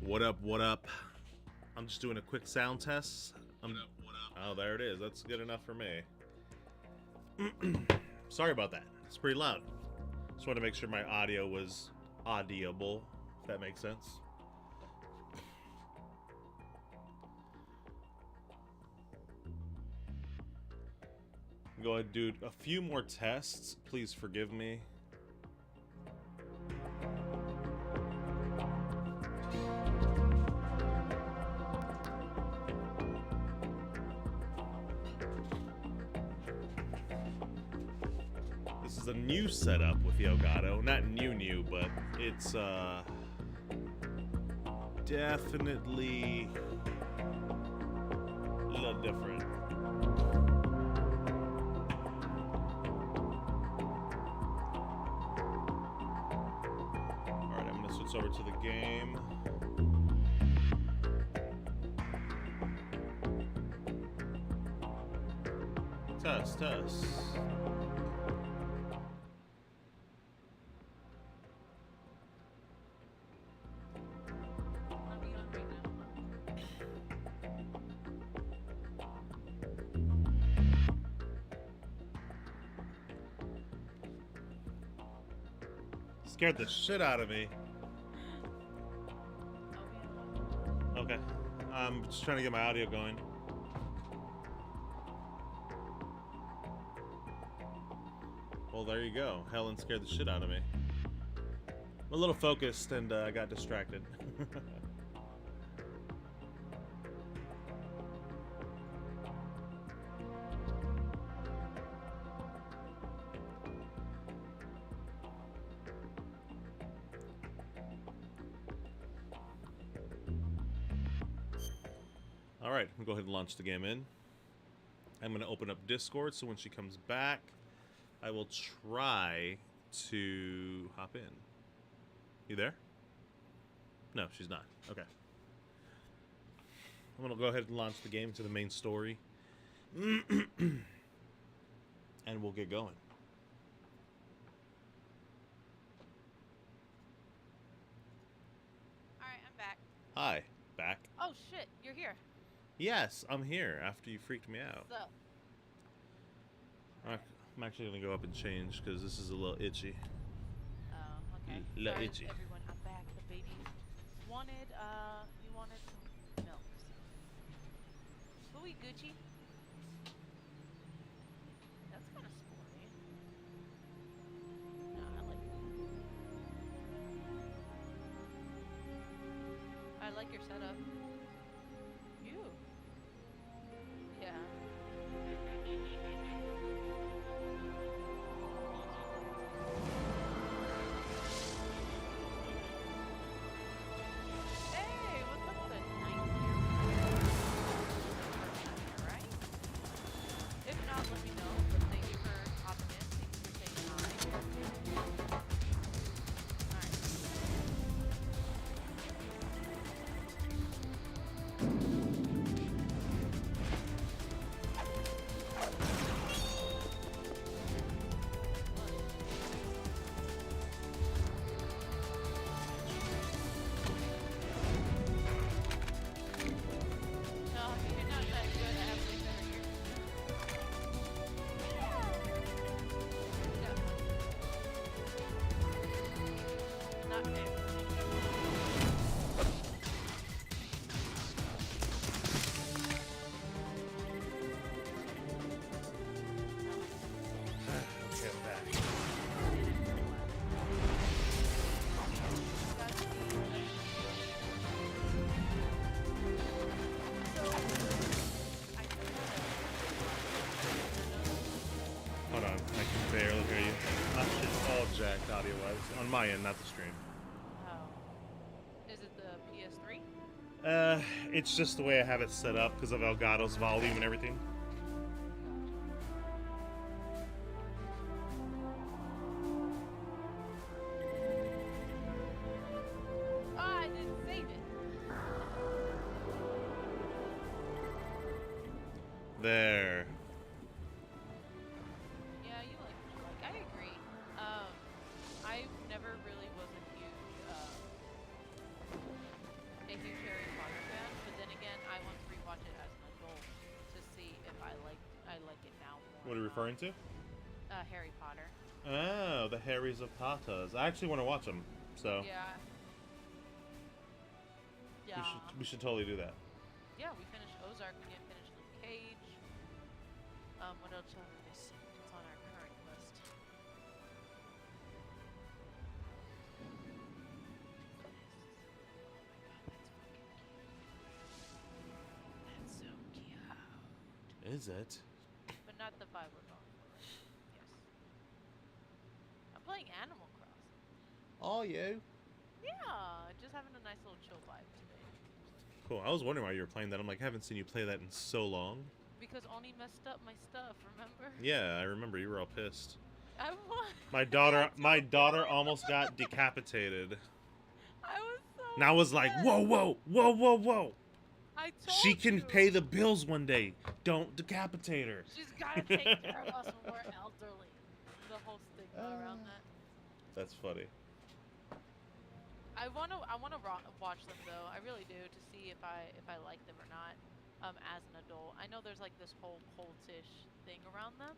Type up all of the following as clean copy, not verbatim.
What up, what up? I'm just doing a quick sound test. What up? Oh, there it is. That's good enough for me. Sorry about that. It's pretty loud. Just wanted to make sure my audio was audible, if that makes sense. Go ahead, dude. A few more tests. Please forgive me. This is a new setup with the Elgato. Not new, but it's definitely a little different. Alright, I'm gonna switch over to the game. Test. Scared the shit out of me. Okay. I'm just trying to get my audio going. Well, there you go. Helen scared the shit out of me. I'm a little focused and I got distracted. Alright, we'll go ahead and launch the game in. I'm going to open up Discord, so when she comes back, I will try to hop in. You there? No, she's not. Okay. I'm going to go ahead and launch the game to the main story. And we'll get going. Alright, I'm back. Hi. Back. Oh shit, you're here. Yes, I'm here after you freaked me out. So. I'm actually going to go up and change because this is a little itchy. Oh, okay. Little Sorry, itchy. everyone, I'm back. The baby wanted, you wanted some milk. Ooey, Gucci. That's kind of sporty. No, I like it. I like your setup. You. Yeah. Hey, what's up with a 9-year? Right? If not, let me know. But thank you for hopping in. Thank you for saying hi. Alright. No, you're not that good. I have way better ears. Yeah. Not fair. Okay, I'm back. Hold on, I can barely hear you. It's all jacked audio-wise. On my end, not the stream. Oh. Is it the PS3? It's just the way I have it set up because of Elgato's volume and everything. Oh, I didn't save it. There. Yeah, you like what you like. I agree. I never really was a huge referring to? Harry Potter. Oh, the Harrys of Pottas. I actually want to watch them, so Yeah. Yeah. we should totally do that. Yeah, we finished Ozark. We didn't finish Luke Cage. What else have we missed? It's on our current list. That's so cute. Is it? But not the vibe we're going for. Yes. I'm playing Animal Crossing. Oh, you. Yeah, just having a nice little chill vibe today. Cool. I was wondering why you were playing that. I'm like, I haven't seen you play that in so long. Because Oni messed up my stuff, remember? Yeah, I remember you were all pissed. I was. My daughter almost got decapitated. I was so. And I was like, upset. whoa, whoa, whoa, whoa, whoa. I told She can you. pay the bills one day. Don't decapitate her. She's gotta take care of us when we're elderly. The whole stigma around that. That's funny. I wanna watch them though. I really do, to see if I like them or not. As an adult, I know there's like this whole cultish thing around them,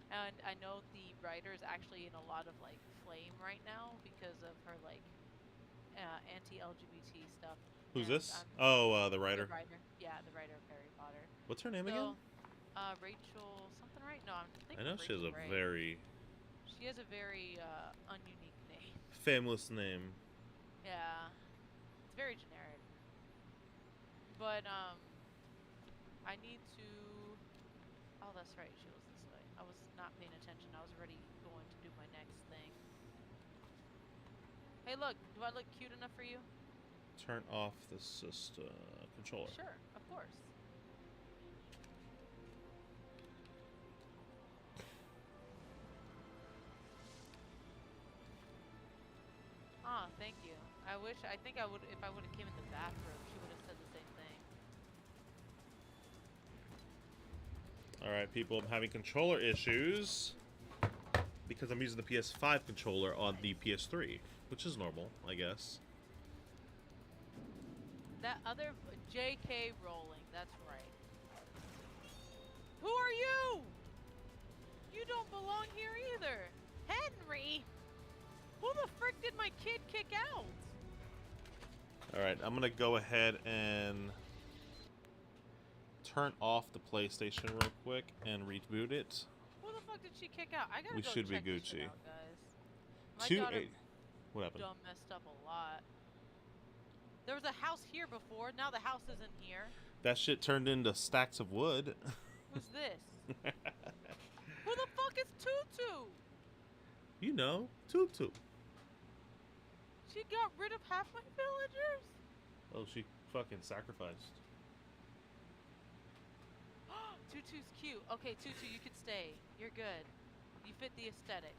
and I know the writer is actually in a lot of like flame right now because of her like anti-LGBT stuff. Who's And, this? Oh, the writer. The writer. Yeah, the writer of Harry Potter. What's her name again? Rachel something, right? No, I'm thinking I know she has Rachel a Gray. very She has a very ununique name. famous name. Yeah, it's very generic. But I need to. Oh, that's right. She was this way. I was not paying attention. I was already going to do my next thing. Hey, look. Do I look cute enough for you? Turn off the system controller. Sure, of course. Ah, thank you. I think I would, if I would have came in the bathroom, she would have said the same thing. Alright, people, I'm having controller issues because I'm using the PS5 controller on the PS3, which is normal, I guess. That other JK rolling, that's right. Who are you? You don't belong here either. Henry! Who the frick did my kid kick out? Alright, I'm gonna go ahead and turn off the PlayStation real quick and reboot it. Who the fuck did she kick out? I gotta We go should be check this shit Gucci. out, guys. My daughter What happened? done messed up a lot. There was a house here before, now the house isn't here. That shit turned into stacks of wood. Who's this? Who the fuck is Tutu? You know, Tutu. She got rid of half my villagers? Oh, she fucking sacrificed. Tutu's cute. Okay, Tutu, you can stay. You're good. You fit the aesthetic.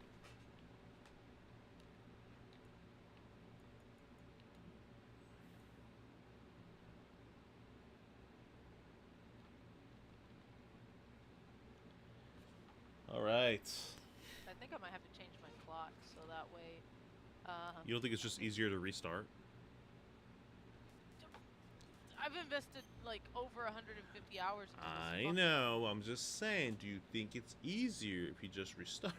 Alright. I think I might have to change my clock so that way. You don't think it's just easier to restart? I've invested like over 150 hours into this I fucking- know. I'm just saying, do you think it's easier if you just restart?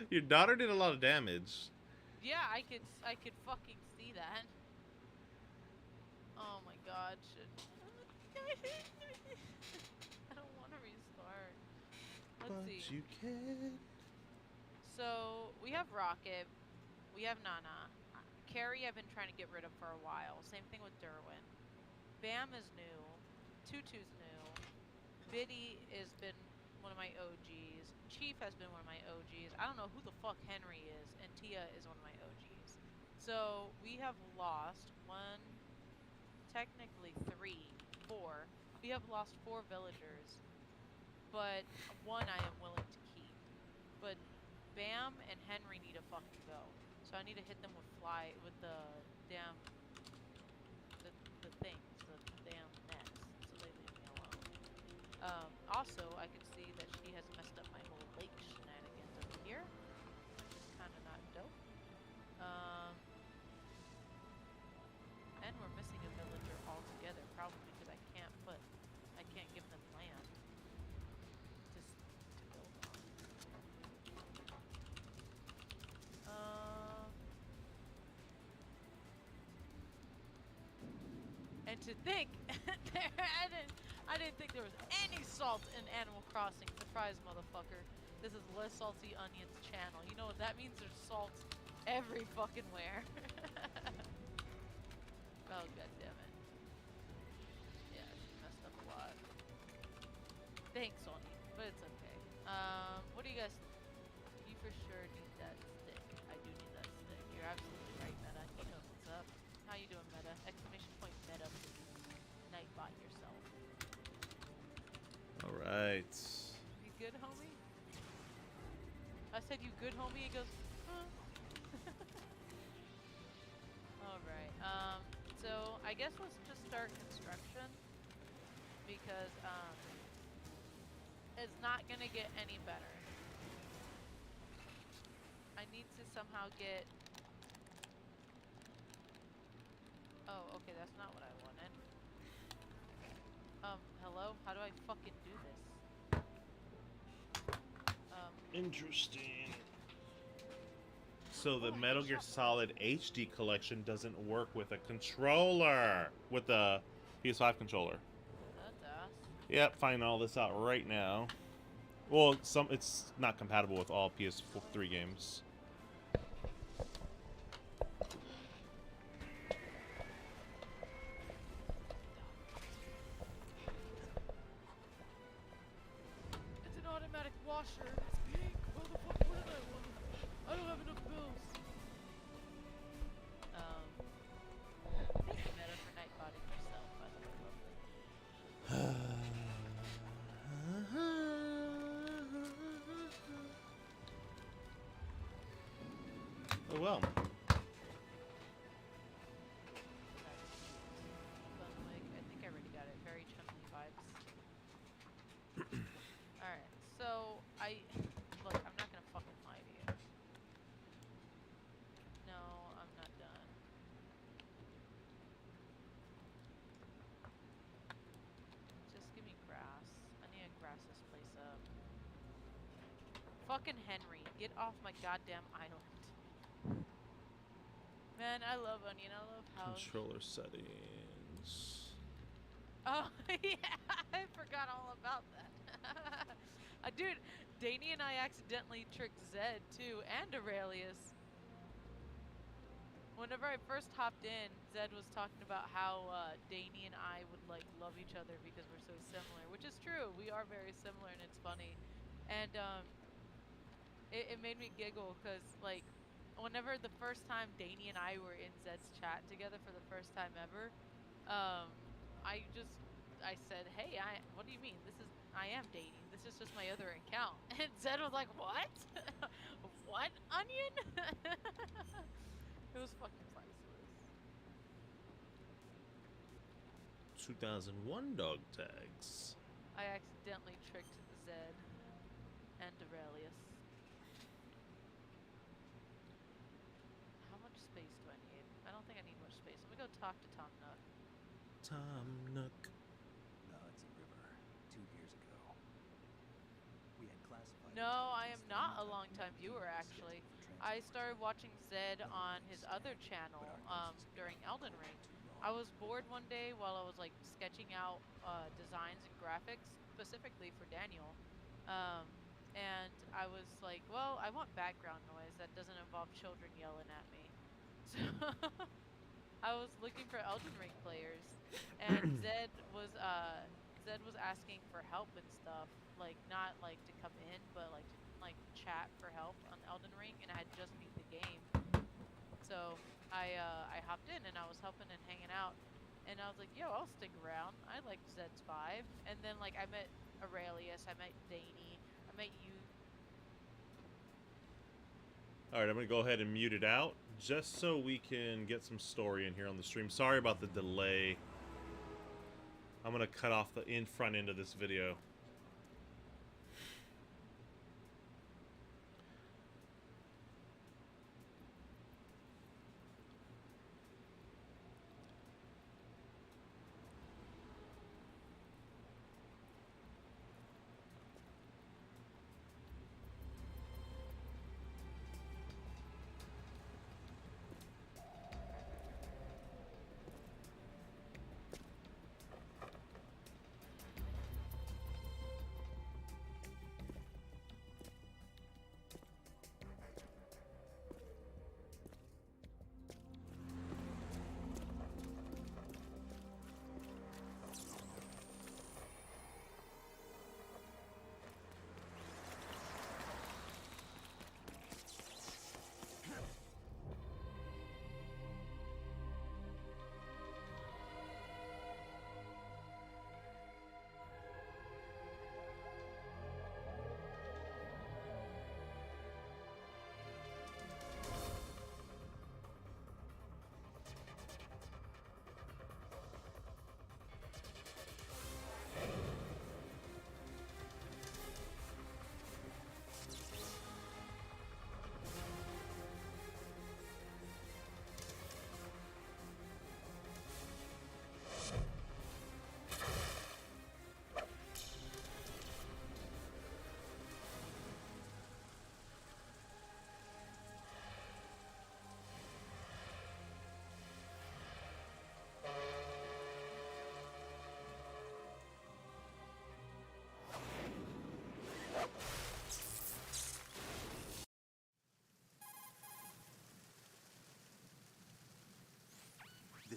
Your daughter did a lot of damage. Yeah, I could fucking see that. Oh my god, shit. I don't want to restart. Let's see. But you can. So, we have Rocket. We have Nana. Carrie I've been trying to get rid of for a while. Same thing with Derwin. Bam is new. Tutu's new. Biddy has been one of my OGs. Chief has been one of my OGs. I don't know who the fuck Henry is. And Tia is one of my OGs. So, we have lost one, technically 3, 4. We have lost 4 villagers. But one I am willing to keep. But Bam and Henry need to fucking go. So I need to hit them with the damn, the things, the damn nets, so they leave me alone. Also, I can see that she has messed up my whole lake shenanigans over here, which is kind of not dope. And we're missing a villager altogether, probably because I can't give them land. to think I didn't think there was any salt in Animal Crossing. Surprise, motherfucker. This is Less Salty Onions channel. You know what that means? There's salt every fucking where. Oh, god damn it. Yeah, she messed up a lot. Thanks, Onion, but it's okay. What do you guys... You for sure need that stick. I do need that stick. You're absolutely right, Meta. He knows what's up. How you doing, Meta? Exclamation point Meta. Nightbot yourself. Alright. You good, homie? I said you good, homie? He goes, huh? Alright, so I guess let's just start construction. Because, it's not gonna get any better. I need to somehow get... Oh, okay, that's not what I wanted. Hello? How do I fucking do this? Interesting. So the Metal Gear Solid HD collection doesn't work with a controller. With the PS5 controller. That does. Yep, finding all this out right now. Well, it's not compatible with all PS3 games. It's an automatic washer. It's pink. Motherfucker, what did I want? I don't have enough bills. Thank you, Meta, for nightbotting yourself, by the way, lovely. Oh well. I think I already got it. Very chunky vibes. Alright, so look, I'm not gonna fucking lie to you. No, I'm not done. Just give me grass. I need to grass this place up. Fucking Henry, get off my goddamn island. Man, I love Onion. I love how... Controller settings. Oh, yeah, I forgot all about that. Dude, Danny and I accidentally tricked Zed, too, and Aurelius. Whenever I first hopped in, Zed was talking about how Danny and I would, like, love each other because we're so similar, which is true. We are very similar, and it's funny. And, it made me giggle, because, like, whenever the first time Danny and I were in Zed's chat together for the first time ever, I said, hey, what do you mean? I am Danny. This is just my other account. And Zed was like, what? What, Onion? It was fucking priceless. 2001 dog tags. I accidentally tricked Zed and Aurelius. How much space do I need? I don't think I need much space. Let me go talk to Tom Nook. Tom Nook. No, it's a river. 2 years ago. We had classified... No, I am not a long-time viewer, actually. I started watching Zed on his other channel during Elden Ring. I was bored one day while I was like sketching out designs and graphics specifically for Daniel, and I was like, well, I want background noise that doesn't involve children yelling at me. So I was looking for Elden Ring players, and Zed was asking for help and stuff, like not like to come in, but like to like chat for help on Elden Ring, and I had just beat the game. So I hopped in and I was helping and hanging out, and I was like, yo, I'll stick around. I like Zed's vibe. And then like I met Aurelius, I met Danny, I met you. Alright, I'm going to go ahead and mute it out just so we can get some story in here on the stream. Sorry about the delay. I'm going to cut off the front end of this video.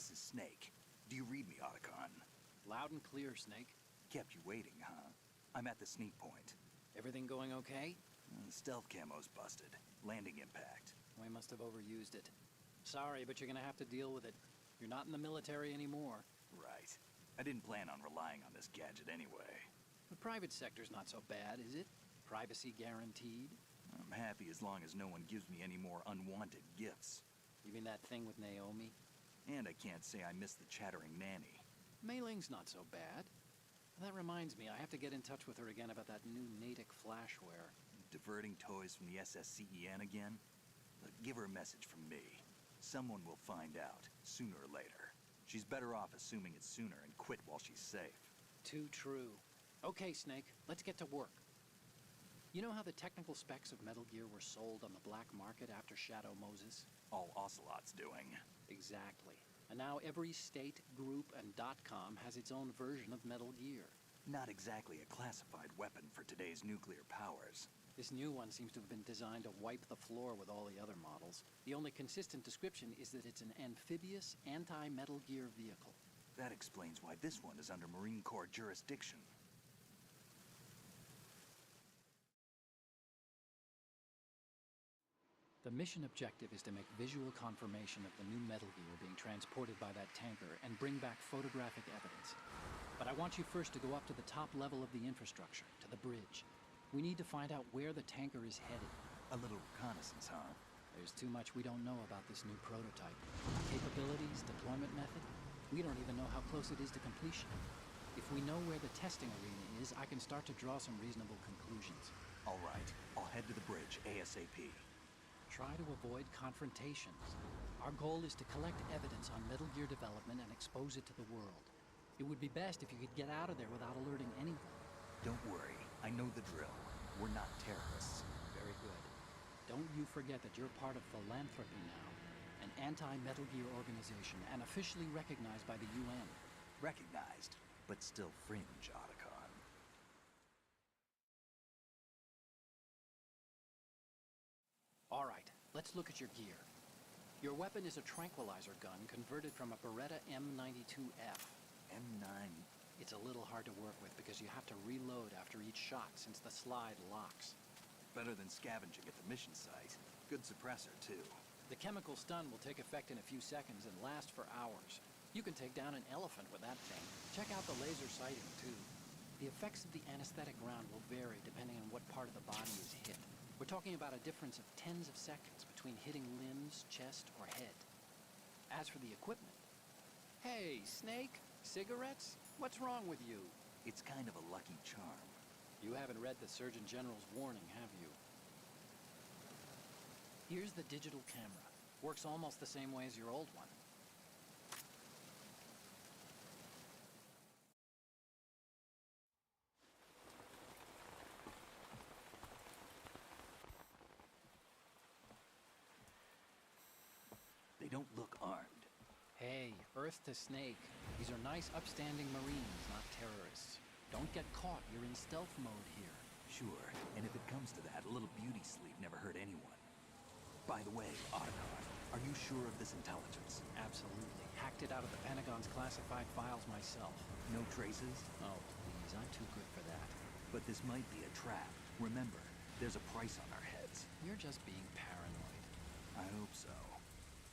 This is Snake. Do you read me, Otacon? Loud and clear, Snake. Kept you waiting, huh? I'm at the sneak point. Everything going okay? Stealth camo's busted. Landing impact. We must have overused it. Sorry, but you're gonna have to deal with it. You're not in the military anymore. Right. I didn't plan on relying on this gadget anyway. The private sector's not so bad, is it? Privacy guaranteed? I'm happy as long as no one gives me any more unwanted gifts. You mean that thing with Naomi? And I can't say I miss the chattering nanny. Mei Ling's not so bad. That reminds me, I have to get in touch with her again about that new Natick flashware. Diverting toys from the SSCEN again? Look, give her a message from me. Someone will find out, sooner or later. She's better off assuming it sooner and quit while she's safe. Too true. Okay, Snake, let's get to work. You know how the technical specs of Metal Gear were sold on the black market after Shadow Moses? All Ocelot's doing. Exactly. And now every state, group, and .com has its own version of Metal Gear. Not exactly a classified weapon for today's nuclear powers. This new one seems to have been designed to wipe the floor with all the other models. The only consistent description is that it's an amphibious, anti-Metal Gear vehicle. That explains why this one is under Marine Corps jurisdiction. The mission objective is to make visual confirmation of the new Metal Gear being transported by that tanker and bring back photographic evidence. But I want you first to go up to the top level of the infrastructure, to the bridge. We need to find out where the tanker is headed. A little reconnaissance, huh? There's too much we don't know about this new prototype. Capabilities, deployment method. We don't even know how close it is to completion. If we know where the testing arena is, I can start to draw some reasonable conclusions. All right, I'll head to the bridge ASAP. Try to avoid confrontations. Our goal is to collect evidence on Metal Gear development and expose it to the world. It would be best if you could get out of there without alerting anyone. Don't worry, I know the drill. We're not terrorists. Very good. Don't you forget that you're part of Philanthropy now, an anti-Metal Gear organization and officially recognized by the UN. Recognized, but still fringe, Otacon. All right, let's look at your gear. Your weapon is a tranquilizer gun converted from a Beretta M92F. M9. It's a little hard to work with because you have to reload after each shot since the slide locks. Better than scavenging at the mission site. Good suppressor, too. The chemical stun will take effect in a few seconds and last for hours. You can take down an elephant with that thing. Check out the laser sighting, too. The effects of the anesthetic round will vary depending on what part of the body is hit. We're talking about a difference of tens of seconds between hitting limbs, chest, or head. As for the equipment... Hey, Snake! Cigarettes? What's wrong with you? It's kind of a lucky charm. You haven't read the Surgeon General's warning, have you? Here's the digital camera. Works almost the same way as your old one. They don't look armed. Hey, Earth to Snake. These are nice, upstanding Marines, not terrorists. Don't get caught. You're in stealth mode here. Sure, and if it comes to that, a little beauty sleep never hurt anyone. By the way, Otacon, are you sure of this intelligence? Absolutely. Hacked it out of the Pentagon's classified files myself. No traces? Oh, please, I'm too good for that. But this might be a trap. Remember, there's a price on our heads. You're just being paranoid. I hope so.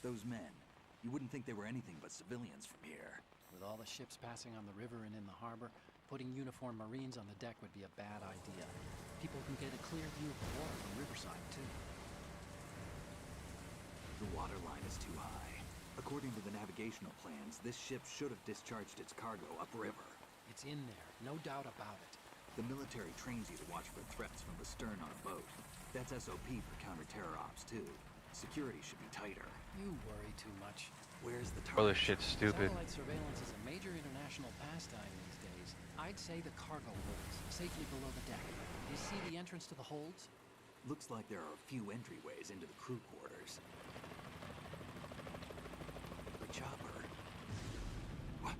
Those men, you wouldn't think they were anything but civilians from here. With all the ships passing on the river and in the harbor, putting uniformed Marines on the deck would be a bad idea. People can get a clear view of the water from Riverside, too. The water line is too high. According to the navigational plans, this ship should have discharged its cargo upriver. It's in there, no doubt about it. The military trains you to watch for threats from the stern on a boat. That's SOP for counter-terror ops, too. Security should be tighter. You worry too much. Where's the Oh, target? this shit's stupid. Satellite surveillance is a major international pastime these days. I'd say the cargo holds, safely below the deck. You see the entrance to the holds? Looks like there are a few entryways into the crew quarters. The chopper. What?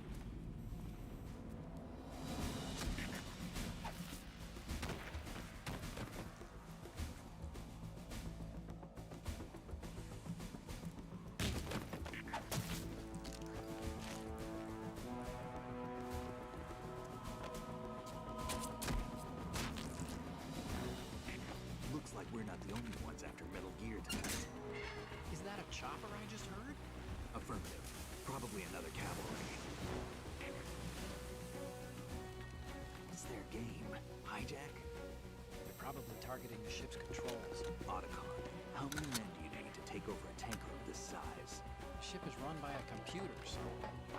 another cavalry. What's their game? Hijack? They're probably targeting the ship's controls. Otacon, how many men do you need to take over a tanker of this size? The ship is run by a computer, so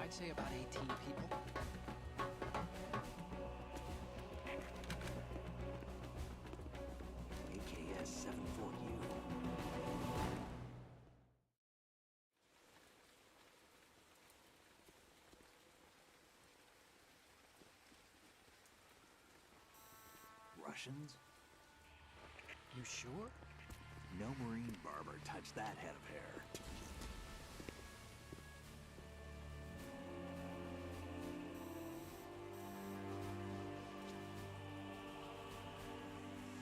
I'd say about 18 people. AKS 74U. Russians? You sure? No Marine barber touched that head of hair.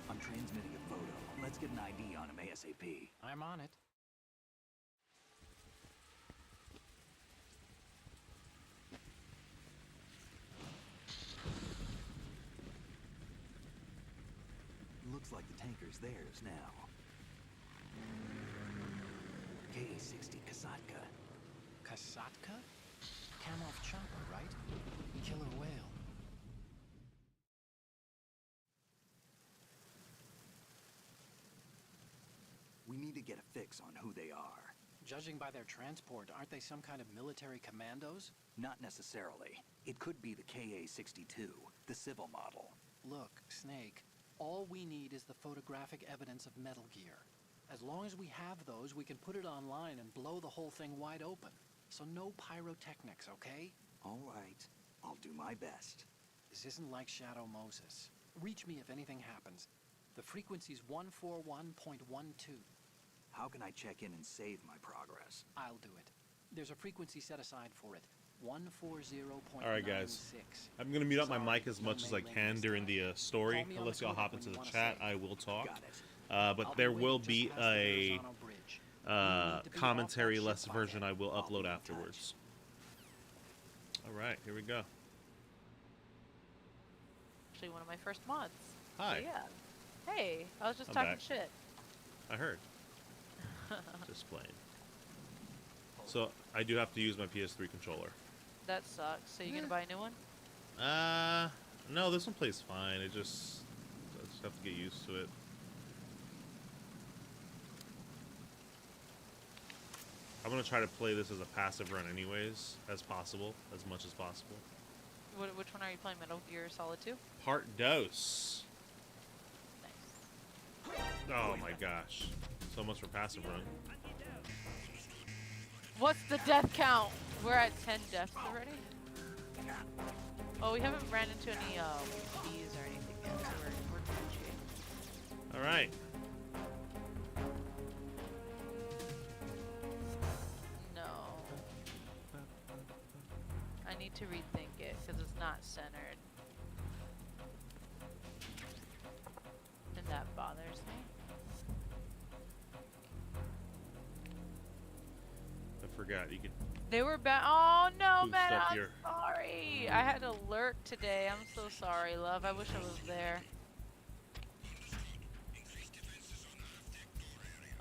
I'm transmitting a photo. Let's get an ID on him ASAP. I'm on it. Looks like the tanker's theirs now. KA-60 Kasatka. Kasatka? Kamov chopper, right? Killer whale. We need to get a fix on who they are. Judging by their transport, aren't they some kind of military commandos? Not necessarily. It could be the KA-62, the civil model. Look, Snake, all we need is the photographic evidence of Metal Gear. As long as we have those, we can put it online and blow the whole thing wide open. So no pyrotechnics, okay? All right. I'll do my best. This isn't like Shadow Moses. Reach me if anything happens. The frequency's 141.12. How can I check in and save my progress? I'll do it. There's a frequency set aside for it. 140.96. All right, guys. I'm gonna mute up my mic as much as I can during the story. Unless y'all hop into the chat, I will talk. Got it. But there will be a commentary less version I will upload afterwards. All right, here we go. Actually, one of my first mods. Hi. So, yeah. Hey, I was just I'm talking back. shit. I heard. Just playing. So I do have to use my PS3 controller. That sucks. So you gonna buy a new one? No, this one plays fine. I just have to get used to it. I'm gonna try to play this as a passive run anyways, as possible, as much as possible. Which one are you playing? Metal Gear Solid 2? Part dose. Nice. Oh my gosh. So much for passive run. What's the death count? We're at 10 deaths already. Oh, we haven't ran into any bees or anything yet, so we're Gucci. All right. No. I need to rethink it because it's not centered. And that bothers me. I forgot you could. They were bad. Oh no, Who man! stuck I'm here? sorry. I had to lurk today. I'm so sorry, love. I wish I was there.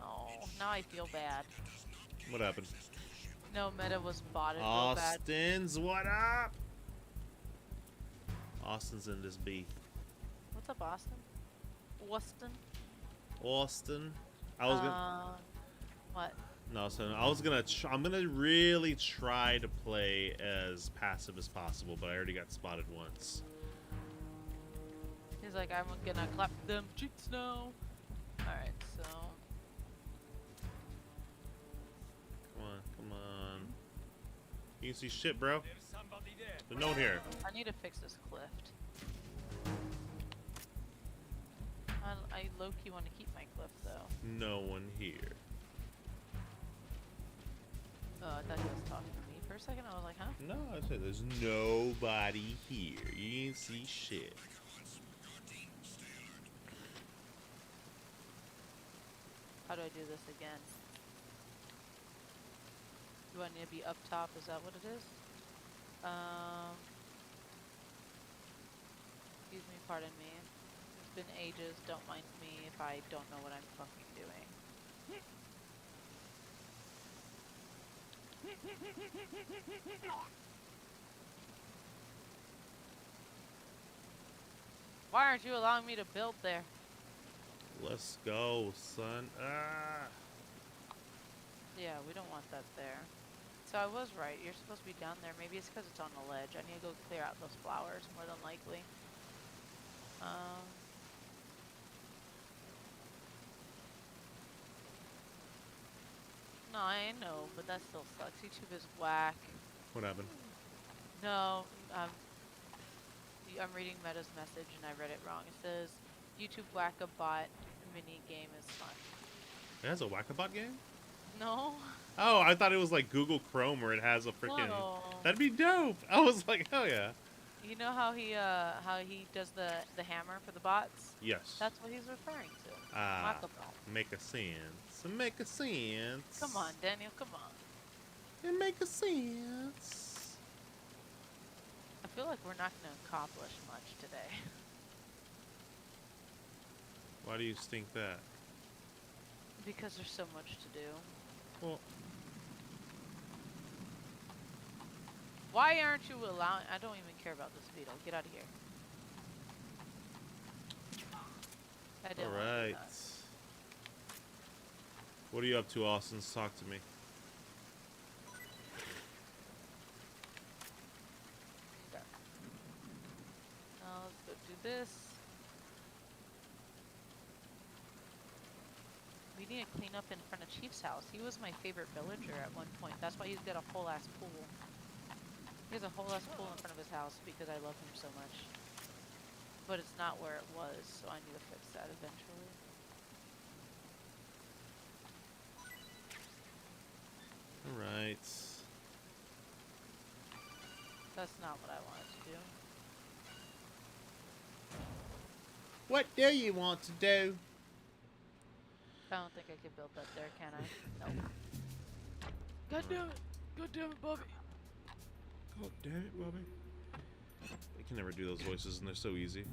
Oh, now I feel bad. What happened? No, Meta was botted real bad. Austin's, what up? Austin's in this B. What's up, Austin? Austin? Austin. I was gonna. What? No, so I was gonna. I'm gonna really try to play as passive as possible, but I already got spotted once. He's like, I'm gonna clap them cheeks now. Alright, so. Come on, come on. You can see shit, bro. There's no one here. I need to fix this clift. I low-key want to keep my cliff, though. No one here. Oh, I thought he was talking to me for a second. I was like, huh? No, I said there's nobody here. You ain't see shit. How do I do this again? Do I need to be up top? Is that what it is? Excuse me, pardon me. It's been ages. Don't mind me if I don't know what I'm fucking doing. Why aren't you allowing me to build there? Let's go, son. Ah. Yeah, we don't want that there. So I was right. You're supposed to be down there. Maybe it's because it's on the ledge. I need to go clear out those flowers, more than likely. No, I know, but that still sucks. YouTube is whack. What happened? No, I'm reading Meta's message and I read it wrong. It says, YouTube Whack-a-Bot mini game is fun. It has a Whack-a-Bot game? No. Oh, I thought it was like Google Chrome where it has a freaking... No. That'd be dope. I was like, hell yeah. You know how he does the hammer for the bots? Yes. That's what he's referring to. Ah, Whack-a-Bot. make a sense. Make a sense. Come on, Daniel, come on. It make a sense. I feel like we're not going to accomplish much today. Why do you think that? Because there's so much to do. Well, Why aren't you allowing... I don't even care about this beetle. Get out of here. I didn't want to do alright. that. What are you up to, Austin? Talk to me. Okay. Now let's go do this. We need to clean up in front of Chief's house. He was my favorite villager at one point. That's why he's got a whole ass pool. He has a whole ass pool in front of his house because I love him so much. But it's not where it was, so I need to fix that eventually. Alright. That's not what I wanted to do. What do you want to do? I don't think I could build that there, can I? Nope. God damn it! God damn it, Bobby! God damn it, Bobby. I can never do those voices and they're so easy.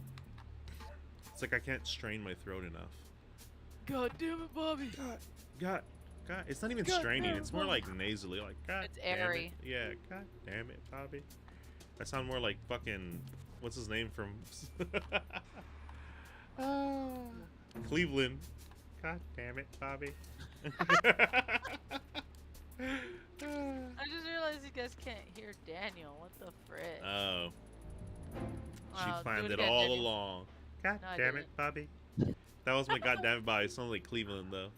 It's like I can't strain my throat enough. God damn it, Bobby! God. It's not even God straining, damn it, it's more Bobby. like nasally, like God It's damn airy. it. Yeah, God damn it, Bobby. I sound more like fucking, what's his name from Cleveland. God damn it, Bobby. I just realized you guys can't hear Daniel. What the frick? Oh. She Do planned it again, all Daniel. along. God No, I damn didn't. it, Bobby. That was my goddamn it, Bobby. It sounded like Cleveland, though.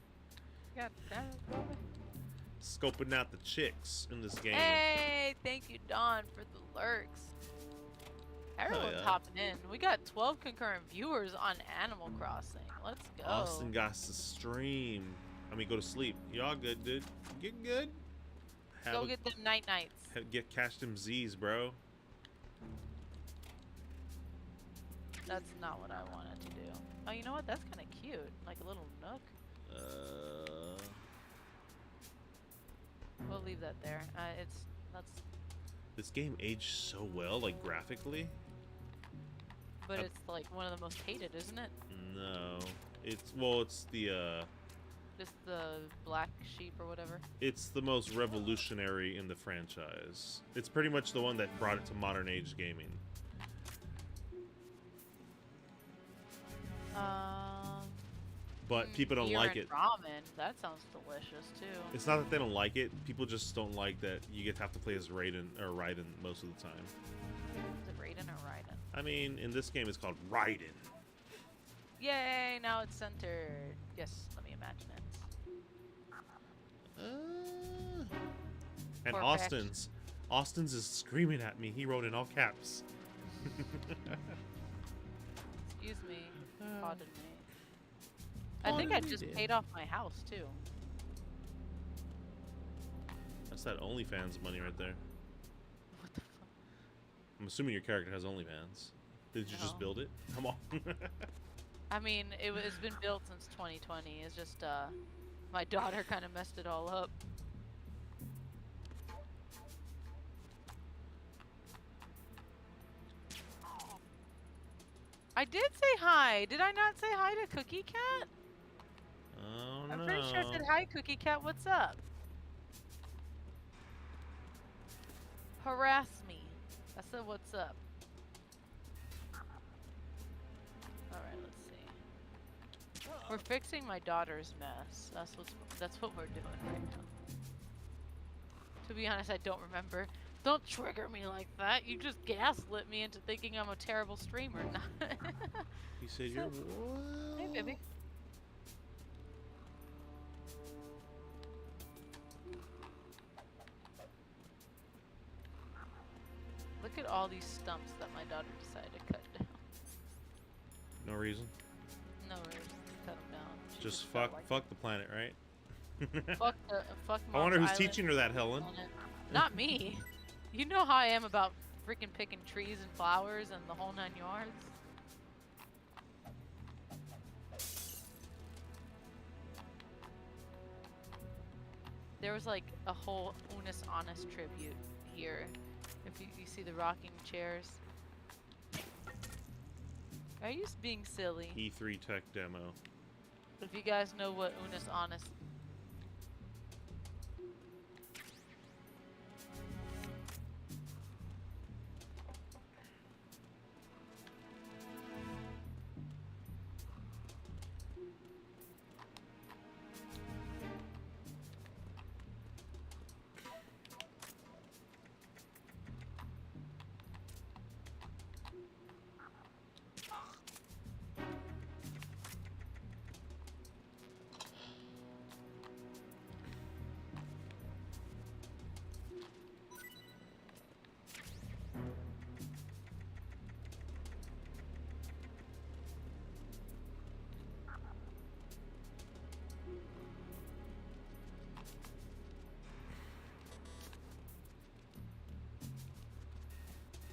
God damn it, Bobby. Scoping out the chicks in this game. Hey, thank you, Dawn, for the lurks. Everyone's yeah. hopping in. We got 12 concurrent viewers on Animal Crossing. Let's go. Austin got to stream. I mean, go to sleep. Y'all good, dude? Get good. Go get them nights. Get cash them Z's, bro. That's not what I wanted to do. Oh, you know what? That's kind of cute. Like a little nook. We'll leave that there. That's. This game aged so well, like graphically. But it's like one of the most hated, isn't it? No, it's the Just the black sheep or whatever. it's the most revolutionary in the franchise. It's pretty much the one that brought it to modern age gaming. But people don't beer like and it. Ramen. That sounds delicious too. It's not that they don't like it. People just don't like that you get to have to play as Raiden or Raiden most of the time. Is it Raiden or Raiden? I mean, in this game, it's called Raiden. Yay! Now it's centered. Yes, let me imagine it. And Perfect. Austin's is screaming at me. He wrote in all caps. Excuse me. Pardon me. I think I just paid off my house too. That's that OnlyFans money right there. What the fuck? I'm assuming your character has OnlyFans. Did you just No. build it? Come on. I mean, it's been built since 2020. It's just my daughter kind of messed it all up. I did say hi. Did I not say hi to Cookie Cat? Oh, I'm no. pretty sure I said hi, Cookie Cat. What's up? harass me. I said, what's up? Alright, let's see. We're fixing my daughter's mess. That's what we're doing right now. To be honest, I don't remember. Don't trigger me like that. You just gaslit me into thinking I'm a terrible streamer. You said you're what? Hey, baby. Look at all these stumps that my daughter decided to cut down. No reason. No reason to cut them down. She Just felt fuck the planet, right? fuck I wonder who's Mom's teaching her that, Helen. Island. Not me. You know how I am about freaking picking trees and flowers and the whole 9 yards. There was like a whole Unis Honest tribute here. If you see the rocking chairs. Are you just being silly? E3 tech demo. If you guys know what Unis Honest.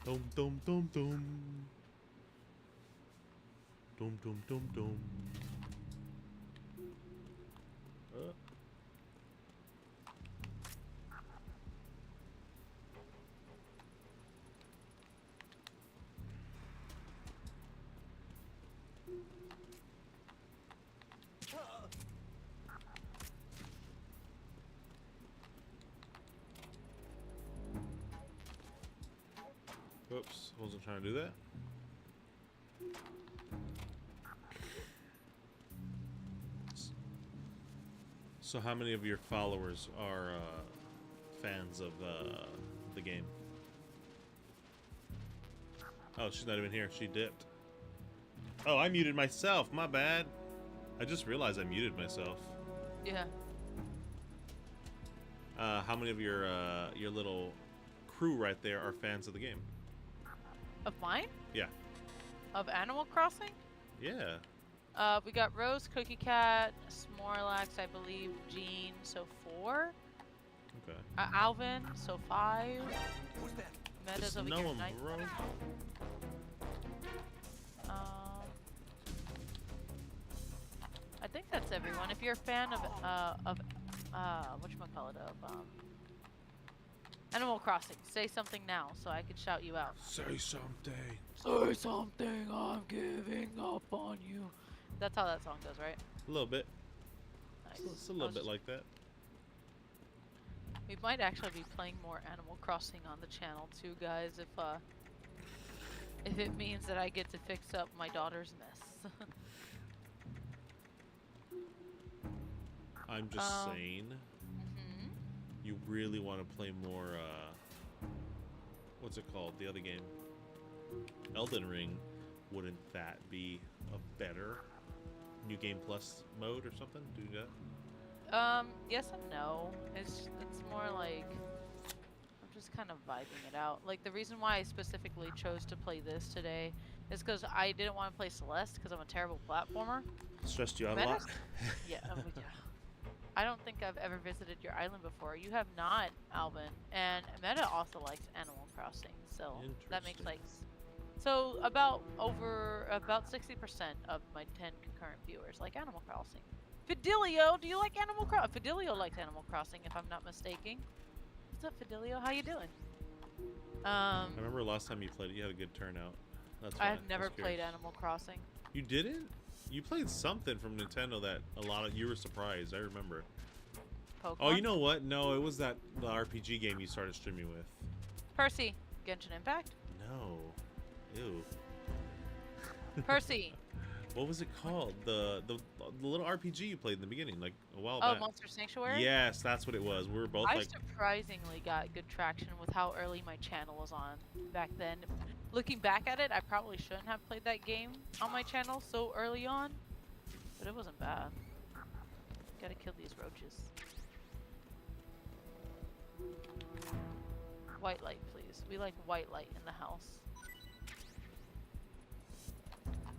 Dum dum dum dum. Dum dum dum dum. Oops, wasn't trying to do that. So how many of your followers are fans of the game? Oh, she's not even here. She dipped. Oh, I muted myself. My bad. I just realized I muted myself. Yeah. How many of your little crew right there are fans of the game? Of mine? Yeah. Of Animal Crossing? Yeah. We got Rose, Cookie Cat, Snorlax, I believe, Jean, so 4. Okay. Alvin, so 5. Who's that? Meta's Just over know here. 'em, bro. I think that's everyone. If you're a fan of whatchamacallit, of Animal Crossing, say something now so I could shout you out. Say something. Say something, I'm giving up on you. That's how that song goes, right? A little bit. Nice. It's a little bit like that. We might actually be playing more Animal Crossing on the channel too, guys, if it means that I get to fix up my daughter's mess. I'm just saying. Mhm. You really want to play more, what's it called? The other game. Elden Ring. Wouldn't that be a better New Game Plus mode or something? Do that? Yes and no. It's more like I'm just kind of vibing it out. Like the reason why I specifically chose to play this today is because I didn't want to play Celeste because I'm a terrible platformer. Stressed you out a lot? Yeah, yeah. I don't think I've ever visited your island before. You have not, Alvin. And Meta also likes Animal Crossing, so that makes like so about 60% of my 10 concurrent viewers like Animal Crossing. Fidelio, do you like Animal Crossing? Fidelio likes Animal Crossing, if I'm not mistaken. What's up, Fidelio? How you doing? I remember last time you played it, you had a good turnout. That's I have never played Animal Crossing. You didn't? You played something from Nintendo that you were surprised. I remember. Pokemon? Oh, you know what? No, it was the RPG game you started streaming with. Percy, Genshin Impact. No. Ew. Percy. What was it called? The little RPG you played in the beginning, like a while Oh, back. Monster Sanctuary. Yes, that's what it was. We were both I like, surprisingly got good traction with how early my channel was on back then. Looking back at it, I probably shouldn't have played that game on my channel so early on, but it wasn't bad. Gotta kill these roaches. White light, please. We like white light in the house.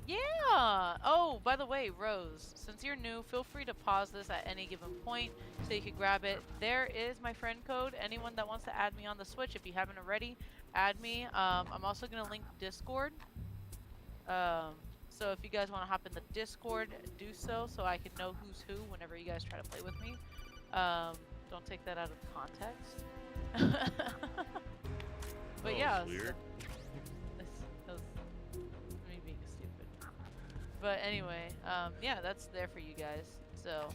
Yeah! Oh, by the way, Rose, since you're new, feel free to pause this at any given point so you can grab it. There is my friend code. Anyone that wants to add me on the Switch, if you haven't already, add me. I'm also going to link Discord. So if you guys want to hop in the Discord, do so I can know who's who whenever you guys try to play with me. Don't take that out of context. But yeah. weird. That was me being stupid. But anyway, yeah, that's there for you guys. So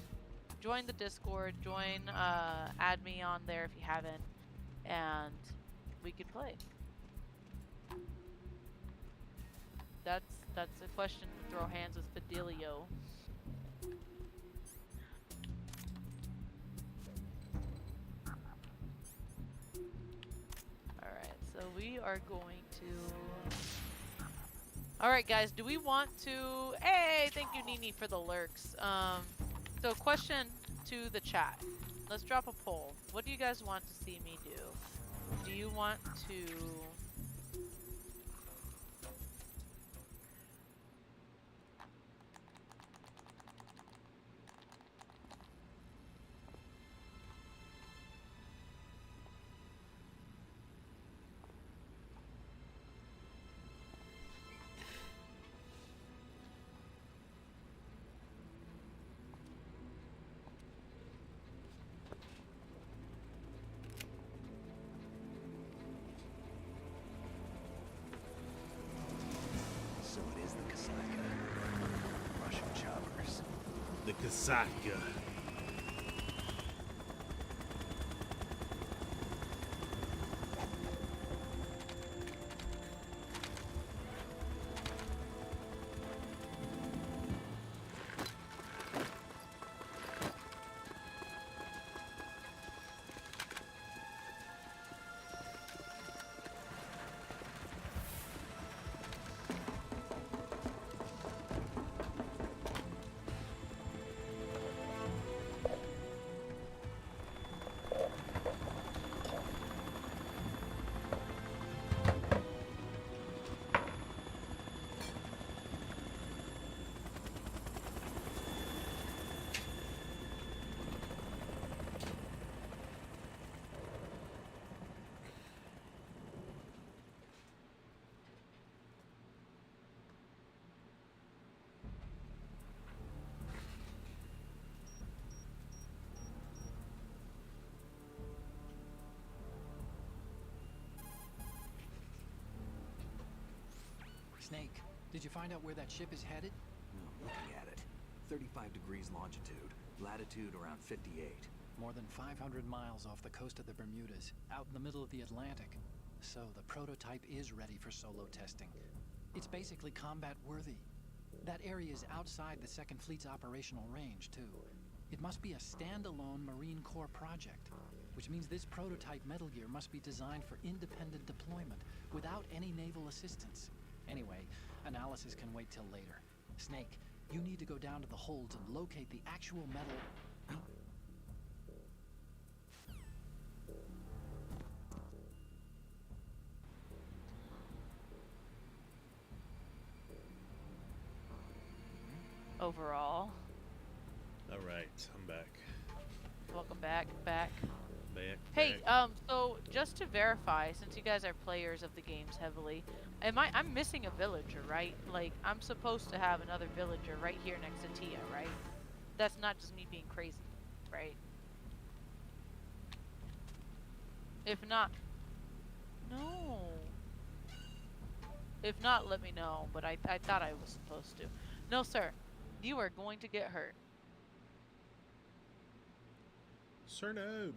join the Discord, add me on there if you haven't, and we could play. That's a question to throw hands with Fidelio. Alright, so we are going to... Alright guys, do we want to... Hey, thank you Nini for the lurks. So question to the chat. Let's drop a poll. What do you guys want to see me do? Do you want to... So it is the Kasaka. Russian choppers. The Kasaka. Snake, did you find out where that ship is headed? Oh, looking at it. 35 degrees longitude. Latitude around 58. More than 500 miles off the coast of the Bermudas, out in the middle of the Atlantic. So the prototype is ready for solo testing. It's basically combat worthy. That area is outside the Second Fleet's operational range, too. It must be a standalone Marine Corps project, which means this prototype Metal Gear must be designed for independent deployment without any naval assistance. Anyway, analysis can wait till later. Snake, you need to go down to the holds and locate the actual metal... overall? Alright, I'm back. Welcome back. Back. Hey, back. so just to verify, since you guys are players of the games heavily, I'm missing a villager, right? Like, I'm supposed to have another villager right here next to Tia, right? That's not just me being crazy, right? If not... No. If not, let me know, but I thought I was supposed to. No, sir. You are going to get hurt. Sir, no.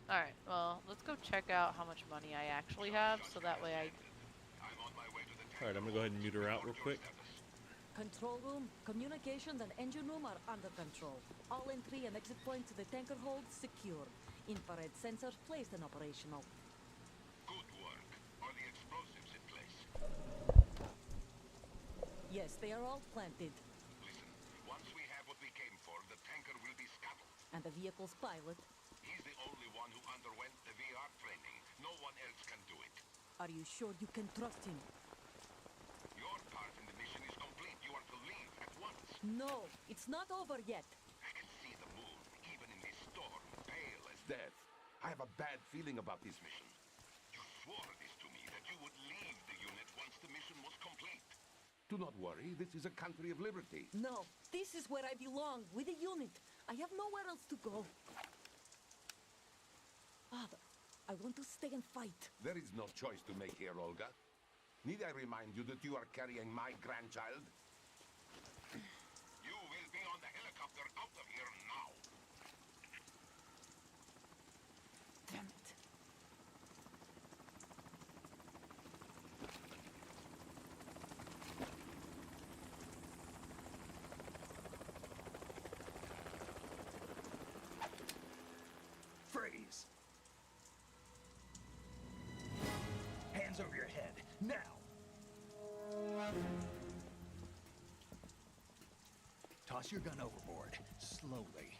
Alright, well, let's go check out how much money I actually have, so that way I... Alright, I'm gonna go ahead and mute her out real quick. Control room, communications, and engine room are under control. All entry and exit points to the tanker hold secure. Infrared sensors placed and operational. Good work. Are the explosives in place? Yes, they are all planted. Listen, once we have what we came for, the tanker will be scuttled. And the vehicle's pilot. He's the only one who underwent the VR training. No one else can do it. Are you sure you can trust him? Your part in the mission is complete. You are to leave at once. No, it's not over yet. I can see the moon, even in this storm, pale as death. I have a bad feeling about this mission. You swore this to me, that you would leave the unit once the mission was complete. Do not worry, this is a country of liberty. No, this is where I belong, with the unit. I have nowhere else to go. Father, I want to stay and fight. There is no choice to make here, Olga. Need I remind you that you are carrying my grandchild? You will be on the helicopter out of here now. Damn it. Freeze! Hands over your head, now! Toss your gun overboard, slowly.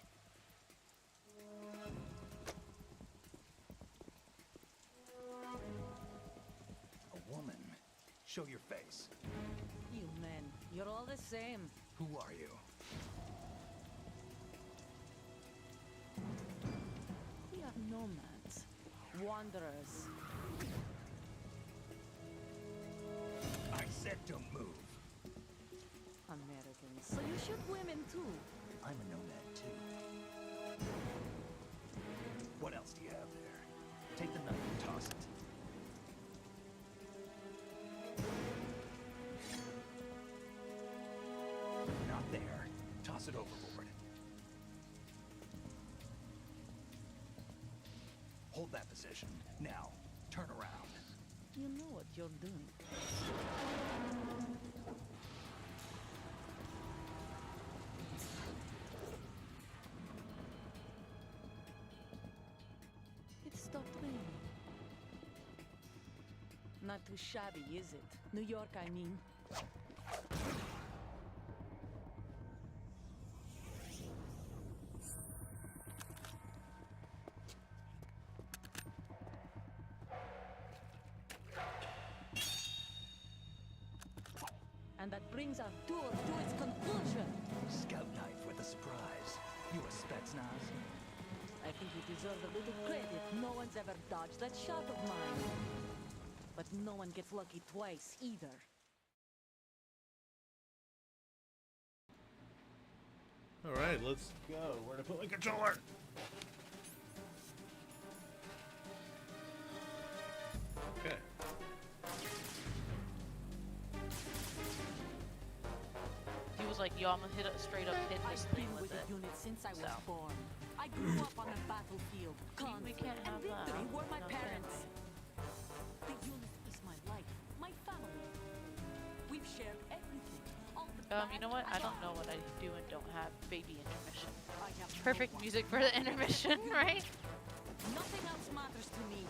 A woman. Show your face. You men, you're all the same. Who are you? We are nomads. Wanderers. I said don't move. Americans. So you shoot women too. I'm a nomad too. What else do you have there? Take the knife and toss it. Not there. Toss it overboard. Hold that position. Now, turn around. You know what you're doing. It stopped raining. Not too shabby, is it? New York, I mean. And that brings our tour to its conclusion. Scout knife with a surprise. You a Spetsnaz? I think you deserve a little credit. No one's ever dodged that shot of mine. But no one gets lucky twice, either. Alright, let's go. Where to put my controller? Okay. He was like, yo, I'm gonna straight up hit this I've thing been with with it. the unit since I was So. born. I grew up on the battlefield. We can't Conflict and have that. victory were my No, parents. The unit is my life, my family. We've shared everything. All the You know bad what? I and don't know all. what I do and don't have. Baby intermission. I have no Perfect one. music for the intermission, right? Nothing else matters to me.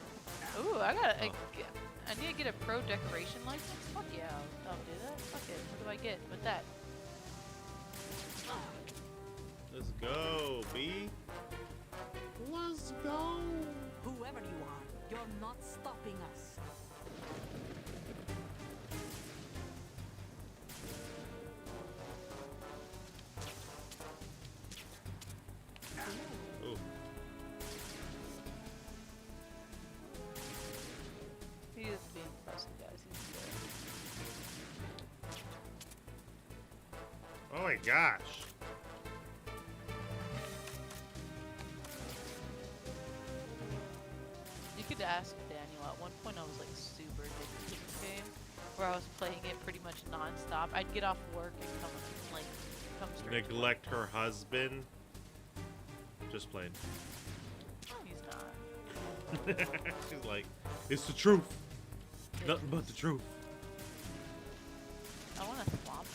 Ooh, I need to get a pro decoration license. Fuck yeah, I'll do that. Fuck it. What do I get with that? Let's go, B. Let's go. Whoever you are, you're not stopping us. Ooh. He is being fussy, guys. He's good. Oh my gosh. You could ask Daniel. At one point, I was like super addicted to this game, where I was playing it pretty much non-stop. I'd get off work and come straight. Neglect her husband. Just playing. He's not. She's like, it's the truth. Nothing but the truth. I want to swap.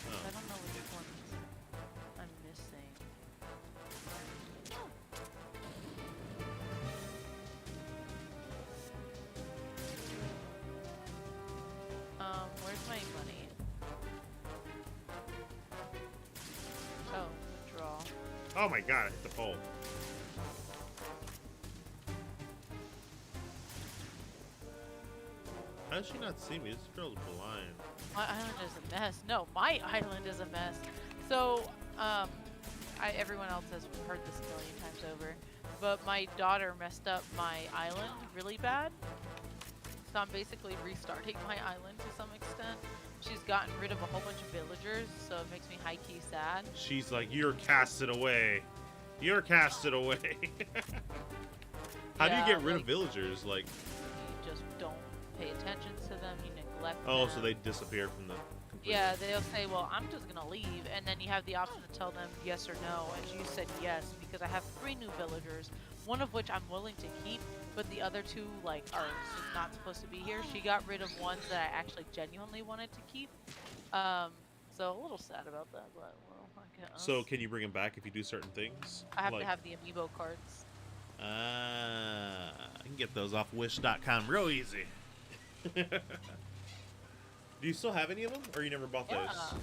I don't know which ones I'm missing. Where's my money? Oh, withdrawal. Oh my god, I hit the pole. How does she not see me? This girl's blind. My island is a mess. No, my island is a mess. So, everyone else has heard this a million times over, but my daughter messed up my island really bad. So I'm basically restarting my island to some extent. She's gotten rid of a whole bunch of villagers, so it makes me high-key sad. She's like, you're casted away. You're casted away. How do you get rid of villagers? Like, you just don't pay attention to them, you neglect oh, them. so they disappear from the completely. Yeah, they'll say, well, I'm just gonna leave, and then you have the option to tell them yes or no, and you said yes, because I have 3 new villagers, one of which I'm willing to keep, but the other 2, like, are not supposed to be here. She got rid of ones that I actually genuinely wanted to keep, so a little sad about that, but, well, I guess. So can you bring them back if you do certain things? I have like, to have the amiibo cards. I can get those off Wish.com real easy. Do you still have any of them, or you never bought Yeah, those?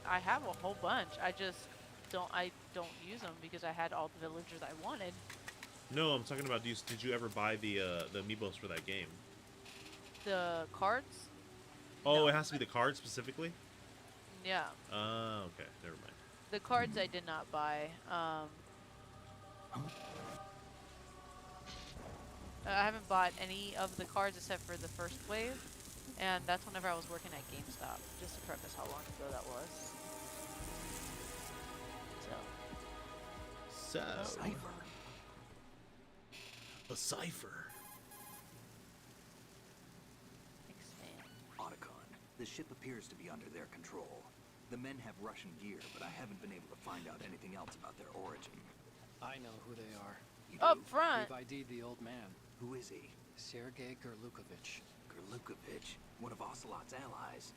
I have a whole bunch. I just don't use them because I had all the villagers I wanted. No, I'm talking about. Did you ever buy the amiibos for that game? The cards? Oh, No. it has to be the card specifically. Yeah. Okay, never mind. The cards I did not buy. I haven't bought any of the cards except for the first wave, and that's whenever I was working at GameStop, just to preface how long ago that was. So. Cipher. A cipher. Expand. Otacon. The ship appears to be under their control. The men have Russian gear, but I haven't been able to find out anything else about their origin. I know who they are. You Up do? front. We've ID'd the old man, Who is he? Sergei Gerlukovich. Gerlukovich, one of Ocelot's allies.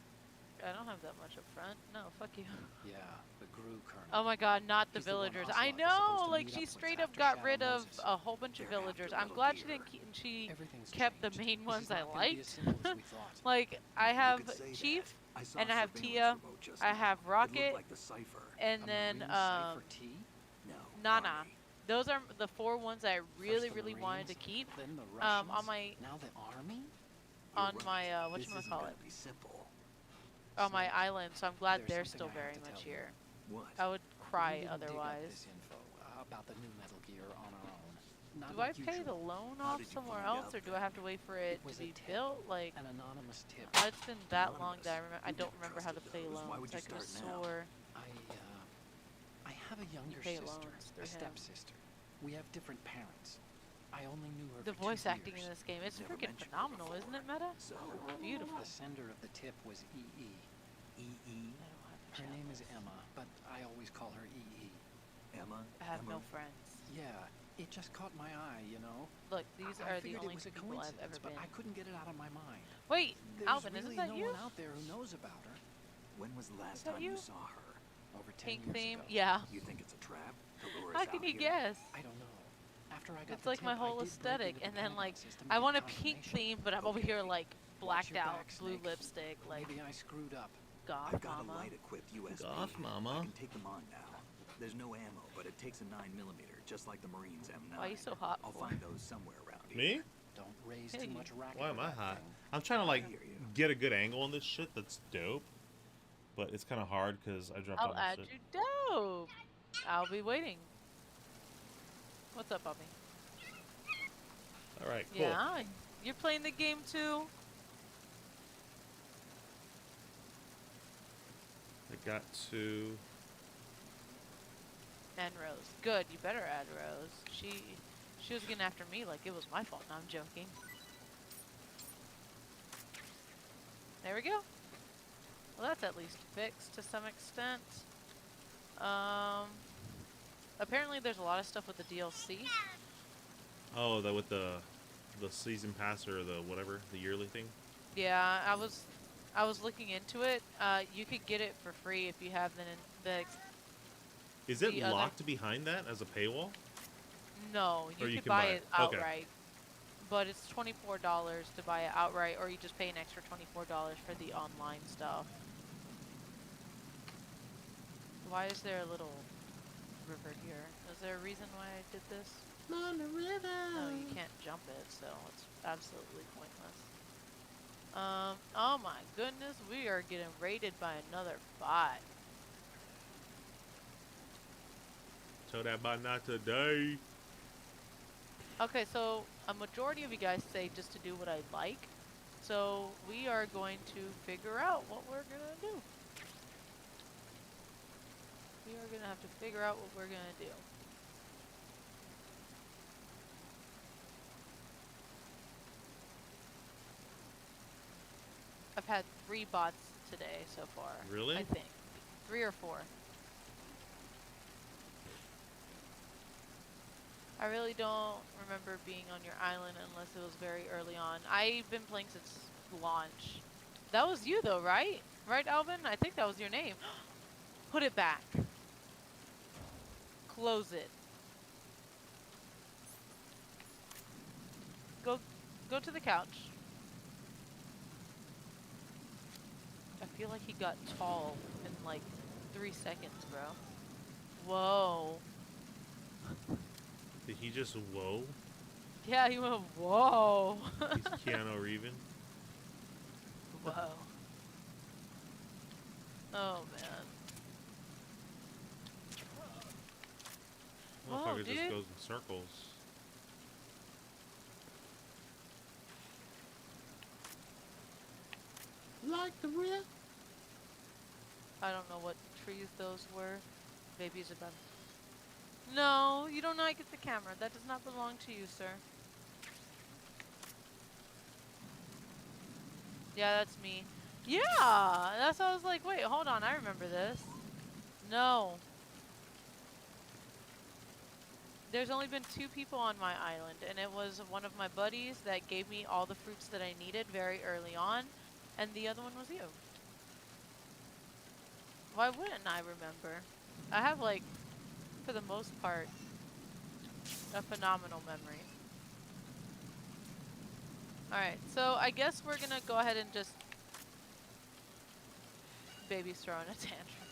I don't have that much up front. No, fuck you. Yeah, the GRU colonel. Oh my god, not the He's the one villagers. Ocelot I was supposed know, to like meet she up with straight up after got Shadow rid of Moses. a whole bunch of They're villagers. after I'm Little glad she Deer. didn't keep, she Everything's kept the changed. main This ones is I not gonna be as liked. simple as we thought. Like I You have could say Chief, that. I saw and I have surveillance Tia, remote just I now. have It Rocket, looked like the cipher. and A then Marine cipher T? No. Nana. Army. Those are the 4 ones I really, First the really wanted to Marines, keep. Then the Russians, on my now the army? You're on right. my This isn't whatchamacallit, gonna be simple. on my island. So I'm glad There's they're something still I have very to much tell you. here. What? I would We cry didn't dig up otherwise. this info about the new Metal Gear on our own. Not Do I like pay the usual. loan How off did you somewhere find else, out or do I have to wait for it was to a be tip. built? Like, An anonymous tip. it's been that long that I Anonymous. I We don't never remember how to trusted pay those. Why loans. would I you could have start now? swore. I have a younger pay sister, loans through a him. stepsister. We have different parents. I only knew her The for 2 voice acting in years. this game, it's Never freaking mentioned it phenomenal, before. isn't it, Meta? So, Beautiful. The sender of the tip was EE. E.E. I don't have Her name is channels. Emma, but I always call her EE. Emma. I have Emma. no friends. Yeah, it just caught my eye, you know. Look, these I are the figured only it was a people I've coincidence, ever but been. I couldn't get it out of my mind. Wait, There's Alvin, really isn't that no you? one out there who knows about her. When was the last that time you? you saw her? Over 10 Pink years theme? ago. Yeah. You think it's a trap? To lure How us can out you here? guess? I don't know. After I got It's the like my tip, I whole did break aesthetic, into the and then Pentagon like system to I get want a pink confirmation. theme, but I'm over here like Watch blacked your out, back, blue Snake. lipstick, like Maybe I screwed up. goth I've got a mama. light-equipped USB. Goth mama. I can take them on now. There's no ammo, but it takes a 9mm, just like the Marines M9. Why are you so hot I'll for? find those somewhere around here. Me? Don't raise Hey, too much racket. Why am with I that hot? thing. I'm trying to like I hear you. get a good angle on this shit. That's dope. But it's kind of hard because I dropped all I'll my add shit. you dope. I'll be waiting. What's up, puppy? All right, cool. Yeah, you're playing the game too. I got to. And Rose. Good, you better add Rose. She was getting after me like it was my fault. No, I'm joking. There we go. Well, that's at least fixed to some extent. apparently there's a lot of stuff with the DLC. Oh, that with the season pass or the whatever, the yearly thing. Yeah, I was looking into it. You could get it for free if you have the Is it The other- locked behind that as a paywall? no, Or you you could can buy buy it. it Okay. outright. But it's $24 to buy it outright, or you just pay an extra $24 for the online stuff. Why is there a little river here? Is there a reason why I did this? On the river. No, you can't jump it, so it's absolutely pointless. Oh my goodness, we are getting raided by another bot. So that by not today. Okay, so a majority of you guys say just to do what I like. So we are going to figure out what we're gonna do. We are gonna have to figure out what we're gonna do. I've had 3 bots today so far. Really? I think 3 or 4. I really don't remember being on your island unless it was very early on. I've been playing since launch. That was you though, right? Right, Alvin? I think that was your name. Put it back. Close it. Go to the couch. I feel like he got tall in like 3 seconds, bro. Whoa. Did he just whoa? Yeah, he went whoa. He's Keanu Reeves. Whoa. Oh man. Whoa, Motherfucker just dude. goes in circles. Like the real. I don't know what trees those were. Babies about. No, you do not get the camera. That does not belong to you, sir. Yeah, that's me. Yeah, that's why I was like, wait, hold on, I remember this. No. There's only been 2 people on my island, and it was one of my buddies that gave me all the fruits that I needed very early on, and the other one was you. Why wouldn't I remember? I have, like, for the most part, a phenomenal memory. Alright, so I guess we're gonna go ahead and just... Baby's throwing a tantrum.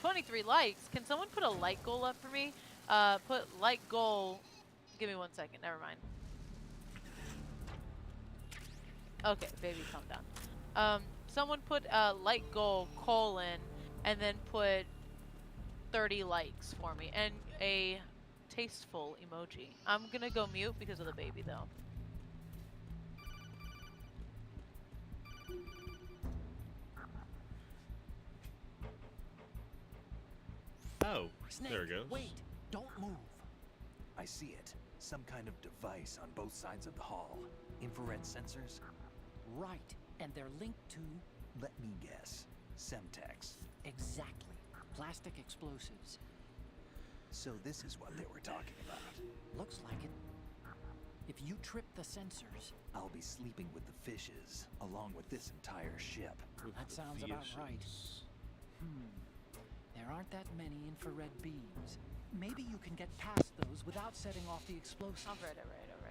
23 likes. Can someone put a like goal up for me? Put like goal. Give me 1 second. Never mind. Okay, baby, calm down. Someone put like goal colon and then put 30 likes for me and a tasteful emoji. I'm gonna go mute because of the baby though. Oh, Snake, there it goes. wait, don't move. I see it. Some kind of device on both sides of the hall. Infrared sensors? Right, and they're linked to... Let me guess. Semtex. Exactly. Plastic explosives. So this is what they were talking about. Looks like it. If you trip the sensors... I'll be sleeping with the fishes, along with this entire ship. That sounds about right. There aren't that many infrared beams. Maybe you can get past those without setting off the explosives. Alright.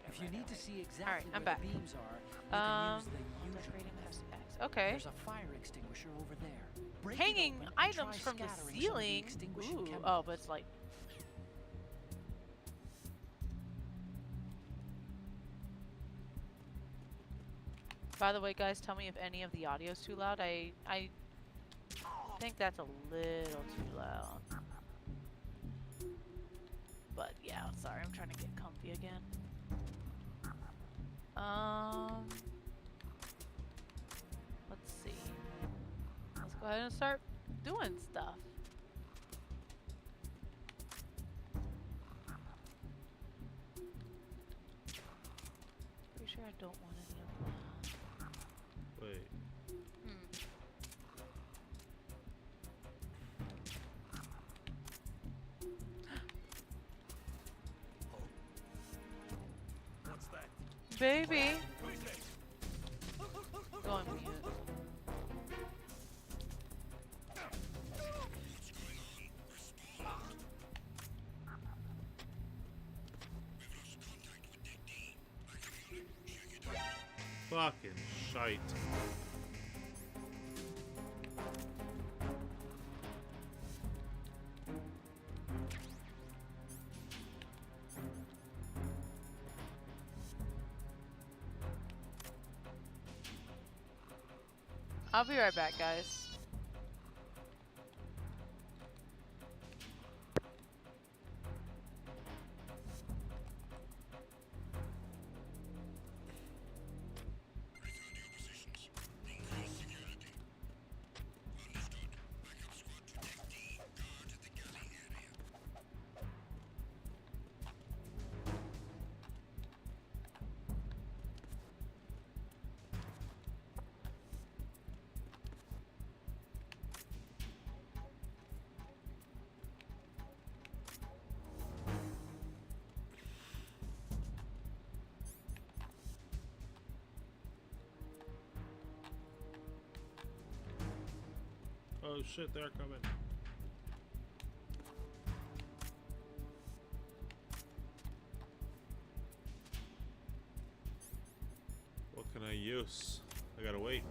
If you need to see exactly Alright, I'm where back. the beams are, you can use the usual Decorating method. aspects. Okay. There's a fire extinguisher over there. Break it Hanging open and items try from the scattering some of the ceiling. extinguishing Ooh. chemicals. Oh, but it's like. By the way, guys, tell me if any of the audio's too loud. I think that's a little too loud. But yeah, sorry, I'm trying to get comfy again. Let's see. Let's go ahead and start doing stuff. Pretty sure I don't want any of that. Wait. baby. Go on mute. Fucking shite. I'll be right back, guys. Oh shit, they're coming. What can I use? I gotta wait.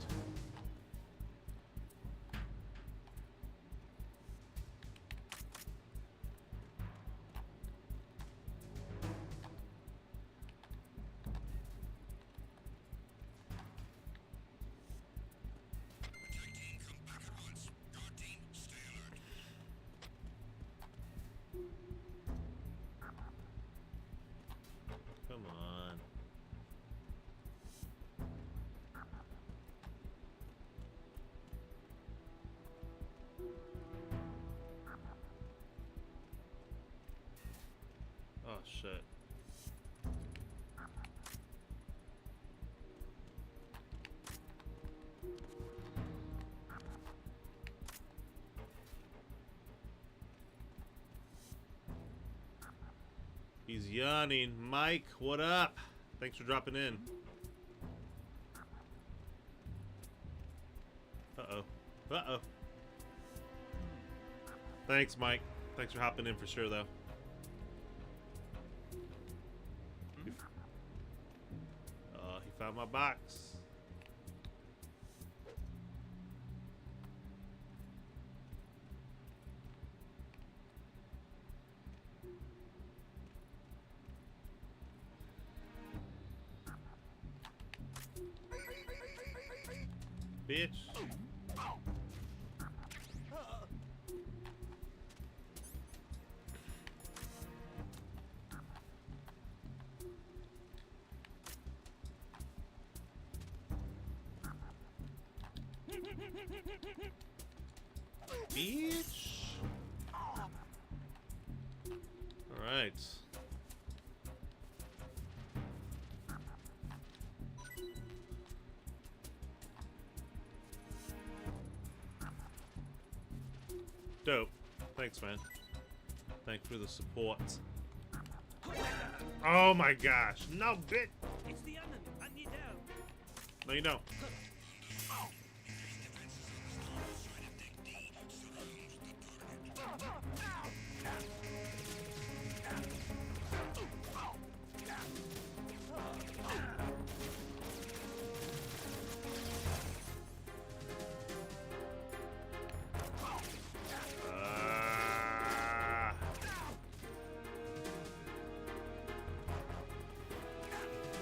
Come on. Oh shit. He's yawning. Mike, what up? Thanks for dropping in. Uh-oh. Uh-oh. Thanks, Mike. Thanks for hopping in for sure, though. He found my box. Bitch. Bitch. All right. Dope. Thanks, man. Thanks for the support. Oh my gosh. No, bitch. It's the enemy. I need help. No, you don't.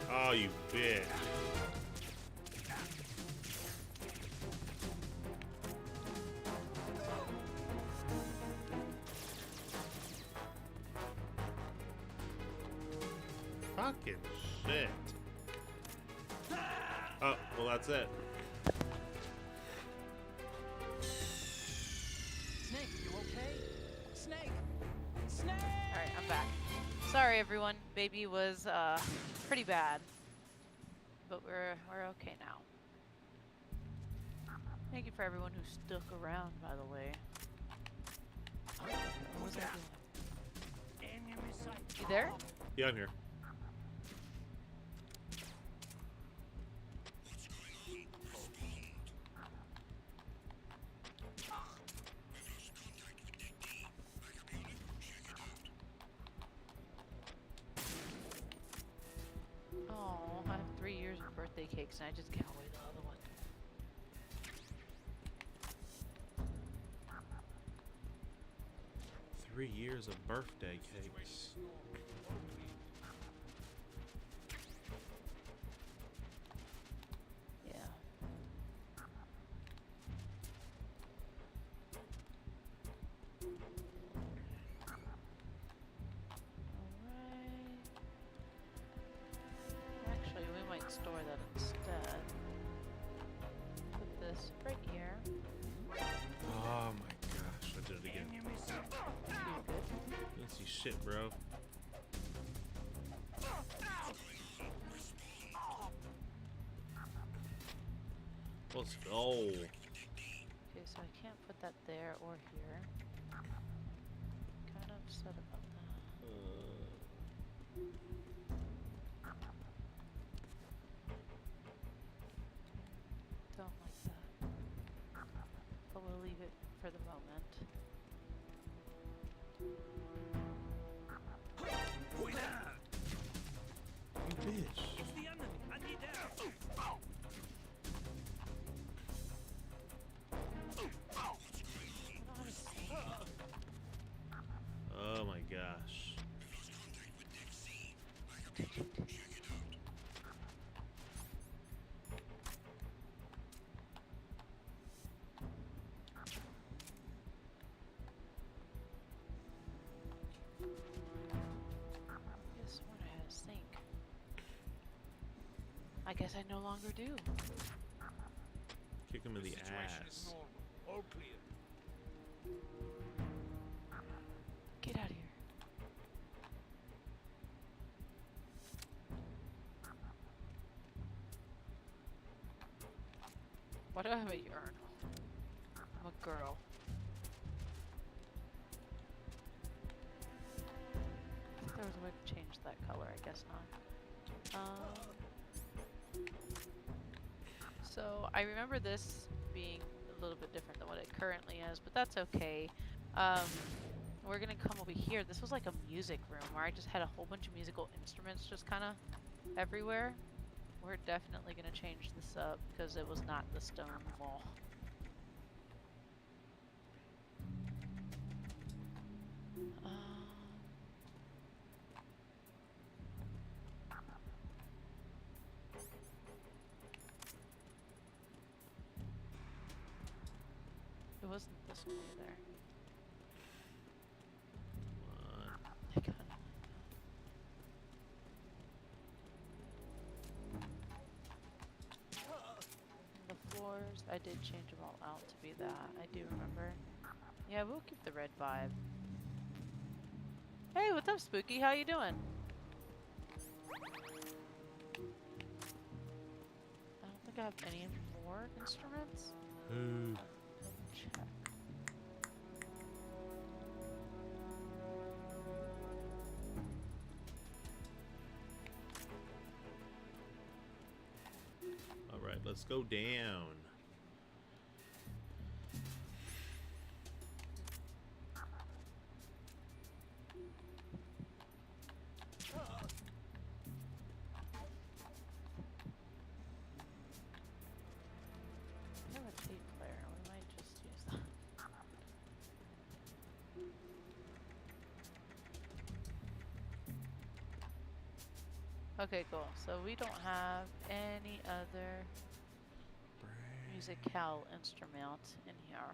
Oh, you bitch. Fucking shit. Oh, well, that's it. Snake, you okay? Snake! Snake! Alright, I'm back. Sorry, everyone. Baby was, pretty bad. But we're okay now. Thank you for everyone who stuck around, by the way. What was I doing? You there? Yeah, I'm here. years of birthday cakes, and I just can't wait the other one. Three years of birthday cakes. Yeah. Alright. Actually, we might store that instead. Put this right here. Oh my gosh, I did it again. You good? You don't see shit, bro. Let's go. Okay, so I can't put that there or here. Kind of upset about that. Don't like that. But we'll leave it for the moment. You bitch. It's the enemy. I need help. Oh my gosh. Yes, when I had a sink. I guess I no longer do. Kick him in the Situation is ass. normal. All clear. Get out of here. Why do I have a urinal? I'm a girl. I thought there was a way to change that color, I guess not. So I remember this being a little bit different than what it currently is, but that's okay. We're gonna come over here. This was like a music room where I just had a whole bunch of musical instruments just kind of everywhere. We're definitely gonna change this up because it was not the stone wall. It wasn't this one either. I kinda like that. The floors, I did change them all out to be that. I do remember. Yeah, we'll keep the red vibe. Hey, what's up, Spooky? How you doing? I don't think I have any more instruments. Check. All right, let's go down. I have a tape player. We might just use that. Okay, cool. So we don't have any other musical instrument in here.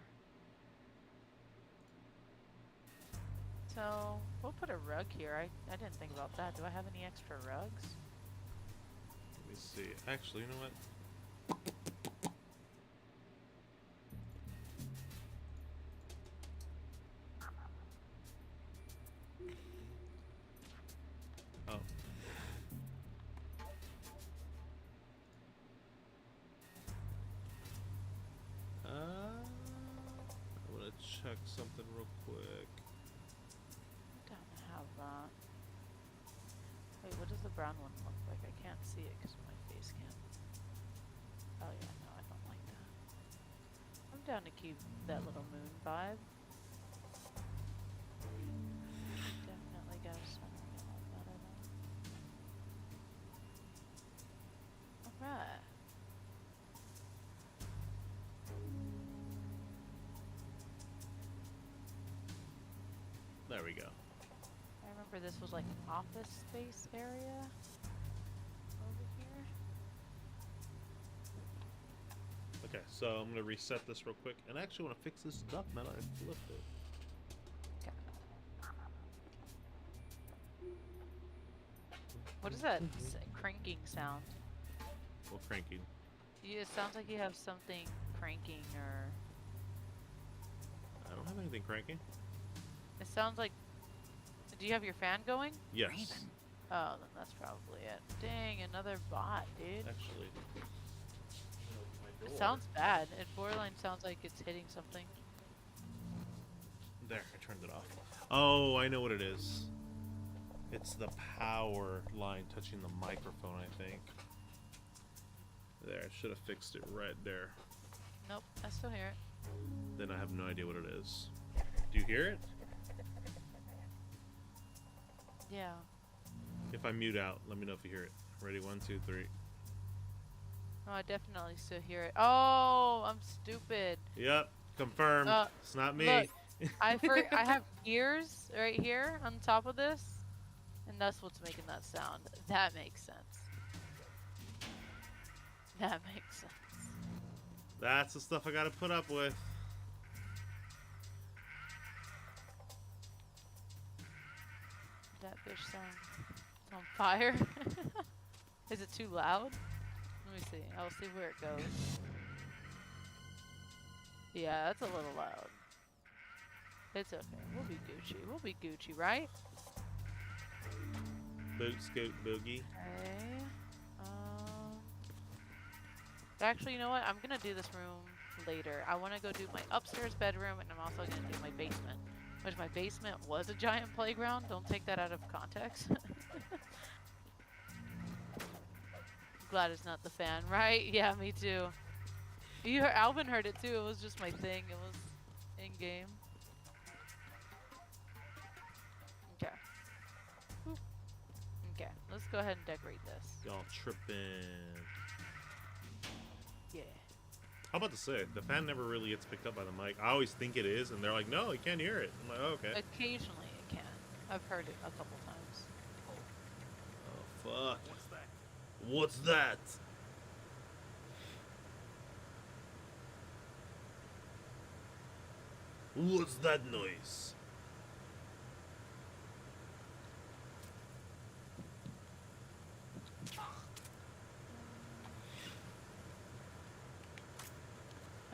So we'll put a rug here. I didn't think about that. Do I have any extra rugs? Let me see. Actually, you know what? Oh. I want to check something real quick. Don't have that. Wait, what does the brown one look like? I can't see it because my face cam. Oh yeah, no, I don't like that. I'm down to keep that little moon vibe. Definitely gotta center it a lot better though. There we go. I remember this was like an office space area over here. Okay, so I'm gonna reset this real quick, and I actually want to fix this stuff now that I flipped it. What is that cranking sound? Well, cranking. It sounds like you have something cranking, or I don't have anything cranking. it sounds like. Do you have your fan going? Yes. Oh, then that's probably it. Dang, another bot, dude. Actually. It sounds bad. It borderline sounds like it's hitting something. There, I turned it off. Oh, I know what it is. It's the power line touching the microphone, I think. There, I should have fixed it right there. Nope, I still hear it. Then I have no idea what it is. Do you hear it? Yeah. If I mute out, let me know if you hear it. Ready? 1, 2, 3. No, I definitely still hear it. Oh, I'm stupid. Yep, confirmed. It's not me. Look, I have ears right here on top of this, and that's what's making that sound. That makes sense. That makes sense. That's the stuff I gotta put up with. That bitch sound. It's on fire. Is it too loud? Let me see. I'll see where it goes. Yeah, that's a little loud. It's okay. We'll be Gucci. We'll be Gucci, right? Boot scoot boogie. Okay. Actually, you know what? I'm gonna do this room later. I want to go do my upstairs bedroom, and I'm also gonna do my basement. Which my basement was a giant playground. Don't take that out of context. Glad it's not the fan, right? Yeah, me too. Alvin heard it too. It was just my thing. It was in game. Okay. Whew. Okay, let's go ahead and decorate this. Y'all tripping. Yeah. How about to say, the fan never really gets picked up by the mic. I always think it is, and they're like, no, you can't hear it. I'm like, oh, okay. Occasionally it can. I've heard it a couple times. Oh, fuck. What's that? What's that noise?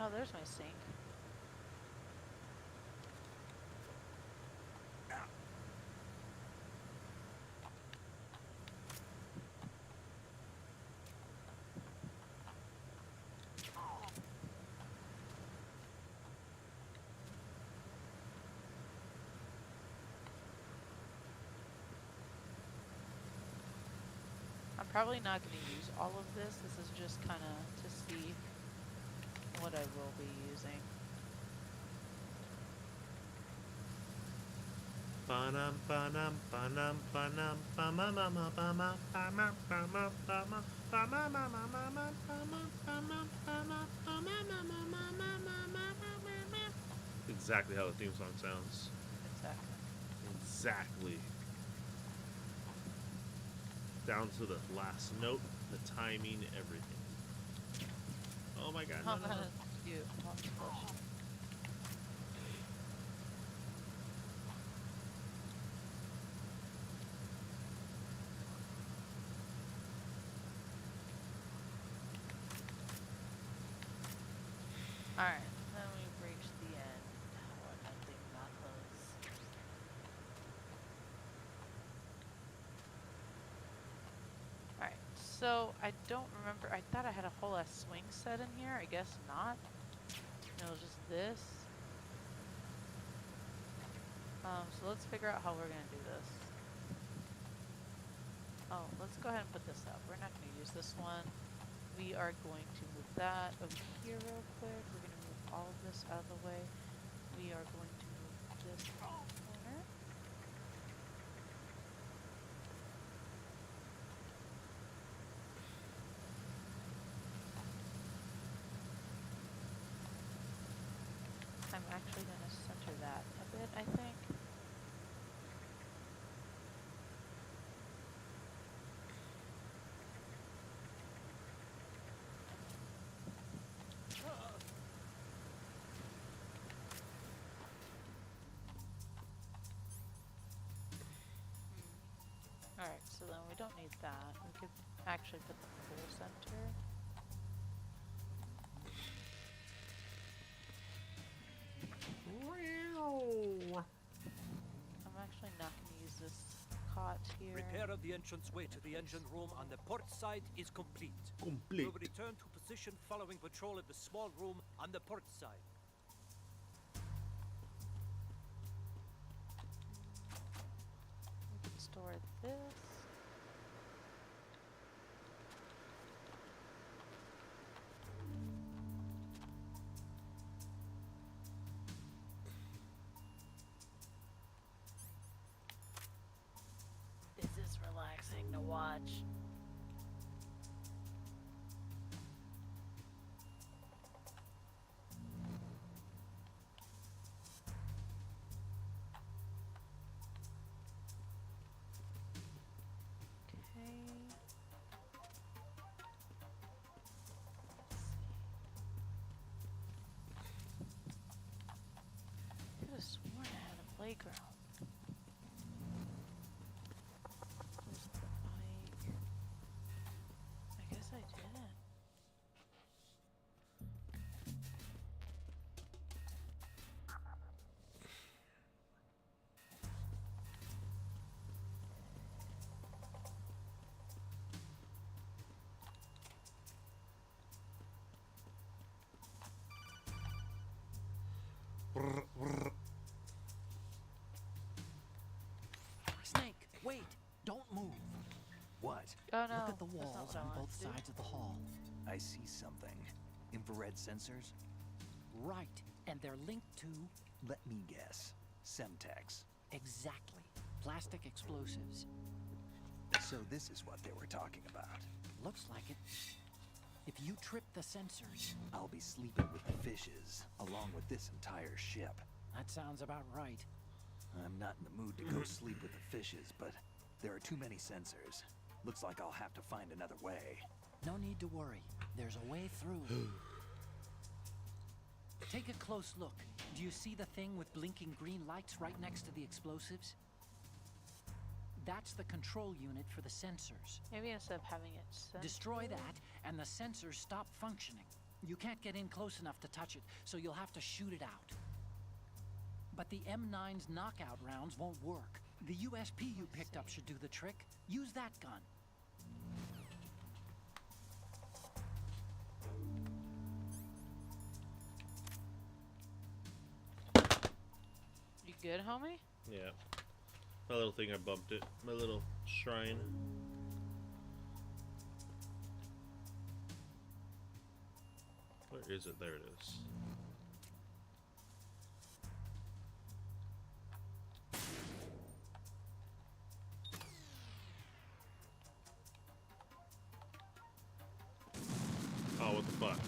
Oh, there's my sink. I'm probably not going to use all of this. This is just kind of to see what I will be using. Exactly how the theme song sounds. Exactly. Exactly. Down to the last note, the timing, everything. Oh my god. Oh, No, no, no. that's cute. Oh, gosh. Alright, then we've reached the end. What nothing matters. Alright, so I don't remember. I thought I had a whole ass swing set in here. I guess not. No, it was just this. So let's figure out how we're gonna do this. Oh, let's go ahead and put this up. We're not gonna use this one. We are going to move that over here real quick. We're going to move all of this out of the way. We are going to move this corner. I'm actually going to center that a bit, I think. so then we don't need that. We could actually put the full center. I'm actually not going to use this cot here. Repair of the entranceway to the engine room on the port side is complete. Complete. We'll return to position following patrol of the small room on the port side. We can store this. This is relaxing to watch. Could have sworn I had a playground. Where's the bike? I guess I didn't. Snake, wait! Don't move. What? Oh no. Look at the that's not walls what I on wanted both to do. sides of the hall. I see something. Infrared sensors? Right, and they're linked to... Let me guess. Semtex. Exactly. Plastic explosives. So this is what they were talking about. Looks like it. If you trip the sensors... I'll be sleeping with the fishes, along with this entire ship. That sounds about right. I'm not in the mood to go sleep with the fishes, but there are too many sensors. Looks like I'll have to find another way. No need to worry. There's a way through. Take a close look. Do you see the thing with blinking green lights right next to the explosives? That's the control unit for the sensors. Maybe instead of having it sent Destroy that, and the sensors stop functioning. You can't get in close enough to touch it, so you'll have to shoot it out. But the M9's knockout rounds won't work. The USP you picked up should do the trick. Use that gun. You good, homie? Yeah. My little thing, I bumped it. My little shrine. Where is it? There it is. Oh, what the fuck?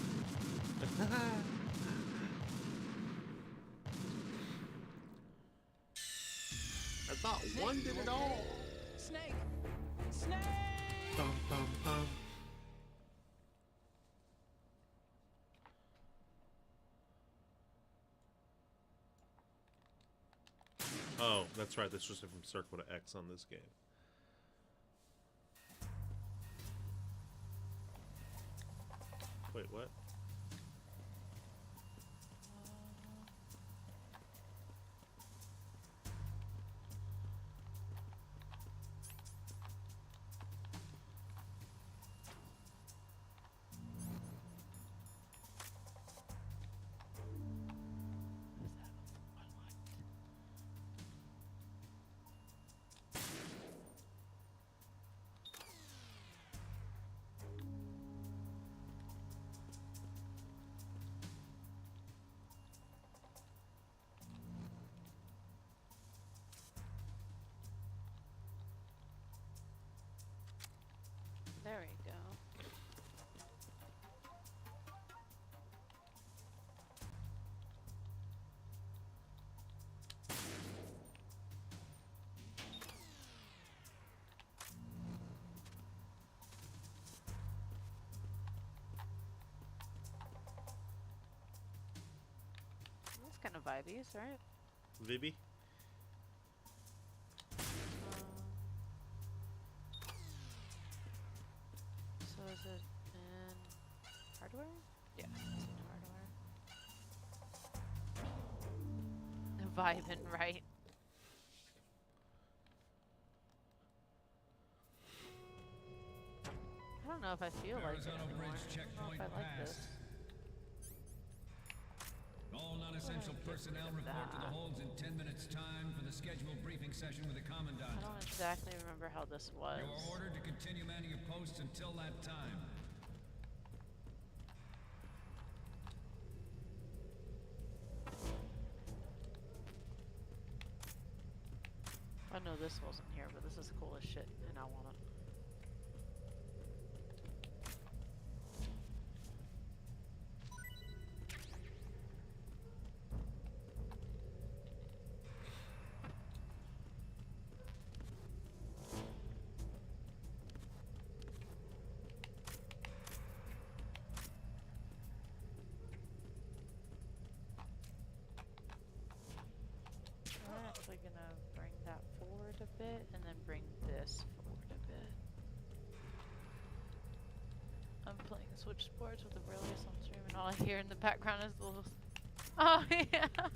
I thought one did it all. Snake! Snake! Bum, bum, bum. Oh, that's right. That's just from circle to X on this game. Wait, what? There we go. That's kind of vibey, right? Vivi? hardware? Yeah, it's in hardware. Vibing, right? I don't know if I feel like it Arizona anymore. Bridge I don't know checkpoint if I like this. passed. All non-essential personnel report to the holds in 10 minutes time for the scheduled briefing session with the commandant. I don't exactly remember how this was. You are ordered to continue manning your posts until that time. I know this wasn't here, but this is cool as shit, and I want it. I'm actually gonna bring that forward a bit and then bring this forward a bit. I'm playing Switch Sports with Aurelius on stream and all I hear in the background is the little... Oh yeah! I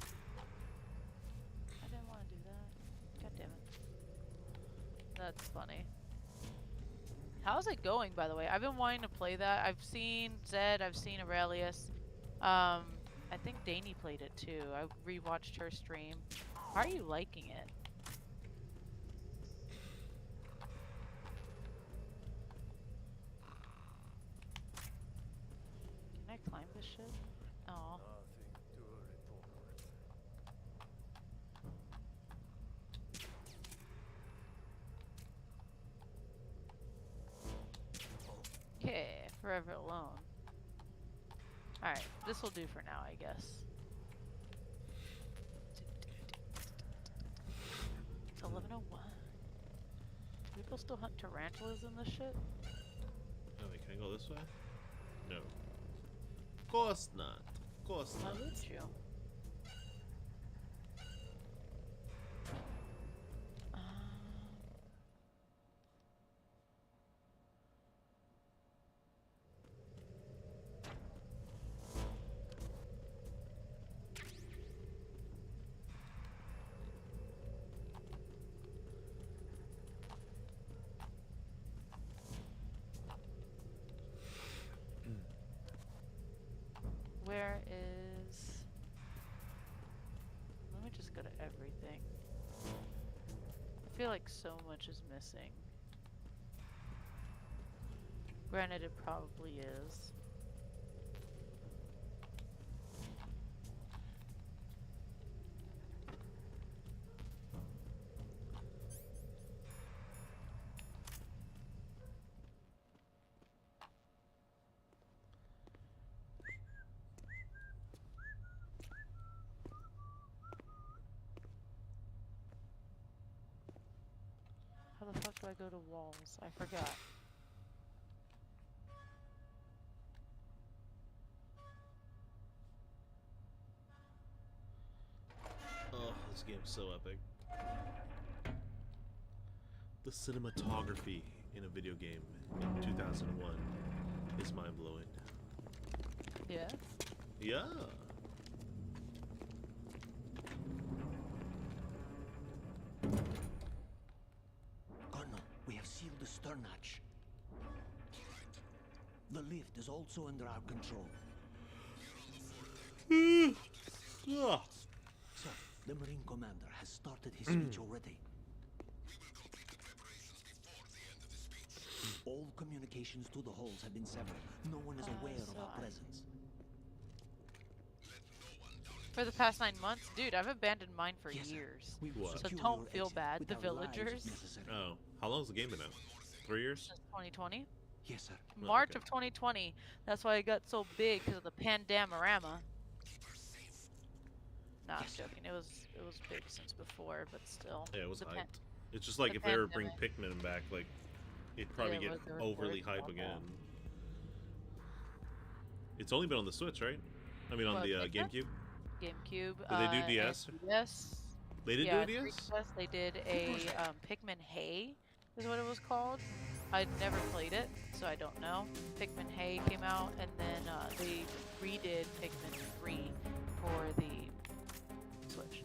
didn't want to do that. God damn it. That's funny. How's it going, by the way? I've been wanting to play that. I've seen Zed, I've seen Aurelius. I think Danny played it too. I rewatched her stream. How are you liking it? Can I climb this shit? Oh. Okay, forever alone. Alright, this will do for now, I guess. It's 11:01. People still hunt tarantulas in this shit? Oh, wait, can I go this way? No. Of course not. Of course Why not. would you? Where is... Let me just go to everything. I feel like so much is missing. Granted, it probably is. How the fuck do I go to walls? I forgot. Oh, this game's so epic. The cinematography in a video game in 2001 is mind-blowing. Yeah? Yeah. Colonel, we have sealed the stern hatch. The lift is also under our control. Ah. Sir, the Marine Commander has started his speech already. All communications to the hulls have been severed. No one is aware of our presence. For the past 9 months? Dude, I've abandoned mine for Yes, sir. years. We will What? So secure don't your feel exit bad, with the our lives if villagers. necessary. Oh, how long has the game been out? 3 years? Since 2020? Yes, sir. Oh, March okay. of 2020. That's why it got so big, because of the pandamorama. Nah, I'm Yes, sir. joking. It was big since before, but still. Yeah, it was The hyped. pan- It's just like the if they ever bring pandemic. Pikmin back, like it'd probably Yeah, get they were overly worried hype about again. that. It's only been on the Switch, right? I mean, on What, the Pikmin? GameCube. GameCube. Did they do and DS? DS. They did Yeah, do a DS? 3DS. They did a Pikmin Hay, is what it was called. I'd never played it, so I don't know. Pikmin Hey came out, and then they redid Pikmin 3 for the Switch.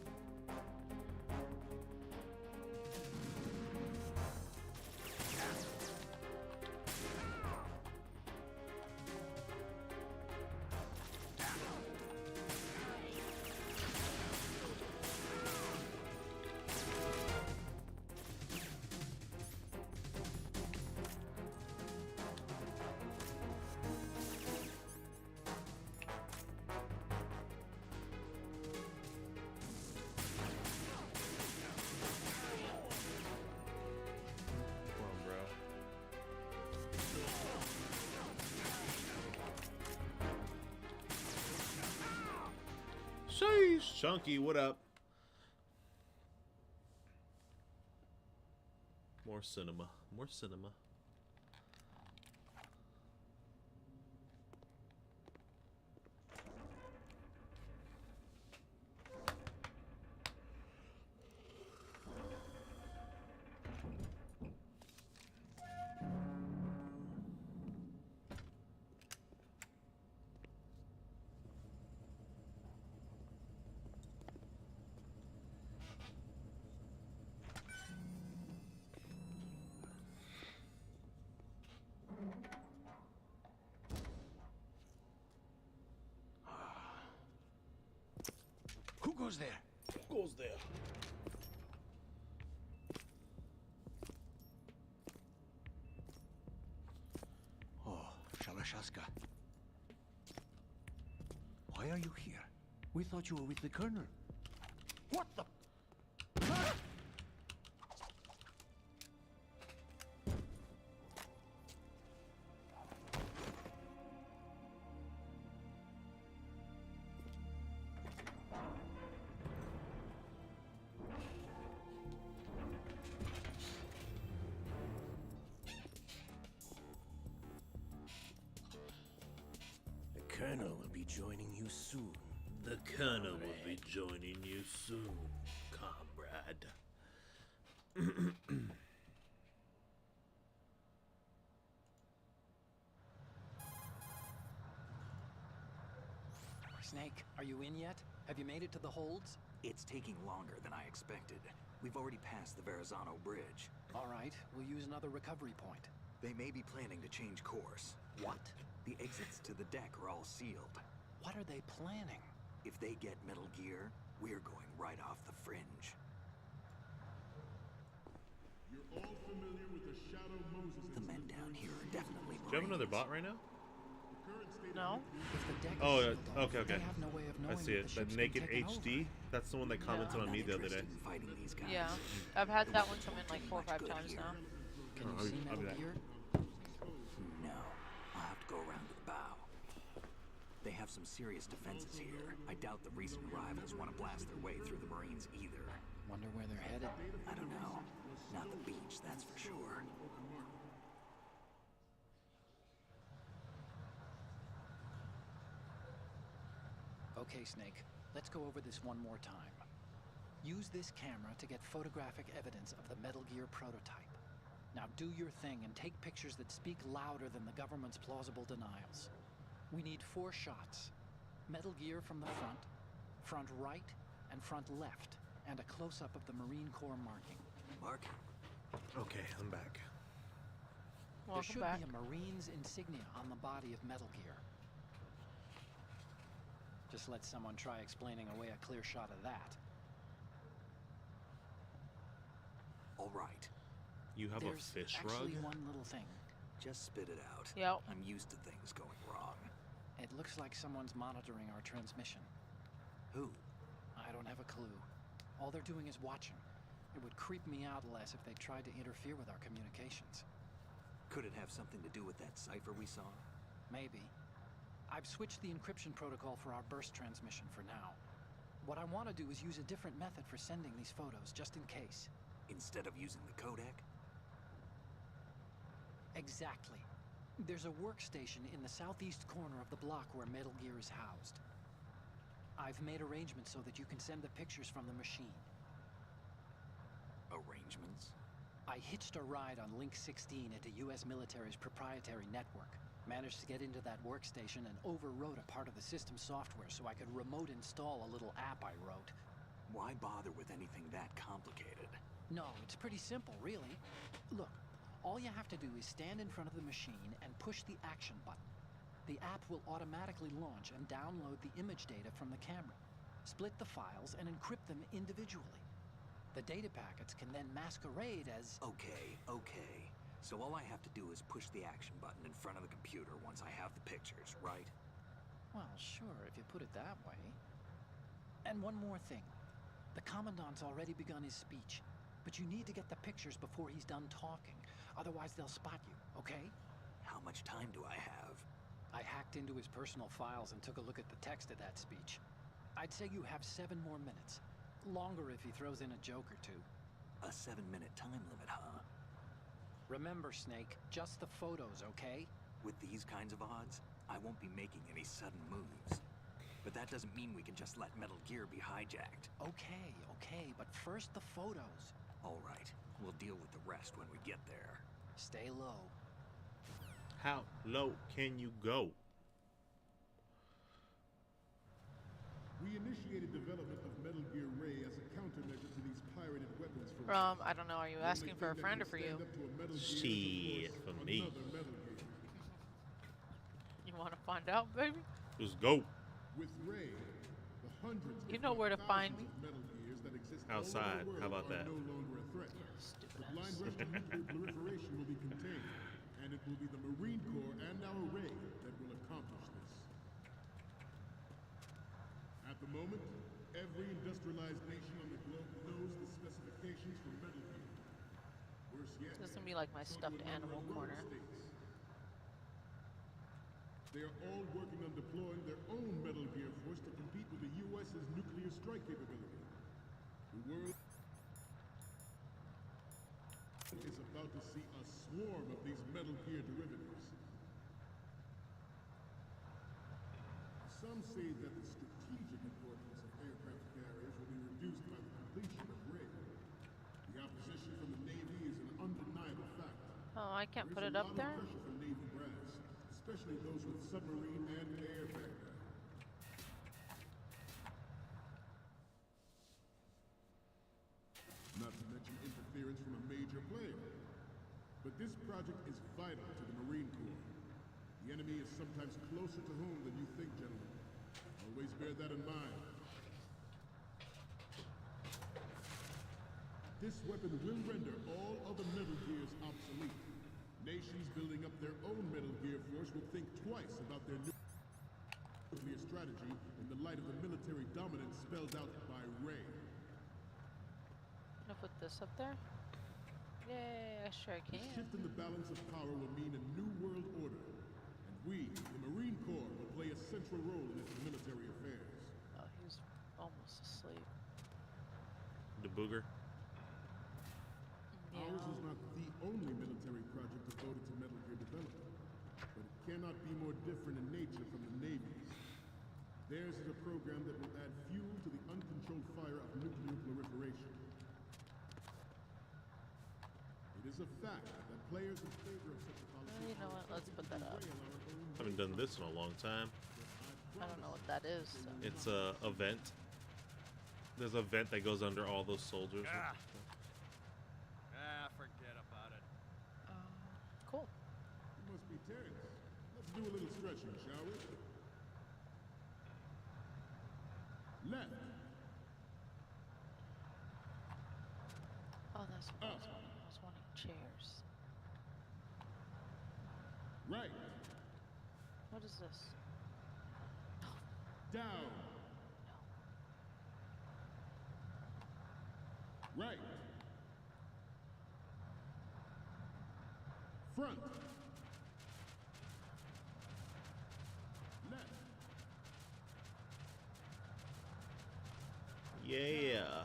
Come on, bro. Sheesh, Chunky, what up? More cinema. More cinema. Who goes there? Who goes there? Oh, Shalashaska. Why are you here? We thought you were with the Colonel. What the? The Colonel will be joining you soon. The Colonel will be joining you soon, comrade. Snake, are you in yet? Have you made it to the holds? It's taking longer than I expected. We've already passed the Verrazano Bridge. All right, we'll use another recovery point. They may be planning to change course. What? The exits to the deck are all sealed. What are they planning? If they get Metal Gear, we're going right off the fringe. You're all familiar with the Shadow Moses. The men down here are definitely Do you have another Marines. bot right now? No. If the deck is Oh, sealed off, okay. they have no way of I knowing see that it. the The ship's been Naked taken HD. That's the one that commented Yeah. on me the other day. Interested in fighting these guys. Yeah. I've had that one come in like 4 or 5 times now. Can you I'll be- see I'll be Metal back. Gear? No, I'll have to go around to the bow. They have some serious defenses here. I doubt the recent arrivals want to blast their way through the Marines either. Wonder where they're headed. I don't know. Not the beach, that's for sure. Okay, Snake. Let's go over this one more time. Use this camera to get photographic evidence of the Metal Gear prototype. Now do your thing and take pictures that speak louder than the government's plausible denials. We need 4 shots. Metal Gear from the front, front right, and front left, and a close-up of the Marine Corps marking. Mark? Okay, I'm back. There Welcome should back. be a Marine's insignia on the body of Metal Gear. Just let someone try explaining away a clear shot of that. All right. You have There's a fish actually rug? one little thing. Just spit it out. Yep. I'm used to things going wrong. It looks like someone's monitoring our transmission. Who? I don't have a clue. All they're doing is watching. It would creep me out less if they tried to interfere with our communications. Could it have something to do with that cipher we saw? Maybe. I've switched the encryption protocol for our burst transmission for now. What I want to do is use a different method for sending these photos, just in case. Instead of using the codec? Exactly. There's a workstation in the southeast corner of the block where Metal Gear is housed. I've made arrangements so that you can send the pictures from the machine. Arrangements? I hitched a ride on Link 16 into U.S. military's proprietary network. Managed to get into that workstation and overwrote a part of the system software so I could remote install a little app I wrote. Why bother with anything that complicated? No, it's pretty simple, really. Look, all you have to do is stand in front of the machine and push the action button. The app will automatically launch and download the image data from the camera, split the files, and encrypt them individually. The data packets can then masquerade as... Okay. So all I have to do is push the action button in front of the computer once I have the pictures, right? Well, sure, if you put it that way. And one more thing. The Commandant's already begun his speech, but you need to get the pictures before he's done talking. Otherwise, they'll spot you, okay? How much time do I have? I hacked into his personal files and took a look at the text of that speech. I'd say you have 7 more minutes. Longer if he throws in a joke or two. A 7-minute time limit, huh? Remember, Snake, just the photos, okay? With these kinds of odds, I won't be making any sudden moves. But that doesn't mean we can just let Metal Gear be hijacked. Okay, but first the photos. All right, we'll deal with the rest when we get there. Stay low. How low can you go? We initiated development of Metal Gear Ray as a countermeasure to these pirated weapons from... I don't know, are you asking for a friend or for you? Shit, for me. You want to find out, baby? Let's go. With Ray, the hundreds You know where to find me. of Metal Gears that exist Outside, all over the how world about that? are no longer a threat. Stupid The blind rush to nuclear proliferation will be contained, and it will be the Marine Corps and our Ray that will accomplish this. At the moment, every industrialized nation on the globe knows the specifications for Metal Gear. Worse yet, This is gonna be like my so do stuffed a number animal of rogue corner. states. They are all working on deploying their own Metal Gear force to compete with the U.S.'s nuclear strike capability. The world is about to see a swarm of these Metal Gear derivatives. Some say that the strategic importance of aircraft carriers will be reduced by the completion of Ray. The opposition from the Navy is an undeniable fact. Oh, I can't put There is it a up lot there? of pressure from Navy brass, especially those with submarine and air background. Not to mention interference from a major player. But this project is vital to the Marine Corps. The enemy is sometimes closer to home than you think, gentlemen. Always bear that in mind. This weapon will render all other Metal Gears obsolete. Nations building up their own Metal Gear force will think twice about their nuclear strategy in the light of the military dominance spelled out by Ray. Gonna put this up there? Yay, I sure The can. shift in the balance of power will mean a new world order, and we, the Marine Corps, will play a central role in its military affairs. Oh, he's almost asleep. The booger. Yeah. Ours is not the only military project devoted to Metal Gear development, but it cannot be more different in nature from the Navy's. Theirs is a program that will add fuel to the uncontrolled fire of nuclear proliferation. It is a fact that players in favor of such a policy... You know what, let's put that up. Haven't done this in a long time. I don't know what that is. So. It's a vent. There's a vent that goes under all those soldiers. Forget about it. Cool. You must be Terrence. Let's do a little stretching, shall we? Left. Oh, that's what I was wanting. I was wanting chairs. Right. What is this? Down. Right. Front. Left. Yeah.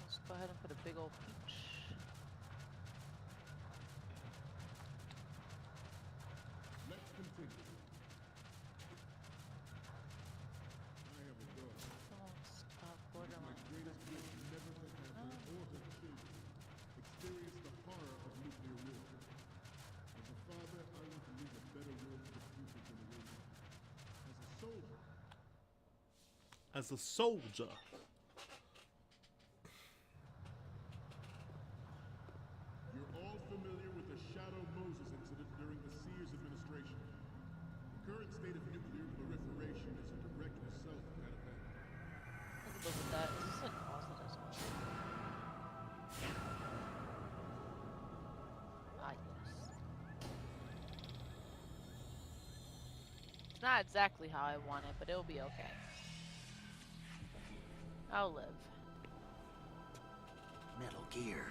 Let's go ahead and put a big old peach. Let's continue. I have a daughter. Come on, stop My borderline. greatest wish never to have her or her children as a soldier. You're all familiar with the Shadow Moses incident during the Sears administration. The current state of nuclear proliferation is a direct result of that event. Let's look at that. Is this a closet as well? Ah, yes. It's not exactly how I want it, but it'll be okay. I'll live. Metal Gear.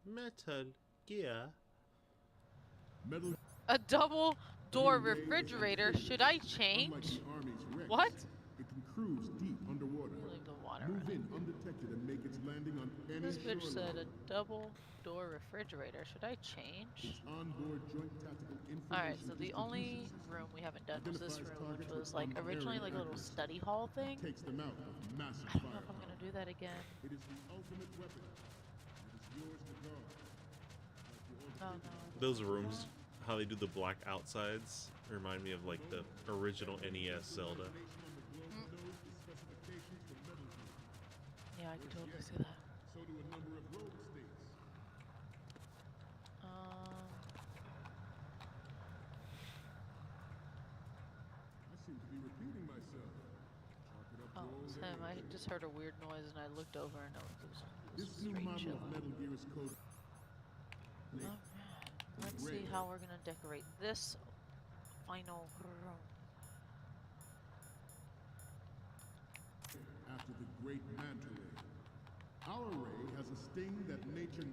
Metal Gear. Metal A double door refrigerator. Should I change? What? It can cruise deep underwater. Leave the water Move running. in undetected and make its landing on any This bitch shoreline. said a double door refrigerator. Should I change? It's onboard joint tactical information. Alright, so the distribution only system. room we haven't done was this Identifies room, which targets was with like originally unerring like a little accuracy. study hall thing. Takes them out with massive I don't know if I'm firepower. gonna do that again. It is the ultimate weapon. It is yours to guard. Oh no. Those rooms, how they do the black outsides, remind me of like the original NES Zelda. Yeah, I can totally see that. So do a number of rogue states. I seem to be repeating myself. Chalk it up to Oh, old it's him. I age. just heard a weird noise and I looked over and it was This new straight model of chilling. Metal Gear is code. Alright, let's see how we're gonna decorate this final room. After the great manta ray. Our ray has a sting that nature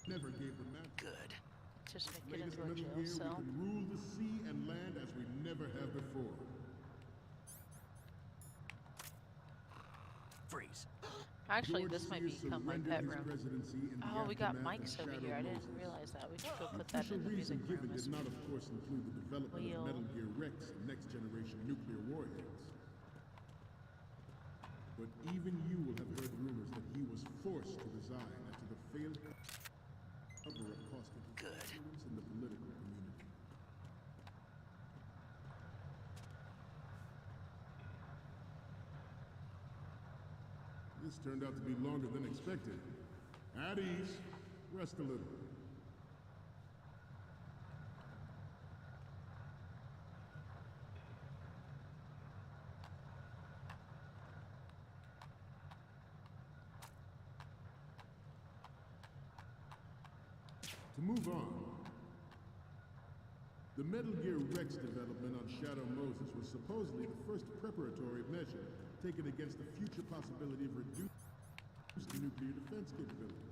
never gave the manta. Good. Just make it Latest into a Metal jail Gear, cell. we can rule the sea and land as we never have before. Freeze. Actually, George this might Sears become my surrendered pet his room. presidency in the Oh, we got aftermath mics of over Shadow here. I didn't Moses. realize that. We should go The put that official in the reason music given room. did not, of course, include the development Wheel. of Metal Gear Rex and next-generation nuclear warheads. But even you will have heard rumors that he was forced to resign after the failed cover-up cost him influence in the political community. This turned out to be longer than expected. At ease. Rest a little. To move on, the Metal Gear Rex development on Shadow Moses was supposedly the first preparatory measure taken against the future possibility of reduced nuclear defense capability.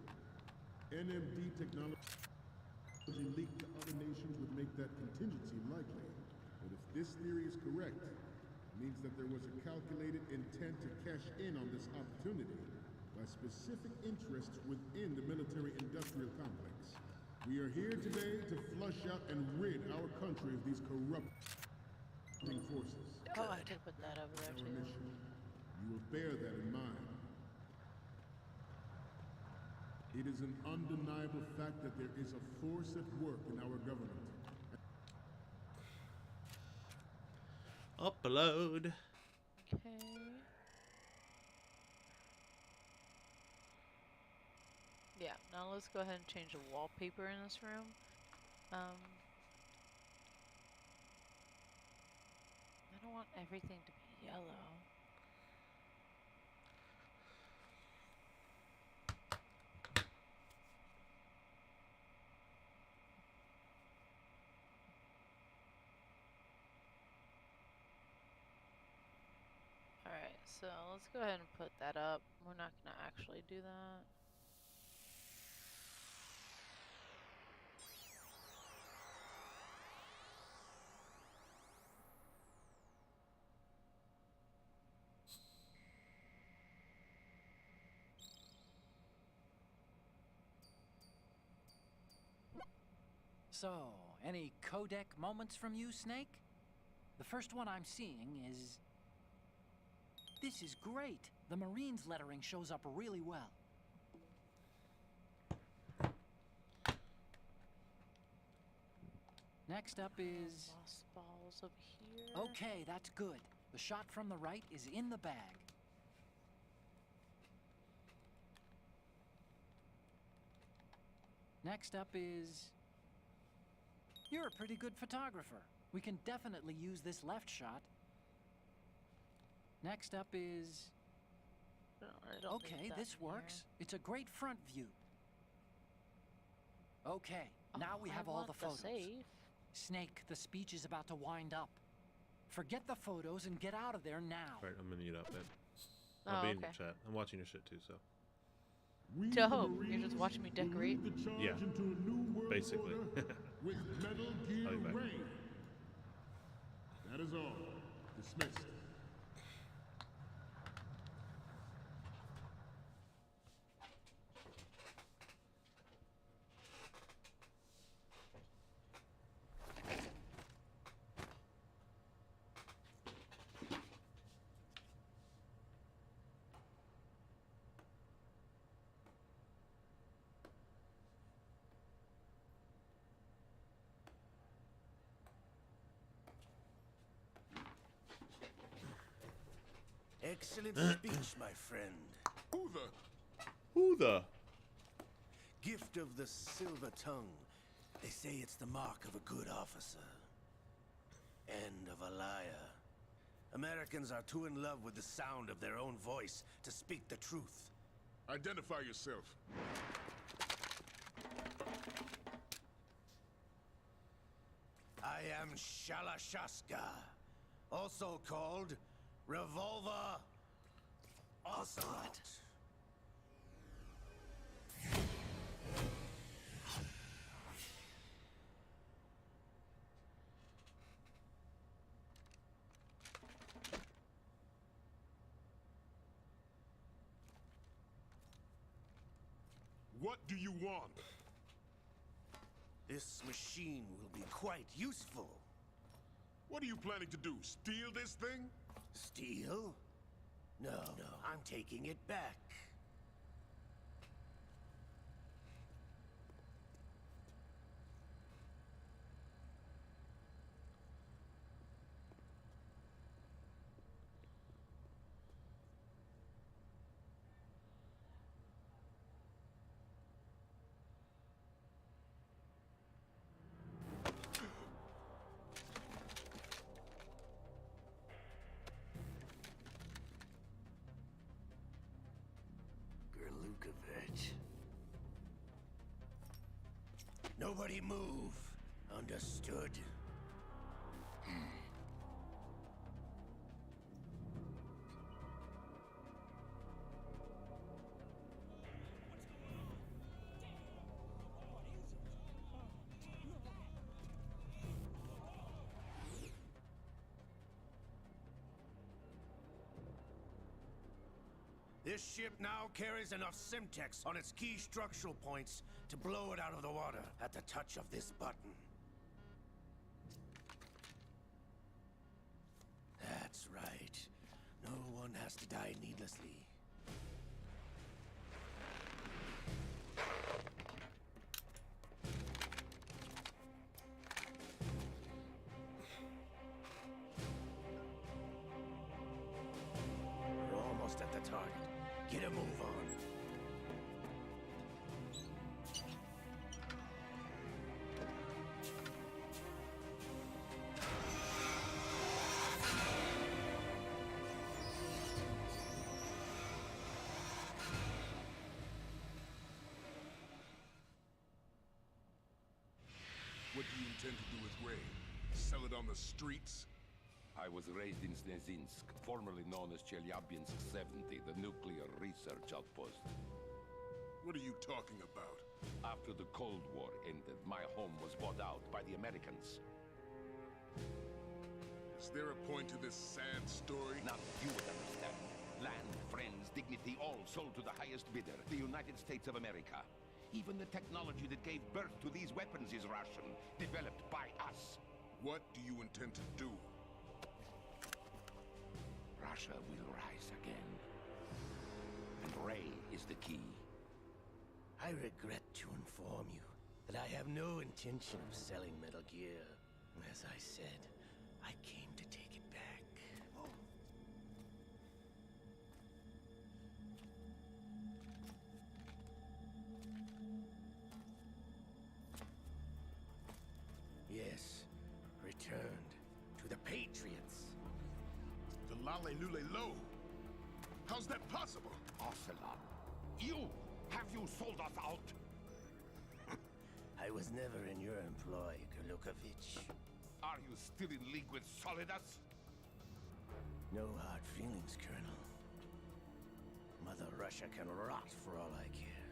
NMD technology leaked to other nations would make that contingency likely. But if this theory is correct, it means that there was a calculated intent to cash in on this opportunity by specific interests within the military-industrial complex. We are here today to flush out and rid our country of these corrupting forces. Oh, I could put that over there Our too. mission. You will bear that in mind. It is an undeniable fact that there is a force at work in our government. Upload. Okay. Yeah, now let's go ahead and change the wallpaper in this room. I don't want everything to be yellow. Alright, so let's go ahead and put that up. We're not gonna actually do that. So, any codec moments from you, Snake? The first one I'm seeing is... This is great! The Marines lettering shows up really well. Next up is... Lost balls over here. Okay, that's good. The shot from the right is in the bag. Next up is... You're a pretty good photographer. We can definitely use this left shot. Next up is... No, I don't Okay, need that this in works. here. It's a great front view. Okay, now we have I all want the photos. Safe. Snake, the speech is about to wind up. Forget the photos and get out of there now. Right, I'm gonna mute up, man. Oh, I'll be in okay. your chat. I'm watching your shit too, so. We Dope. the You're Marines just watching me will decorate? lead the charge Yeah, into a new world basically. order with Metal Gear I'll be back. Rain. That is all. Dismissed. Excellent speech, my friend. Who the? Gift of the silver tongue. They say it's the mark of a good officer. And of a liar. Americans are too in love with the sound of their own voice to speak the truth. Identify yourself. I am Shalashaska, also called Revolver Ocelot. What do you want? This machine will be quite useful. What are you planning to do? Steal this thing? Steal? No, I'm taking it back. Nobody move. Understood? This ship now carries enough Simtex on its key structural points to blow it out of the water at the touch of this button. That's right. No one has to die needlessly. We're almost at the target. Get a move on. What do you intend to do with Ray? Sell it on the streets? I was raised in Snezinsk, formerly known as Chelyabinsk 70, the nuclear research outpost. What are you talking about? After the Cold War ended, my home was bought out by the Americans. Is there a point to this sad story? Now you would understand. Land, friends, dignity, all sold to the highest bidder, the United States of America. Even the technology that gave birth to these weapons is Russian, developed by us. What do you intend to do? Russia will rise again. And Ray is the key. I regret to inform you that I have no intention of selling Metal Gear. As I said, I came to take it back. Yes, returned to the Patriots. The Lale Lule Lo. How's that possible? Ocelot, have you sold us out? I was never in your employ, Kolukovich. Are you still in league with Solidus? No hard feelings, Colonel. Mother Russia can rot for all I care.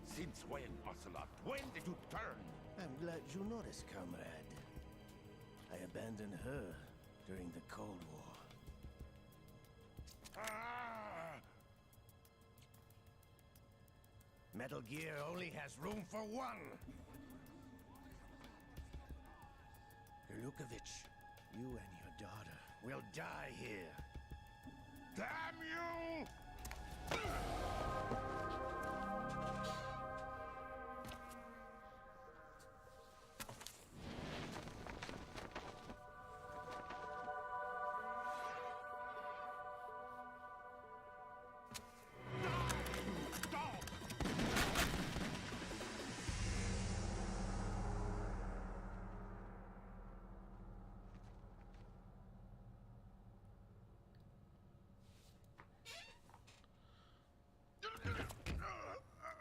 Since when, Ocelot? When did you turn? I'm glad you noticed, comrade. I abandoned her during the Cold War. Ah! Metal Gear only has room for one! Kolukovich, you and your daughter will die here. Damn you!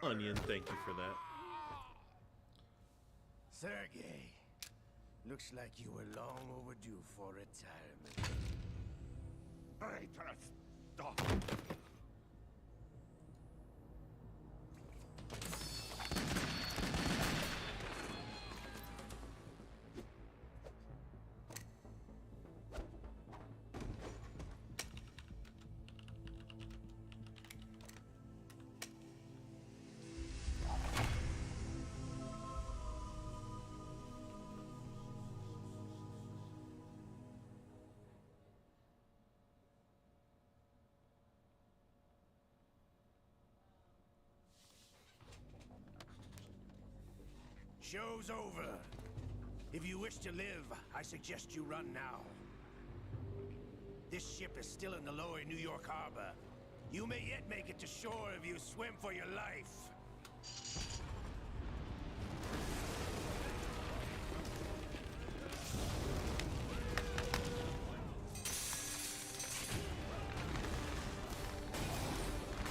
Onion, thank you for that. Sergei, looks like you were long overdue for retirement. Traitorous dog! Show's over. If you wish to live, I suggest you run now. This ship is still in the lower New York harbor. You may yet make it to shore if you swim for your life.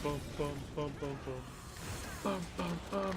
Bum, bum, bum, bum, bum. Bum, bum, bum.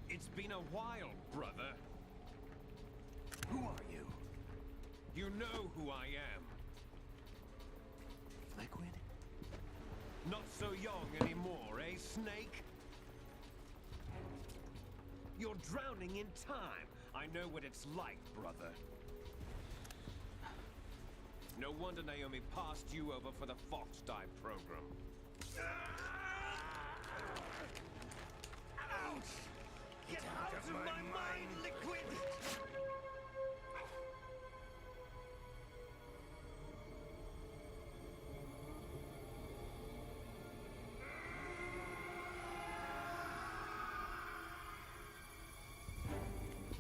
It's been a while, brother. Who are you? You know who I am. Liquid? Not so young anymore, eh, Snake? You're drowning in time. I know what it's like, brother. No wonder Naomi passed you over for the Fox Dive program. Ouch! Get out of my mind, Liquid!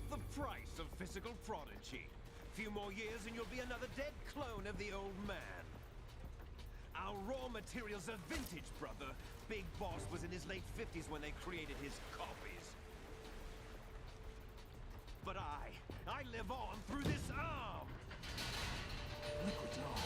The price of physical prodigy. Few more years and you'll be another dead clone of the old man. Our raw materials are vintage, brother. Big Boss was in his late 50s when they created his copies. But I live on through this arm! Liquid's on.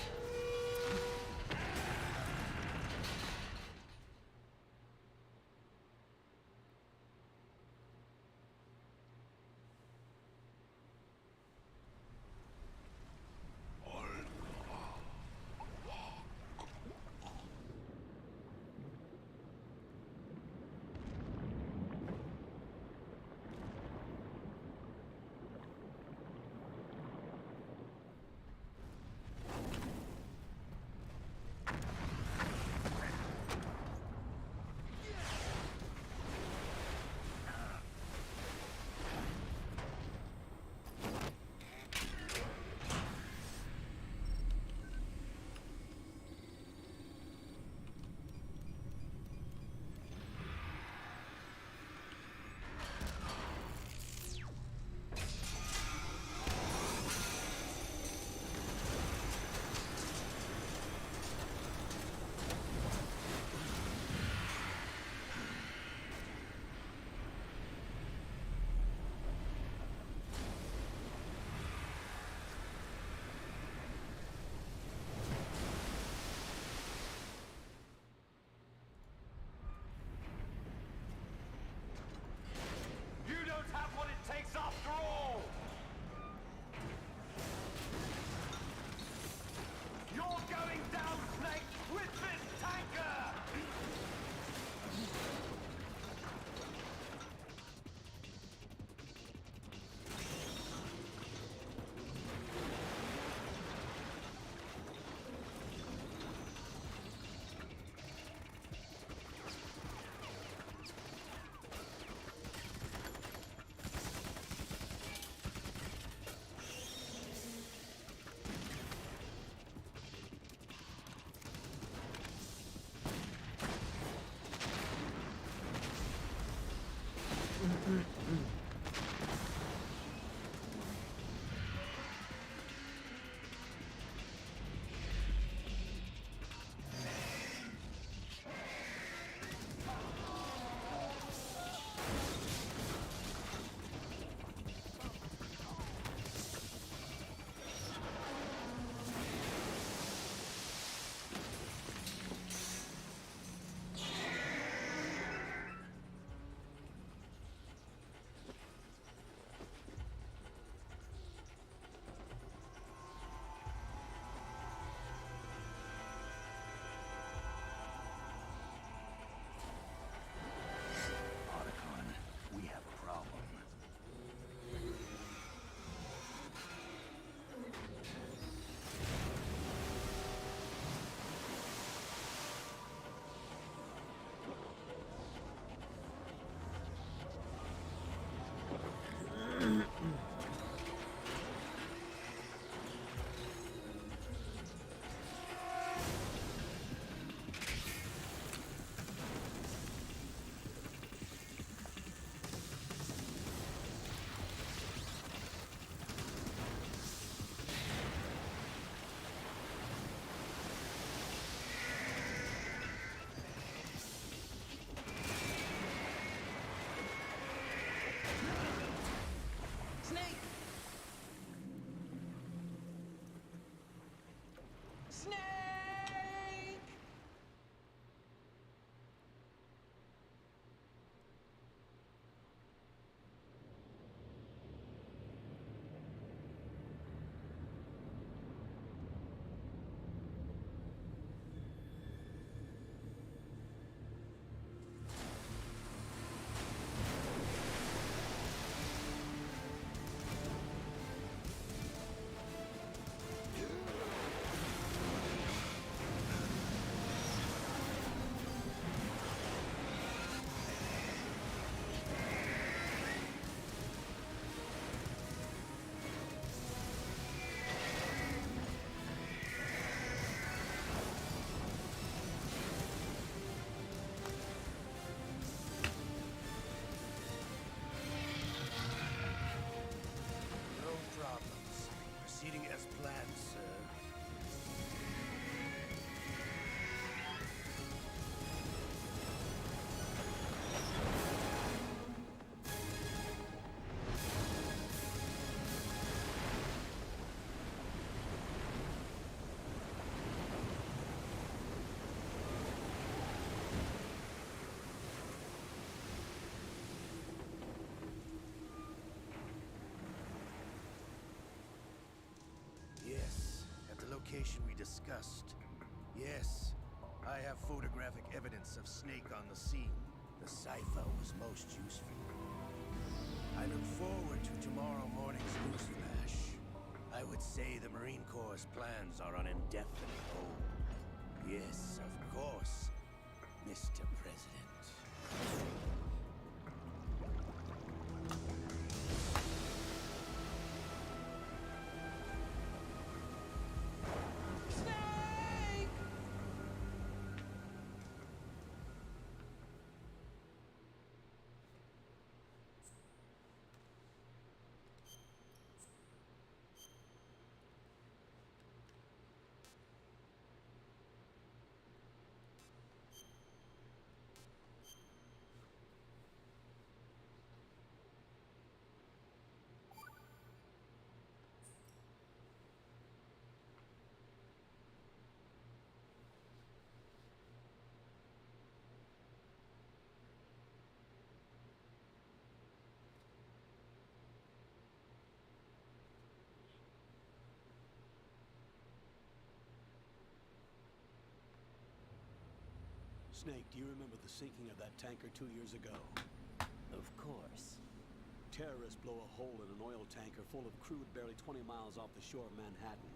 location we discussed. Yes, I have photographic evidence of Snake on the scene. The cipher was most useful. I look forward to tomorrow morning's newsflash. I would say the Marine Corps' plans are on indefinite hold. Yes, of course, Mr. President. Snake, do you remember the sinking of that tanker 2 years ago? Of course. Terrorists blow a hole in an oil tanker full of crude barely 20 miles off the shore of Manhattan.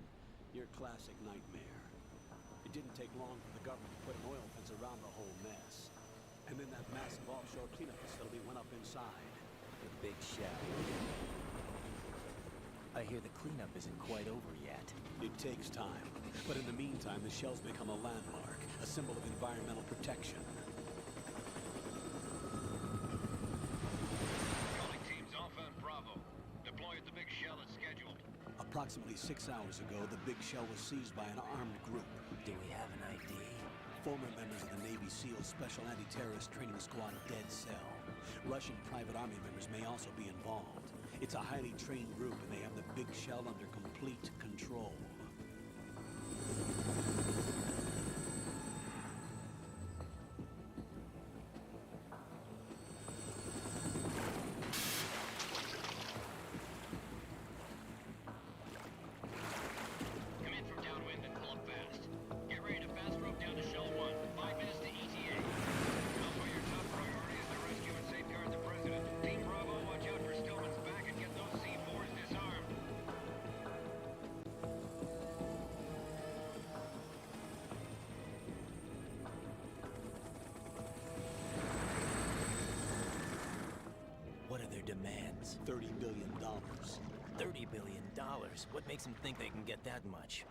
Your classic nightmare. It didn't take long for the government to put an oil fence around the whole mess. And then that massive offshore cleanup facility went up inside. The big shell. I hear the cleanup isn't quite over yet. It takes time. But in the meantime, the shell's become a landmark, a symbol of environmental protection. Calling teams Alpha and Bravo. Deploy at the big shell as scheduled. Approximately 6 hours ago, the big shell was seized by an armed group. Do we have an ID? Former members of the Navy SEALs Special Anti-Terrorist Training Squad Dead Cell. Russian private army members may also be involved. It's a highly trained group, and they have the big shell under complete control. Come in from downwind and pull up fast. Get ready to fast rope down to Shell 1. 5 minutes to ETA. Alpha, your top priority is to rescue and safeguard the President. Team Bravo, watch out for Stillman's back and get those C4s disarmed. What are their demands? $30 billion. $30 billion? What makes them think they can get that much?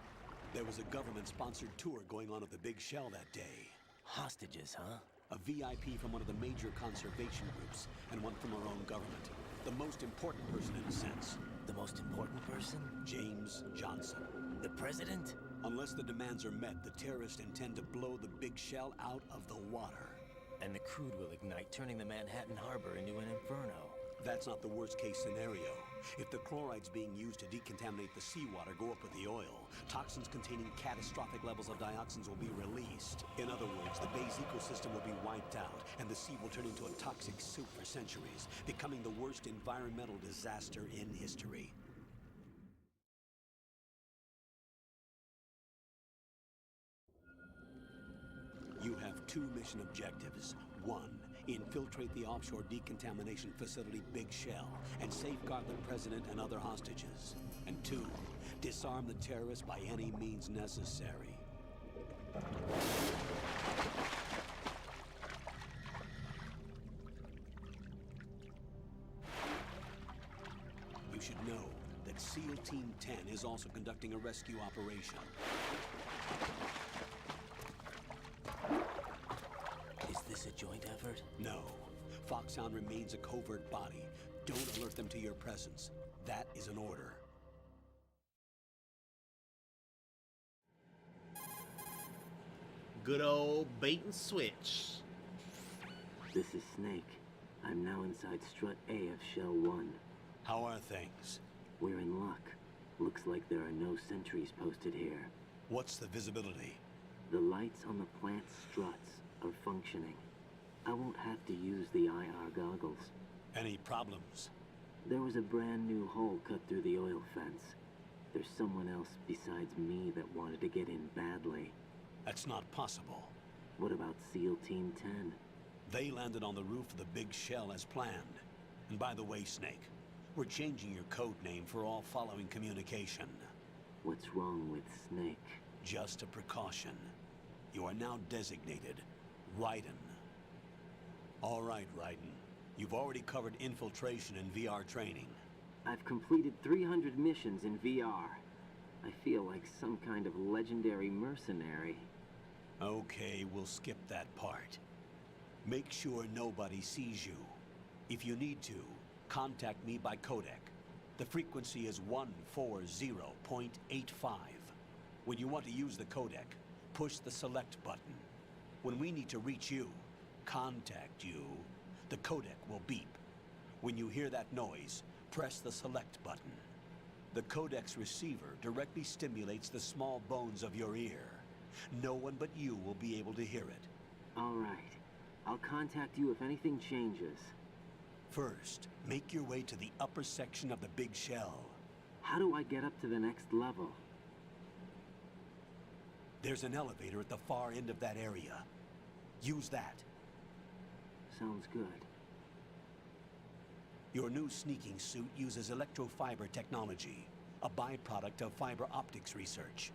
There was a government-sponsored tour going on at the big shell that day. Hostages, huh? A VIP from one of the major conservation groups, and one from our own government. The most important person in a sense. The most important person? James Johnson. The President? Unless the demands are met, the terrorists intend to blow the big shell out of the water. And the crude will ignite, turning the Manhattan Harbor into an inferno. That's not the worst-case scenario. If the chlorides being used to decontaminate the seawater go up with the oil, toxins containing catastrophic levels of dioxins will be released. In other words, the bay's ecosystem will be wiped out, and the sea will turn into a toxic soup for centuries, becoming the worst environmental disaster in history. You have 2 mission objectives. 1, infiltrate the offshore decontamination facility Big Shell and safeguard the President and other hostages. And 2, disarm the terrorists by any means necessary. You should know that SEAL Team 10 is also conducting a rescue operation. Is this a joint effort? No. Foxhound remains a covert body. Don't alert them to your presence. That is an order. Good old bait and switch. This is Snake. I'm now inside Strut A of Shell 1. How are things? We're in luck. Looks like there are no sentries posted here. What's the visibility? The lights on the plant struts are functioning. I won't have to use the IR goggles. Any problems? There was a brand new hole cut through the oil fence. there's someone else besides me that wanted to get in badly. That's not possible. What about SEAL Team 10? They landed on the roof of the big shell as planned. And by the way, Snake, we're changing your code name for all following communication. What's wrong with Snake? Just a precaution. You are now designated Raiden. All right, Raiden. You've already covered infiltration and VR training. I've completed 300 missions in VR. I feel like some kind of legendary mercenary. Okay, we'll skip that part. Make sure nobody sees you. If you need to, contact me by codec. The frequency is 140.85. When you want to use the codec, push the select button. When we need to reach you, contact you, the codec will beep. When you hear that noise, press the select button. The codec's receiver directly stimulates the small bones of your ear. No one but you will be able to hear it. All right. I'll contact you if anything changes. First, make your way to the upper section of the big shell. How do I get up to the next level? There's an elevator at the far end of that area. Use that. Sounds good. Your new sneaking suit uses electrofiber technology, a byproduct of fiber optics research.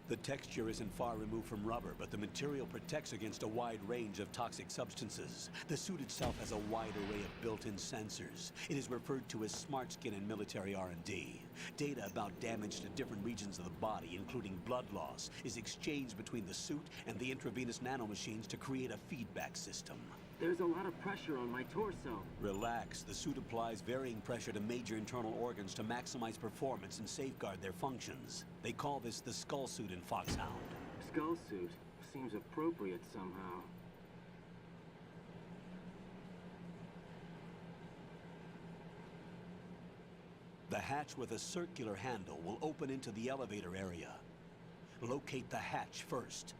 The texture isn't far removed from rubber, but the material protects against a wide range of toxic substances. The suit itself has a wide array of built-in sensors. It is referred to as smart skin in military R&D. Data about damage to different regions of the body, including blood loss, is exchanged between the suit and the intravenous nanomachines to create a feedback system. There's a lot of pressure on my torso. Relax. The suit applies varying pressure to major internal organs to maximize performance and safeguard their functions. They call this the skull suit in Foxhound. Skull suit? Seems appropriate somehow. The hatch with a circular handle will open into the elevator area. Locate the hatch first.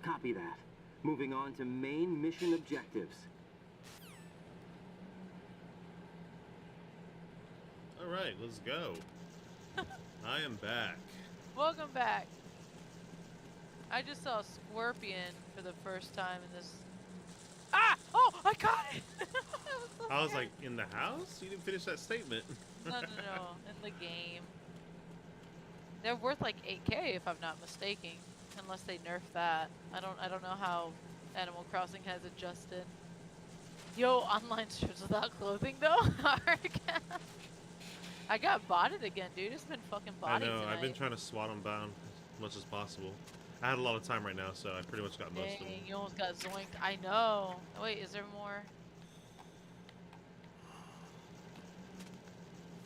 Copy that. Moving on to main mission objectives. All right, let's go. I am back. Welcome back. I just saw a scorpion for the first time in this. Ah! Oh, I caught it! I was like, in the house? You didn't finish that statement. No, in the game. They're worth like 8K if I'm not mistaken. Unless they nerf that. I don't know how Animal Crossing has adjusted. Yo, online strips without clothing though? I got botted again, dude. It's been fucking botted I know, tonight. I've been trying to swat them down as much as possible. I had a lot of time right now, so I pretty much got most of them. Dang, you almost got zoinked. I know. Oh, wait, is there more?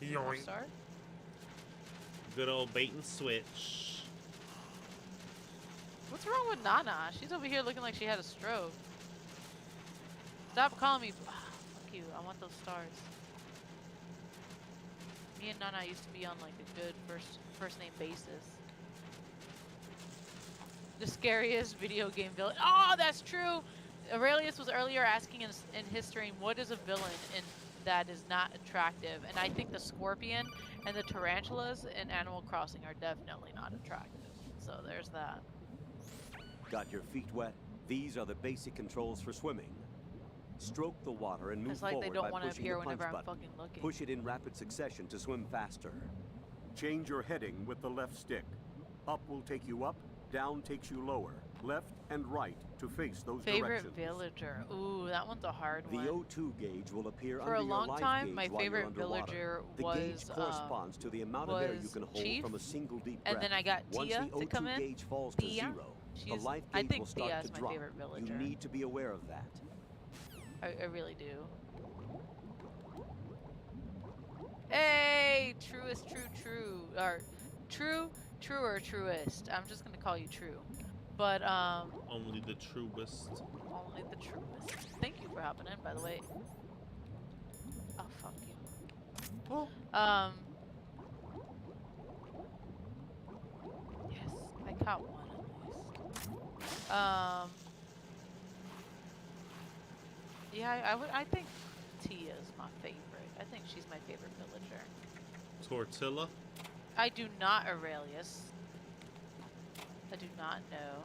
Yoink. Start? Good old bait and switch. What's wrong with Nana? She's over here looking like she had a stroke. Stop calling me. Fuck you. I want those stars. Me and Nana used to be on like a good first name basis. The scariest video game villain. Oh, that's true. Aurelius was earlier asking in his stream, what is a villain that is not attractive? And I think the scorpion and the tarantulas in Animal Crossing are definitely not attractive. So there's that. Got your feet wet? These are the basic controls for swimming. Stroke the water and move It's like they forward don't by want to pushing appear the punch whenever I'm button. fucking looking. Push it in rapid succession to swim faster. Change your heading with the left stick. Up will take you up, down takes you lower. Left and right to face those Favorite directions. villager. Ooh, that one's a hard The one. O2 gauge will appear For under a your long life time, gauge my while you're favorite underwater. villager The gauge was corresponds to the amount of air you can hold Chief, from a single deep breath. and then I got Once Tia the O2 to come in. gauge falls to Tia. zero, the She's- life I gauge think will start Tia to is my drop. favorite villager. You need to be aware of that. I really do. Hey, truest, true, or true, or truest. I'm just gonna call you true, but Only the truest. only the truest. Thank you for hopping in, by the way. Oh fuck you. Oh. Yes, I caught one at least. Yeah, I think Tia is my favorite. I think she's my favorite villager. Tortilla. I do not, Aurelius. I do not know.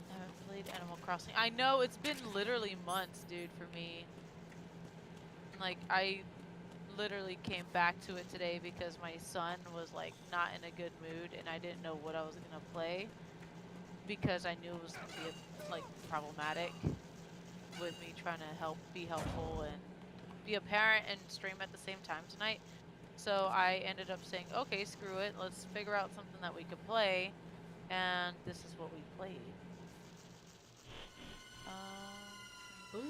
I haven't played Animal Crossing. I know, it's been literally months, dude, for me. Like, I literally came back to it today because my son was, like, not in a good mood, and I didn't know what I was gonna play because I knew it was gonna be, like, problematic with me trying to be helpful and be a parent and stream at the same time tonight. So I ended up saying, okay, screw it, let's figure out something that we could play, and this is what we played. Fossil.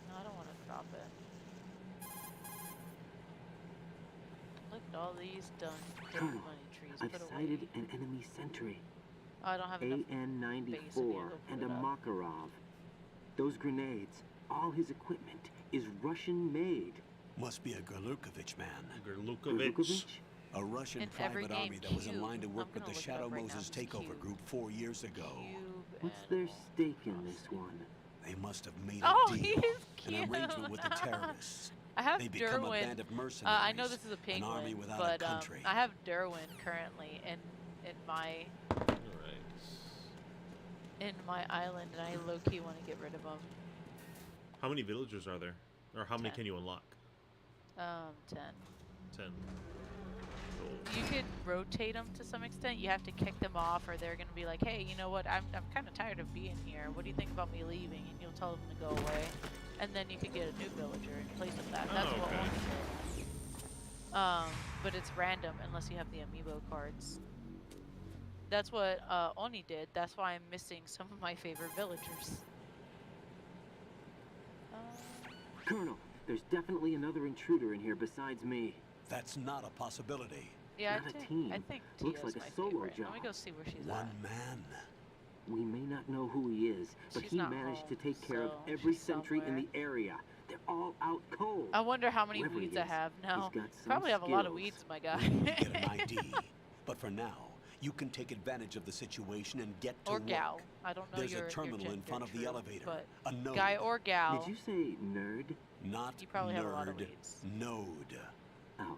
No, I don't want to drop it. Look at all these done Colonel, money trees. I've Put away. sighted an enemy sentry. Oh, I don't have enough AN-94 base in here, go and put a it up. Makarov. Those grenades, all his equipment, is Russian-made. Must be a Gerlukovich man. Gerlukovich? A Russian In every private game, army that was in Cube. line to work I'm with gonna the look it up Shadow right now. Moses This is takeover Cube. group 4 years ago. What's their stake in this one? They must have made Oh, a he deal, is an cute. arrangement with the terrorists. I have They become Derwin. a band of mercenaries. I know this is a an army penguin, without but a country. I have Derwin currently in my island, and I low-key want to get rid of him. How many villagers are there? Or how many 10. can you unlock? 10. 10. You could rotate them to some extent. You have to kick them off, or they're gonna be like, "Hey, you know what? I'm kind of tired of being here. What do you think about me leaving?" And you'll tell them to go away, and then you could get a new villager in place of that. That's what okay. Oni did. But it's random unless you have the amiibo cards. That's what Oni did. That's why I'm missing some of my favorite villagers. Colonel, there's definitely another intruder in here besides me. That's not a possibility. Yeah, Not a team. I think Looks Tia's like my a solo favorite. job. Let me go see where she's One at. man. We may not know who he is, but She's he not managed home, to take care of so every she's sentry in somewhere. the area. They're all out cold. I wonder how many Whoever he weeds I is, have now. he's got some Probably have a lot of skills. weeds, my guy. We need to get an ID. But for now, you can take advantage of the situation and get to Or work. gal. I don't know There's your a terminal in gender, front of the true, elevator. but A node. guy or gal. Did you say nerd? Not You probably nerd. have a lot of weeds. Node. Oh.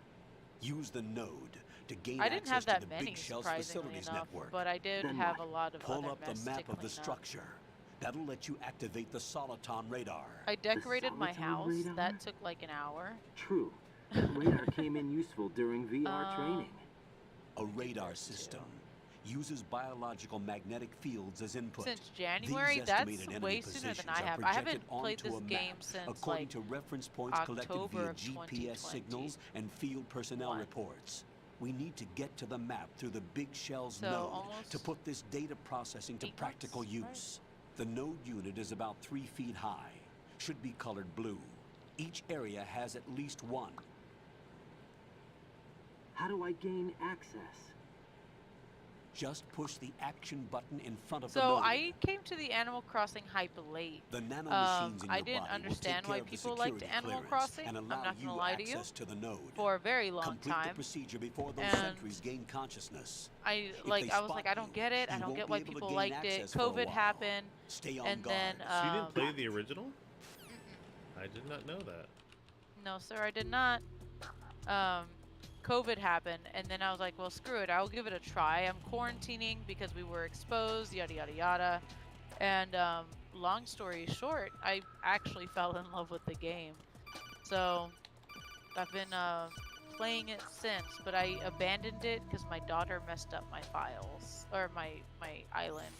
Use the node to gain I didn't access have that to the many, Big Shell's surprisingly facilities enough, network. but I did Then have what? a lot of Pull other up the mess map to of the clean up. structure. That'll let you activate the Soliton radar. I decorated my Soliton house. radar? That took like an hour. True. That radar came in useful during VR training. A radar system uses biological magnetic fields as input. Since January, These that's estimated enemy way sooner than positions I are have. I haven't projected played onto this a game map since according like to reference points collected October via of GPS 2020. signals and field personnel reports. We need to get to the map through the Big Shell's So node almost to put this data processing to 8 practical months, use. The node unit is about 3 feet high. Should be colored blue. Each area has at least one. How do I gain access? Just push the action button in front of the So node. I came to the Animal Crossing hype late. The nanomachines in I your didn't body will understand take why care of the people liked security Animal clearance Crossing. and I'm allow not you gonna lie to you. access to the node. For a very long Complete time. the procedure before those And sentries gain consciousness. I If like they I was spot like I don't you, get it. I you don't won't get be why able to people gain liked it. access for a COVID while. happened. Stay on and guard. then So you didn't play the original? I did not know that. No, sir, I did not. COVID happened, and then I was like, well, screw it. I'll give it a try. I'm quarantining because we were exposed, yada, yada, yada. And long story short, I actually fell in love with the game. So I've been playing it since, but I abandoned it because my daughter messed up my files, or my island.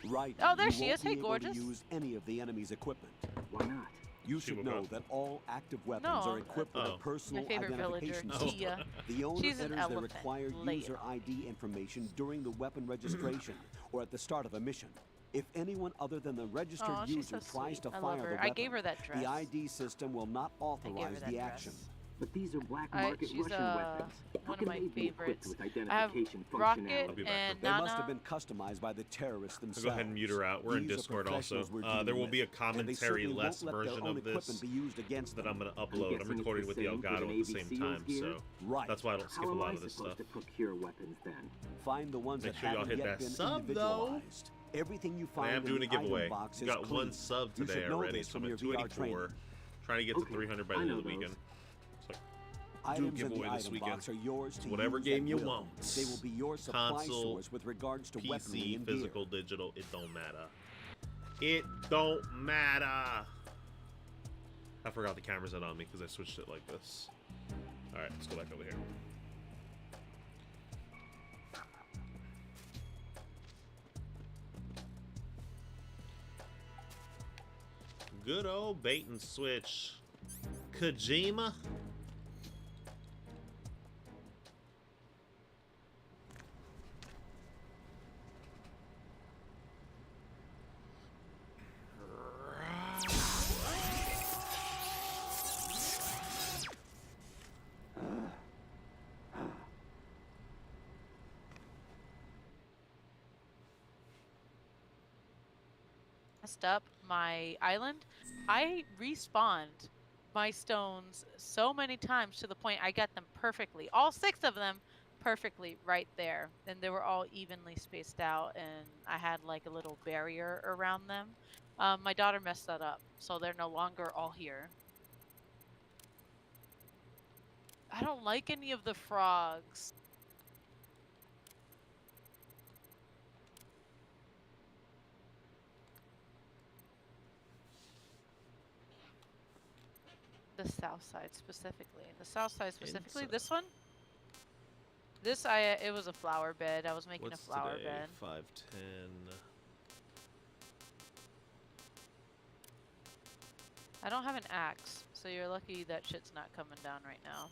Right. Oh, there you she won't is. Hey, be able gorgeous. to use any of the enemy's equipment. Why not? You She should woke know up. that all active weapons No, are equipped with a personal my favorite villager, identification Oh. system. Tia. The owner She's an enters their elephant. required Lay it user on ID information during the weapon registration or at the start of a mission. If anyone other than the registered Aw, she's user so tries sweet. to I love fire the her. weapon, I gave her that dress. the ID system will not authorize that the dress. action. But these are black market she's Russian weapons. How one of can my they be equipped favorites. with I have identification Rocket functionality? I'll be back and with They Nana. must have been customized by the terrorists I'll themselves. go ahead and mute her out. We're in These are Discord also. professionals we're dealing There will be a with, and they commentary certainly less won't let their version own of this equipment be used against that them. I'm going to I'm upload. I'm guessing recording it's with the the same for Elgato the at the Navy same SEALs time, gear? so Right. that's why I don't skip How a am lot I of this supposed stuff. to procure weapons then? Find the ones Make that sure y'all haven't hit yet that been sub, though. individualized. Everything you I find am doing a in the item giveaway. box We is got clean. one sub You today should know already, this so from I'm your at VR 284. training. Trying to get to 300 by the end of the weekend. So, do Items in the giveaway this item weekend. box are yours to Whatever use game at you will. want. They will be your supply Console, source with regards to weaponry PC, and physical, gear. digital. It don't matter. It don't matter. I forgot the camera's not on me because I switched it like this. All right, let's go back over here. Good old bait and switch. Kojima. Messed up my island. I respawned my stones so many times to the point I got them perfectly, all 6 of them perfectly right there, and they were all evenly spaced out, and I had like a little barrier around them. My daughter messed that up, so they're no longer all here. I don't like any of the frogs. The south side specifically. The south side specifically. Inside. This one. This it was a flower bed. I was making What's a flower today? bed. 5:10. I don't have an axe, so you're lucky that shit's not coming down right now.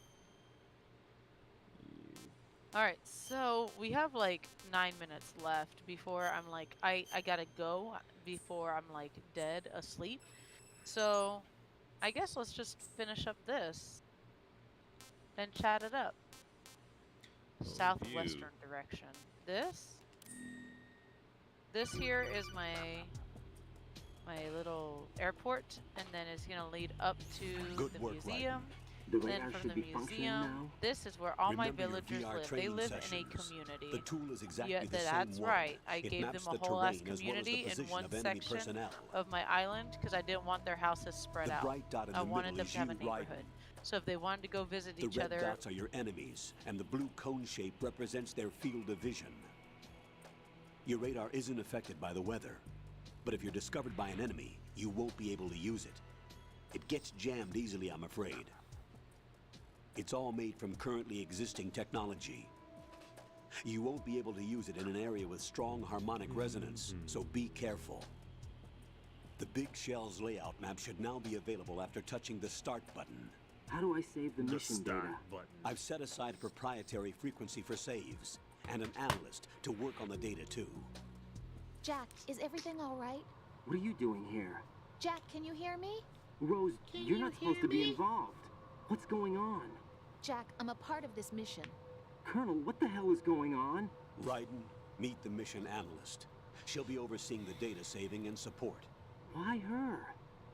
Alright, so we have like 9 minutes left before I'm like, I gotta go before I'm like dead asleep. So I guess let's just finish up this and chat it up. Southwestern direction. This here is my little airport, and then it's gonna lead up to the museum. Then from the museum, this is where all my villagers live. They live in a community. The tool is exactly Yeah, the that's same one. right. I It gave maps them a the whole ass terrain as well as the community in position one of enemy section personnel. of my island because I didn't want their houses spread The out. bright dot in I the wanted middle them is to have a you, Raiden. neighborhood. So if they wanted to go visit The each red other, dots are your enemies, and the blue cone shape represents their field of vision. Your radar isn't affected by the weather, but if you're discovered by an enemy, you won't be able to use it. It gets jammed easily, I'm afraid. It's all made from currently existing technology. You won't be able to use it in an area with strong harmonic resonance, so be careful. The Big Shell's layout map should now be available after touching the Start button. How do I save the mission data? I've set aside a proprietary frequency for saves, and an analyst to work on the data too. Jack, is everything all right? What are you doing here? Jack, can you hear me? Rose, you're not supposed to be involved. What's going on? Jack, I'm a part of this mission. Colonel, what the hell is going on? Raiden, meet the mission analyst. She'll be overseeing the data saving and support. Why her?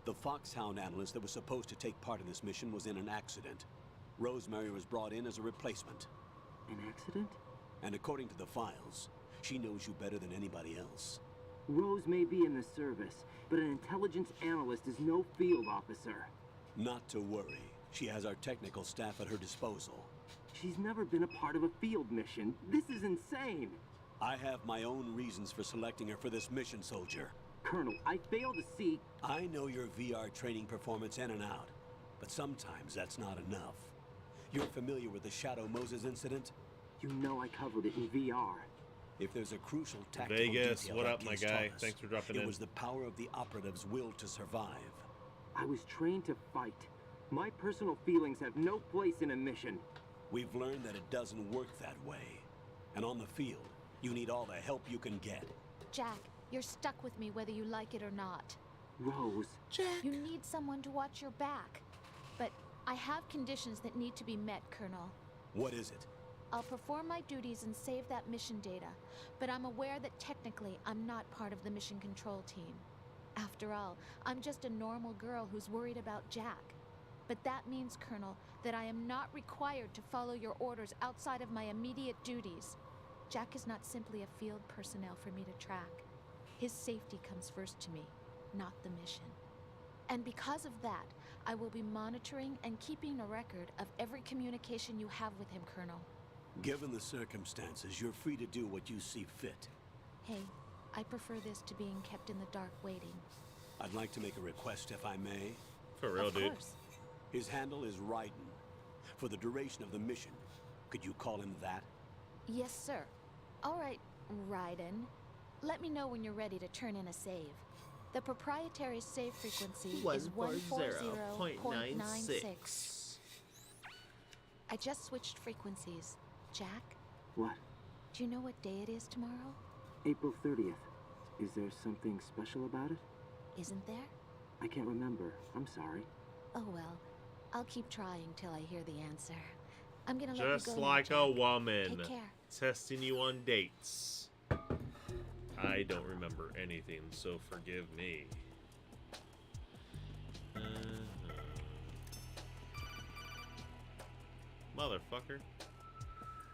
The Foxhound analyst that was supposed to take part in this mission was in an accident. Rosemary was brought in as a replacement. An accident? And according to the files, she knows you better than anybody else. Rose may be in the service, but an intelligence analyst is no field officer. Not to worry. She has our technical staff at her disposal. She's never been a part of a field mission. This is insane. I have my own reasons for selecting her for this mission, soldier. Colonel, I fail to see... I know your VR training performance in and out, but sometimes that's not enough. You're familiar with the Shadow Moses incident? You know I covered it in VR. If there's a crucial tactical Vegas, detail what that up, my Giz guy? taught us, Thanks for dropping in. It was the power of the operative's will to survive. I was trained to fight. My personal feelings have no place in a mission. We've learned that it doesn't work that way. And on the field, you need all the help you can get. Jack, you're stuck with me whether you like it or not. Rose. Jack. You need someone to watch your back. But I have conditions that need to be met, Colonel. What is it? I'll perform my duties and save that mission data, but I'm aware that technically I'm not part of the mission control team. After all, I'm just a normal girl who's worried about Jack. But that means, Colonel, that I am not required to follow your orders outside of my immediate duties. Jack is not simply a field personnel for me to track. His safety comes first to me, not the mission. And because of that, I will be monitoring and keeping a record of every communication you have with him, Colonel. Given the circumstances, you're free to do what you see fit. Hey, I prefer this to being kept in the dark waiting. I'd like to make a request, if I may. For real, dude. Of course. His handle is Raiden. For the duration of the mission, could you call him that? Yes, sir. All right, Raiden. Let me know when you're ready to turn in a save. The proprietary save frequency is 140.96. I just switched frequencies. Jack? What? Do you know what day it is tomorrow? April 30th. Is there something special about it? Isn't there? I can't remember. I'm sorry. Oh well. I'll keep trying till I hear the answer. I'm gonna let you go Just now, like Jack. a woman. Take care. Testing you on dates. I don't remember anything, so forgive me. Motherfucker.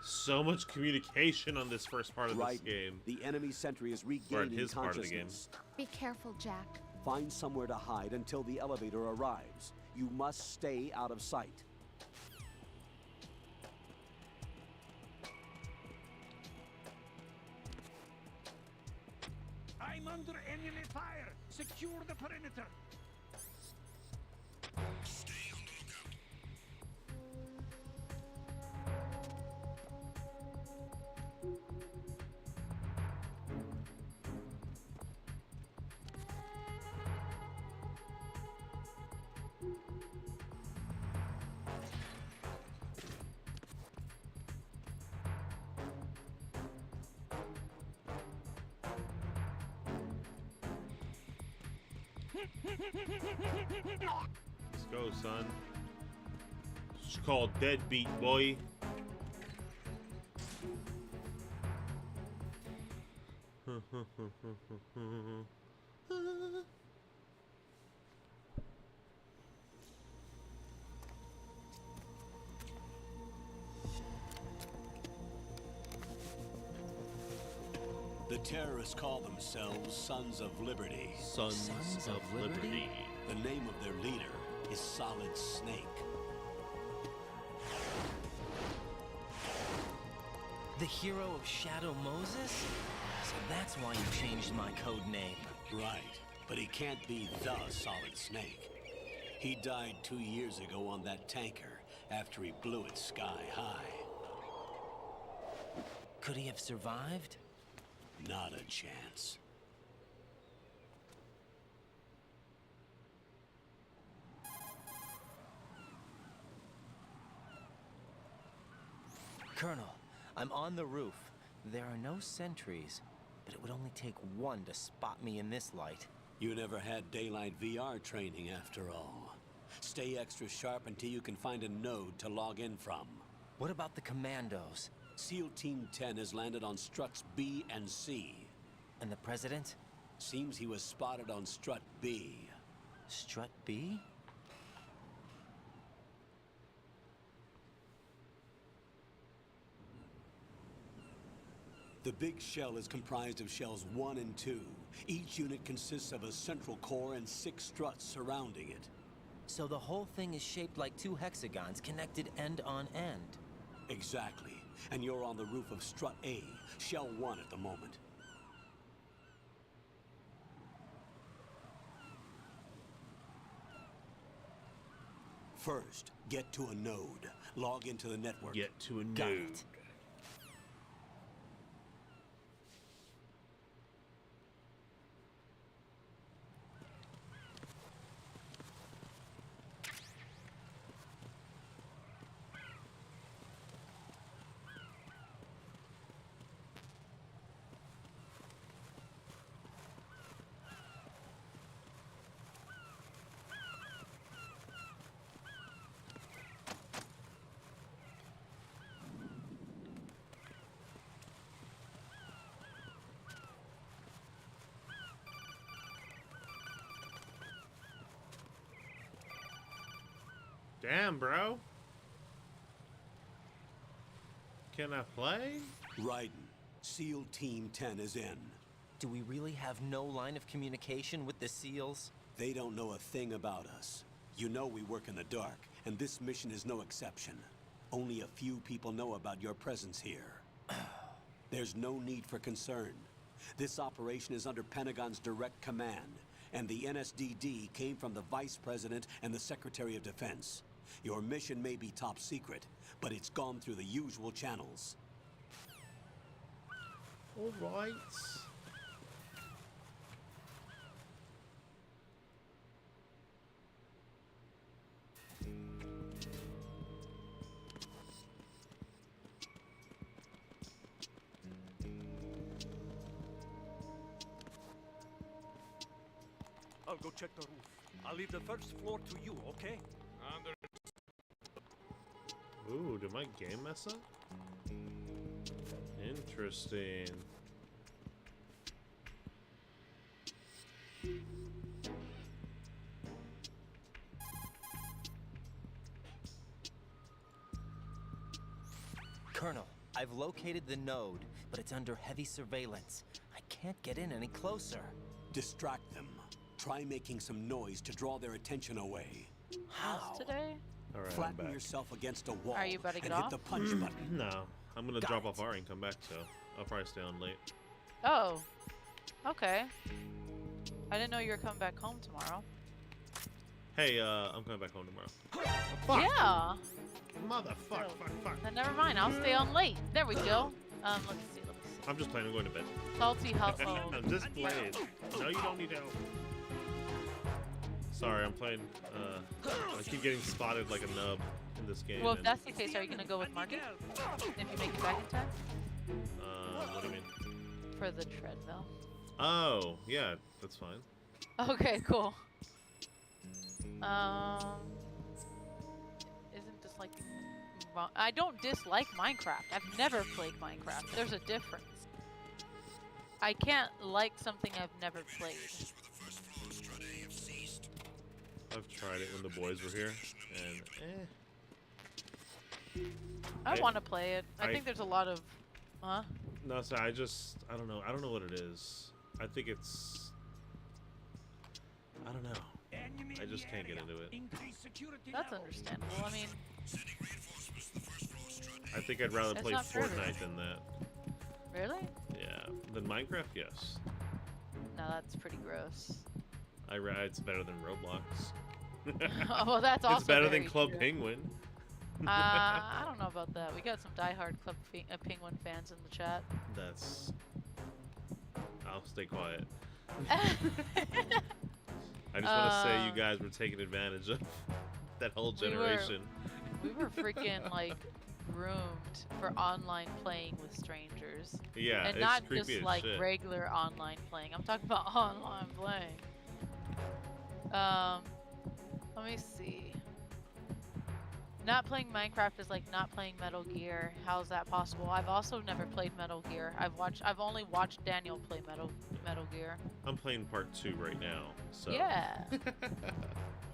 So much communication on this first part of this game. The enemy sentry is Or in regaining his part of the game. consciousness. Be careful, Jack. Find somewhere to hide until the elevator arrives. You must stay out of sight. I'm under enemy fire. Secure the perimeter. Stay on the lookout. Let's go, son. It's called Deadbeat, boy. The terrorists call themselves Sons of Liberty. Sons of Liberty. The name of their leader is Solid Snake. The hero of Shadow Moses? So that's why you changed my code name. Right, but he can't be the Solid Snake. He died 2 years ago on that tanker after he blew it sky high. Could he have survived? Not a chance. Colonel, I'm on the roof. There are no sentries, but it would only take one to spot me in this light. You never had daylight VR training after all. Stay extra sharp until you can find a node to log in from. What about the commandos? SEAL Team 10 has landed on struts B and C. And the President? Seems he was spotted on strut B. Strut B? The big shell is comprised of shells 1 and 2. Each unit consists of a central core and 6 struts surrounding it. So the whole thing is shaped like 2 hexagons connected end on end. Exactly. And you're on the roof of strut A, shell 1 at the moment. First, get to a node. Log into the network. Get to a Got node. it. Damn, bro. Can I play? Raiden, SEAL Team 10 is in. Do we really have no line of communication with the SEALs? They don't know a thing about us. You know we work in the dark, and this mission is no exception. Only a few people know about your presence here. There's no need for concern. This operation is under Pentagon's direct command, and the NSDD came from the Vice President and the Secretary of Defense. Your mission may be top secret, but it's gone through the usual channels. All right. I'll go check the roof. I'll leave the first floor to you, okay? Ooh, did my game mess up? Interesting. Colonel, I've located the node, but it's under heavy surveillance. I can't get in any closer. Distract them. Try making some noise to draw their attention away. How? Today? All right, Flatten I'm back. yourself against a wall Are you about to get and off? hit the punch button. No, I'm gonna drop off Ari and come back, so I'll probably stay on late. Oh. Okay. I didn't know you were coming back home tomorrow. Hey, I'm coming back home tomorrow. Fuck. Yeah. Motherfuck, fuck. Then never mind. I'll stay on late. There we go. Let's see. I'm just planning on going to bed. Salty household. I'm just playing. No, you don't need help. Sorry, I'm playing. I keep getting spotted like a nub in this game. Well, if that's the case, are you gonna go with Market? If you make it back in time? What do you mean? For the treadmill. Oh, yeah, that's fine. Okay, cool. Isn't this like... I don't dislike Minecraft. I've never played Minecraft. There's a difference. I can't like something I've never played. I've tried it when the boys were here, and I want to play it. I think there's a lot of... Huh? No, sorry, I don't know. I don't know what it is. I think it's... I don't know. I just can't get into it. That's understandable. I mean... I think I'd rather It's play not for Fortnite than that. Really? Yeah. Than Minecraft, yes. No, that's pretty gross. It's better than Roblox. Oh, well, that's also It's better very than Club true. Penguin. I don't know about that. We got some diehard Club Penguin fans in the chat. That's... I'll stay quiet. I just want to say you guys were taking advantage of that whole generation. We were freaking like groomed for online playing with strangers. Yeah, and it's not creepy just as like shit. regular online playing. I'm talking about online playing. Let me see. Not playing Minecraft is like not playing Metal Gear. How's that possible? I've also never played Metal Gear. I've only watched Daniel play Metal Gear. I'm playing part 2 right now, so... Yeah.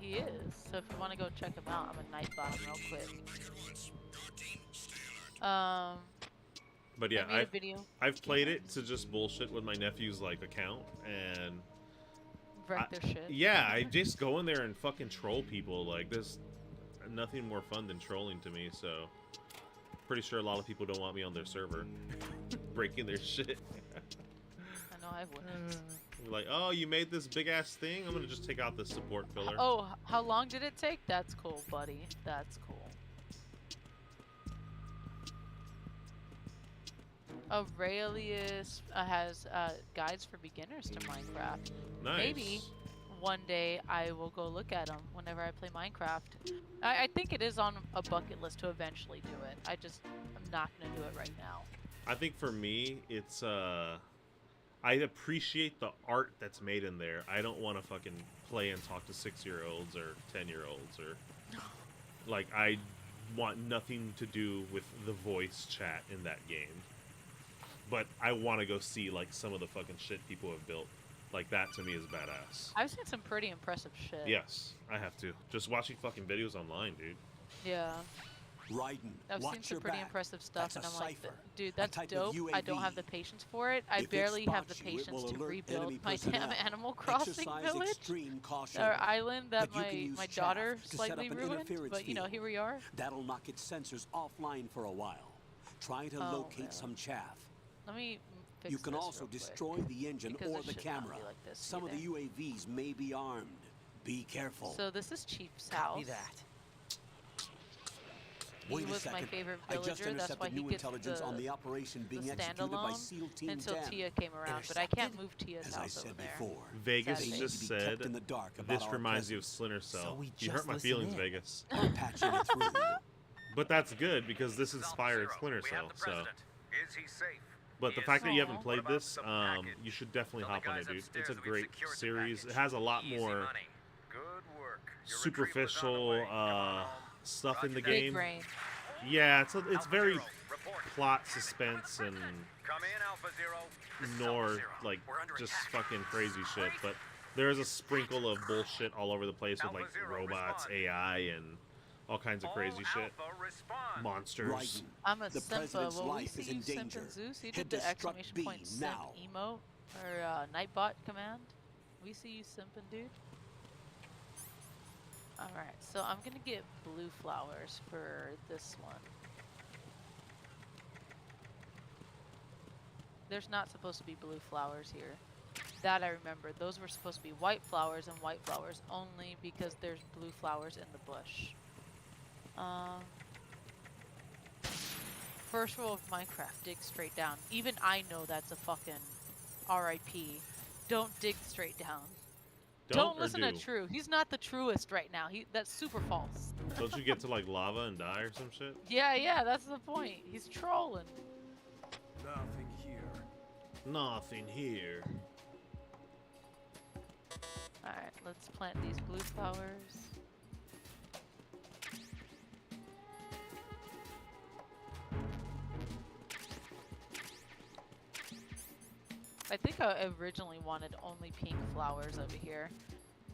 He is. So if you want to go check him out, I'm a Nightbot him real quick. But yeah, I made a video. I've played it to just bullshit with my nephew's like account and Wreck their shit. Yeah, I just go in there and fucking troll people. Like there's nothing more fun than trolling to me, so pretty sure a lot of people don't want me on their server breaking their shit. I know I wouldn't. Like, oh, you made this big ass thing? I'm gonna just take out this support filler. Oh, how long did it take? That's cool, buddy. That's cool. Aurelius has guides for beginners to Minecraft. Nice. Maybe one day I will go look at them whenever I play Minecraft. I think it is on a bucket list to eventually do it. I'm not gonna do it right now. I think for me, it's I appreciate the art that's made in there. I don't want to fucking play and talk to 6-year-olds or 10-year-olds or like I want nothing to do with the voice chat in that game. But I want to go see like some of the fucking shit people have built. Like that to me is badass. I've seen some pretty impressive shit. Yes, I have to. Just watching fucking videos online, dude. Yeah. Raiden, I've seen watch some your pretty back. impressive stuff, That's and a I'm like, cipher, dude, a that's type of dope. I don't have UAV. the patience for it. I If it barely have the spots you, it patience will to alert rebuild enemy my damn personnel. Animal Crossing Exercise village extreme caution. or island that But you can use my chaff daughter to set up slightly an ruined. interference But you know, field. here we are. That'll knock its sensors offline for a while. Try to Oh, locate really? some chaff. Let me fix You can this also real quick, destroy the engine because or it the should not be camera. like this Some of the either. UAVs may be armed. Be careful. So this is Chief's Copy house. that. He Wait a was my second. favorite I just villager. That's why intercepted he new gets intelligence the, on the operation being the executed by standalone SEAL Team until 10. Tia came around. But I can't move Tia's As I house over said there. before, Vegas Sadly. just They need to be kept said, in the dark about this our reminds you of presence. Splinter Cell. So we You just hurt my listen feelings, in. Vegas. I'm patching it through. But that's good because this inspired Splinter Cell. So, Is he safe? but the fact that you haven't Aw. played What about this, the package? you should definitely Tell the hop on guys it, dude. upstairs It's a that we've great secured the series. It package. has a lot Easy more money. Good work. Your retrieval is on the superficial way. Come on home. stuff in the Roger that. Big game. brain. Yeah, it's Alpha very Zero, report. plot suspense and Come in, Alpha Zero. This is nor Alpha Zero. like We're under just attack. fucking crazy shit. But there is a sprinkle of bullshit all over the place with like Alpha Zero, robots, respond. AI, and all kinds of crazy All shit. Alpha, respond. Monsters. Raiden, I'm a the Simpa. president's Will we life see is you in Simp danger. and Zeus? He Head did the to exclamation Struck point B Simp now. emote or Nightbot command. We see you simping, dude. Alright, so I'm gonna get blue flowers for this one. There's not supposed to be blue flowers here. That I remember. Those were supposed to be white flowers and white flowers only because there's blue flowers in the bush. First rule of Minecraft, dig straight down. Even I know that's a fucking RIP. Don't dig straight down. Don't or listen to do? True. He's not the truest right now. That's super false. Don't you get to like lava and die or some shit? Yeah, that's the point. He's trolling. Nothing here. Nothing here. Alright, let's plant these blue flowers. I think I originally wanted only pink flowers over here,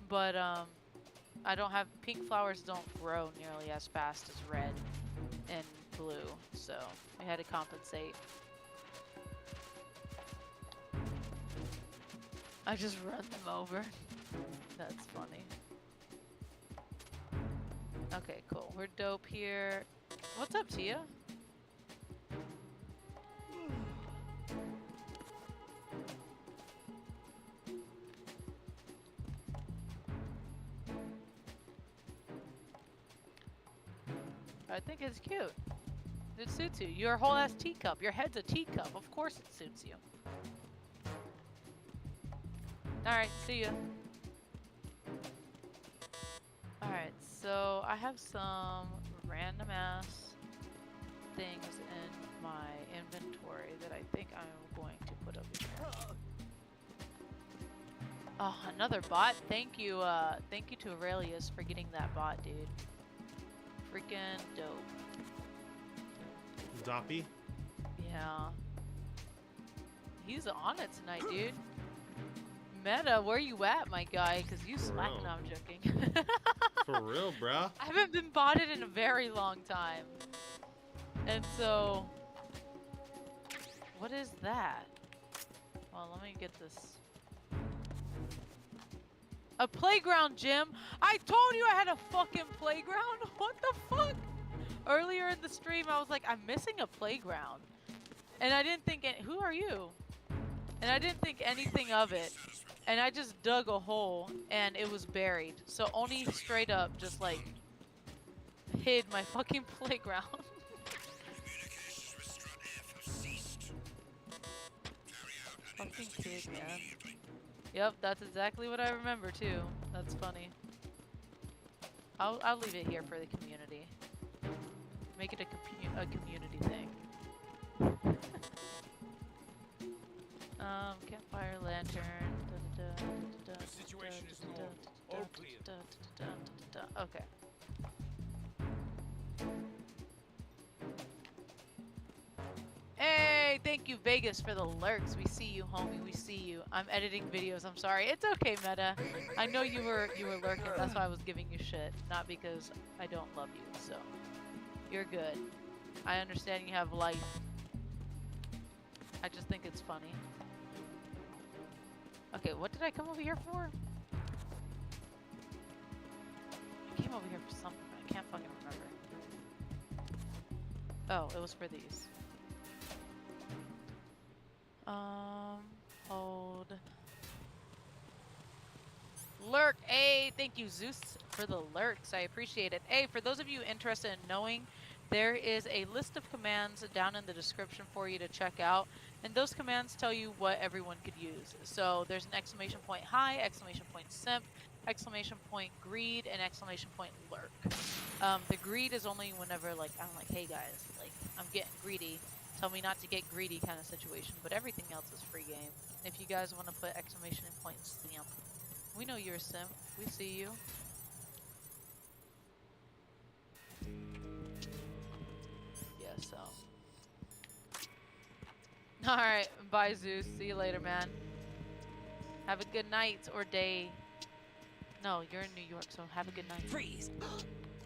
but I don't have pink flowers. Don't grow nearly as fast as red and blue, so we had to compensate. I just run them over. That's funny. Okay, cool. We're dope here. What's up, Tia? I think it's cute. It suits you. You're a whole ass teacup. Your head's a teacup. Of course it suits you. Alright, see ya. Alright, so I have some random ass things in my inventory that I think I'm going to put over here. Oh, another bot? Thank you to Aurelius for getting that bot, dude. Freaking dope. Doppy? Yeah. He's on it tonight, dude. Meta, where you at, my guy? Because you slacking. real. No, I'm joking. For real, bruh. I haven't been botted in a very long time. And so... What is that? Well, let me get this. A playground, Jim! I told you I had a fucking playground! What the fuck? Earlier in the stream, I was like, I'm missing a playground. And I didn't think... Who are you? And I didn't think anything of it. And I just dug a hole, and it was buried. So Oni straight up just, like, hid my fucking playground. Fucking kid, man. Yep, that's exactly what I remember, too. That's funny. I'll leave it here for the community. Make it a community thing. Campfire lantern. The situation is normal. All clear. Okay. Hey, thank you Vegas for the lurks. We see you, homie. We see you. I'm editing videos. I'm sorry. It's okay, Meta. I know you were lurking. That's why I was giving you shit, not because I don't love you. So You're good. I understand you have life. I just think it's funny. Okay, what did I come over here for? I came over here for something. I can't fucking remember. Oh, it was for these. Hold. Lurk. Hey, thank you, Zeus, for the lurks. I appreciate it. Hey, for those of you interested in knowing, there is a list of commands down in the description for you to check out. And those commands tell you what everyone could use. So there's an exclamation point hi, exclamation point simp, exclamation point greed, and exclamation point lurk. The greed is only whenever, like, I'm like, hey guys, like, I'm getting greedy. Tell me not to get greedy kind of situation. But everything else is free game. If you guys want to put exclamation point simp, we know you're a simp. We see you. Yeah, so. Alright, bye Zeus. See you later, man. Have a good night or day. No, you're in New York, so have a good night. Freeze!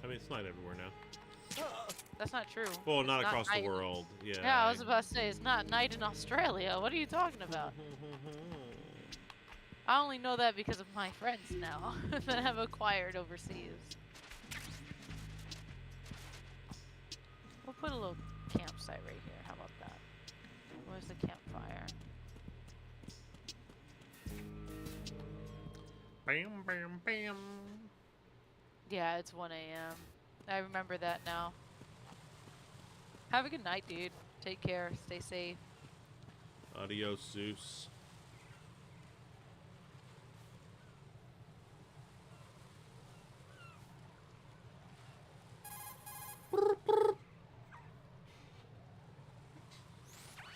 I mean, it's night everywhere now. That's not true. Well, It's not across night. the world. Yeah. Yeah, I was about to say, it's not night in Australia. What are you talking about? I only know that because of my friends now that I've acquired overseas. We'll put a little campsite right here. How about that? Where's the campfire? Bam, bam, bam. Yeah, it's 1 a.m. I remember that now. Have a good night, dude. Take care. Stay safe. Adios, Zeus.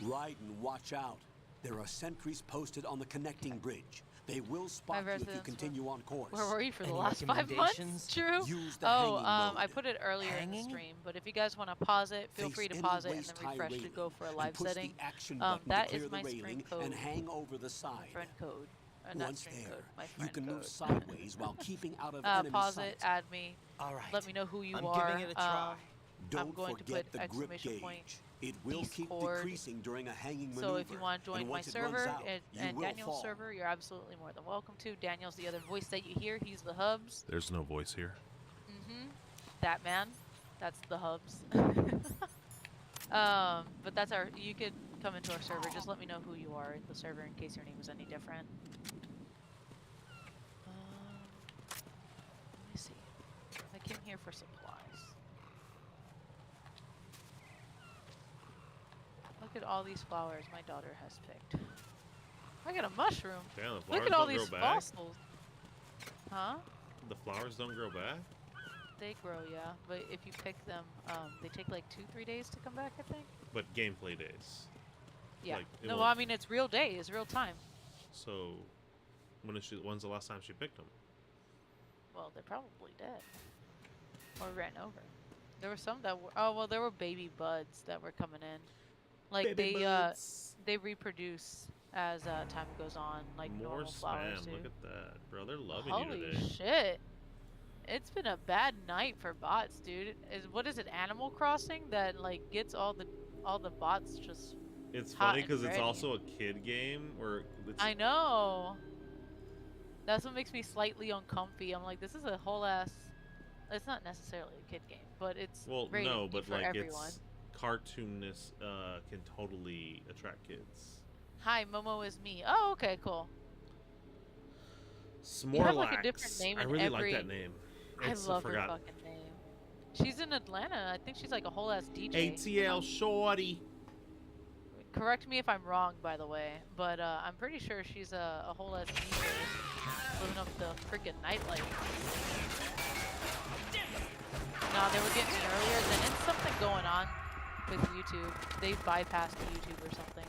Ride and watch out. There are sentries posted on the connecting bridge. They will spot you if you continue on course. Where were you for the last 5 months? True. Use the Oh, hanging mode. I put it earlier in the stream, but if you guys want to pause it, feel free to pause it and then refresh to go for a live setting. That is my stream code. And hang over the side. Friend code. Not Once stream there, code, my you friend can code. move sideways while keeping out of enemy Pause sight. it, add me. All right. Let me know who you I'm are. giving it a try. I'm going to Forget put the grip exclamation gauge. point. It will keep Discord. decreasing during a hanging maneuver. So if you want to join and my once it runs server out, you and will Daniel's fall. server, you're absolutely more than welcome to. Daniel's the other voice that you hear. He's the hubs. There's no voice here. That man. That's the hubs. But that's our. You could come into our server. Just let me know who you are in the server in case your name is any different. Let me see. I came here for supplies. Look at all these flowers my daughter has picked. I got a mushroom. Damn, the flowers Look at all don't these grow back? fossils. Huh? The flowers don't grow back? They grow, yeah. But if you pick them, they take like 2-3 days to come back, I think. But gameplay days. Yeah. Like, it No, won't- I mean, it's real day. It's real time. So, when's the last time she picked them? Well, they're probably dead. Or ran over. There were some that were... Oh, well, there were baby buds that were coming in. Like, they reproduce as time goes on, like More normal flowers spam. do. Look at that. Bro, they're loving Holy you today. shit. It's been a bad night for bots, dude. What is it, Animal Crossing, that like gets all the bots just It's hot funny and because it's ready? also a kid game where it's I know. That's what makes me slightly uncomfy. I'm like, this is a whole ass. It's not necessarily a kid game, but it's well, rated no, but for like everyone. it's cartoonness can totally attract kids. Hi, Momo is me. Oh, okay, cool. Smorlax. You have like a different name I in really every... like that name. I love her forgot. fucking name. She's in Atlanta. I think she's like a whole ass DJ. ATL Shorty. Correct me if I'm wrong, by the way, but I'm pretty sure she's a whole ass DJ living up the freaking nightlife. No, they were getting me earlier. Then it's something going on with YouTube. They bypassed YouTube or something.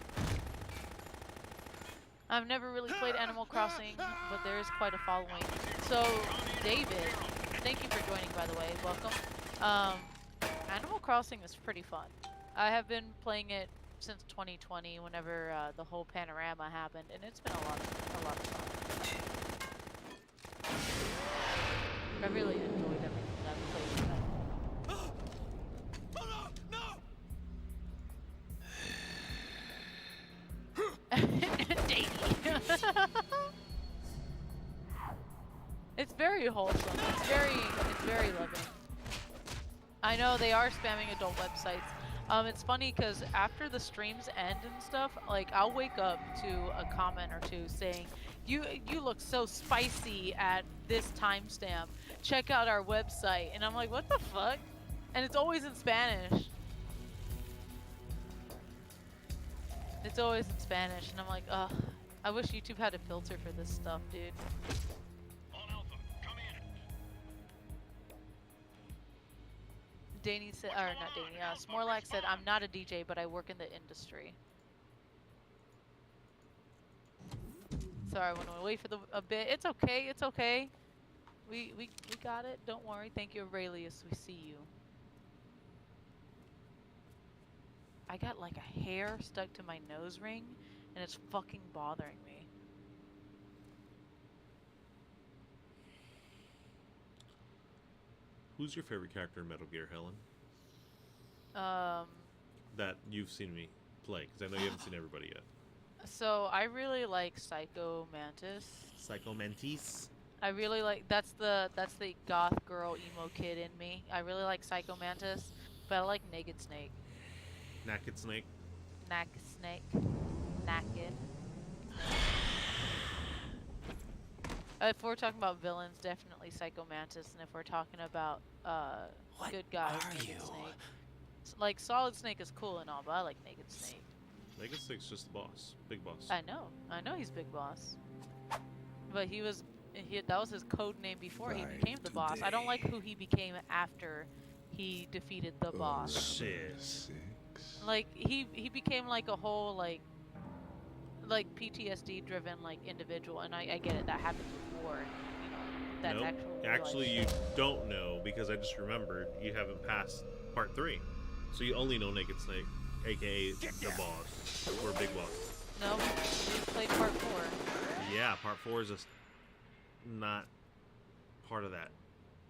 I've never really played Animal Crossing, but there is quite a following. So, David, thank you for joining, by the way. Welcome. Animal Crossing is pretty fun. I have been playing it since 2020, whenever the whole panorama happened, and it's been a lot of fun. I really enjoyed everything that I've played with Dainty. It's very wholesome. It's very loving. I know they are spamming adult websites. It's funny because after the streams end and stuff, like I'll wake up to a comment or two saying, "You look so spicy at this timestamp. Check out our website." And I'm like, "What the fuck?" And it's always in Spanish. It's always in Spanish, and I'm like, ugh. I wish YouTube had a filter for this stuff, dude. Danny said, or not Danny, Smorlax said, "I'm not a DJ, but I work in the industry." Sorry, I went away for a bit. It's okay, it's okay. We got it. Don't worry. Thank you, Aurelius. We see you. I got like a hair stuck to my nose ring, and it's fucking bothering me. Who's your favorite character in Metal Gear, Helen? That you've seen me play, because I know you haven't seen everybody yet. So I really like Psycho Mantis. Psycho Mantis? I really like, that's the goth girl emo kid in me. I really like Psycho Mantis, but I like Naked Snake. Naked Snake? Naked Snake. Naked. If we're talking about villains, definitely Psycho Mantis, and if we're talking about good guys, Naked Snake. Like Solid Snake is cool and all, but I like Naked Snake. Naked Snake's just the boss, big boss. I know he's big boss, but that was his code name before he became the boss. I don't like who he became after he defeated the boss. Shit. Like he became like a whole like PTSD driven like individual, and I get it, that happened before, you know, that's nope. Actually you don't know, because I just remembered you haven't passed part 3, so you only know Naked Snake, aka the boss or big boss. No, we played part 4. Yeah, part 4 is just not part of that.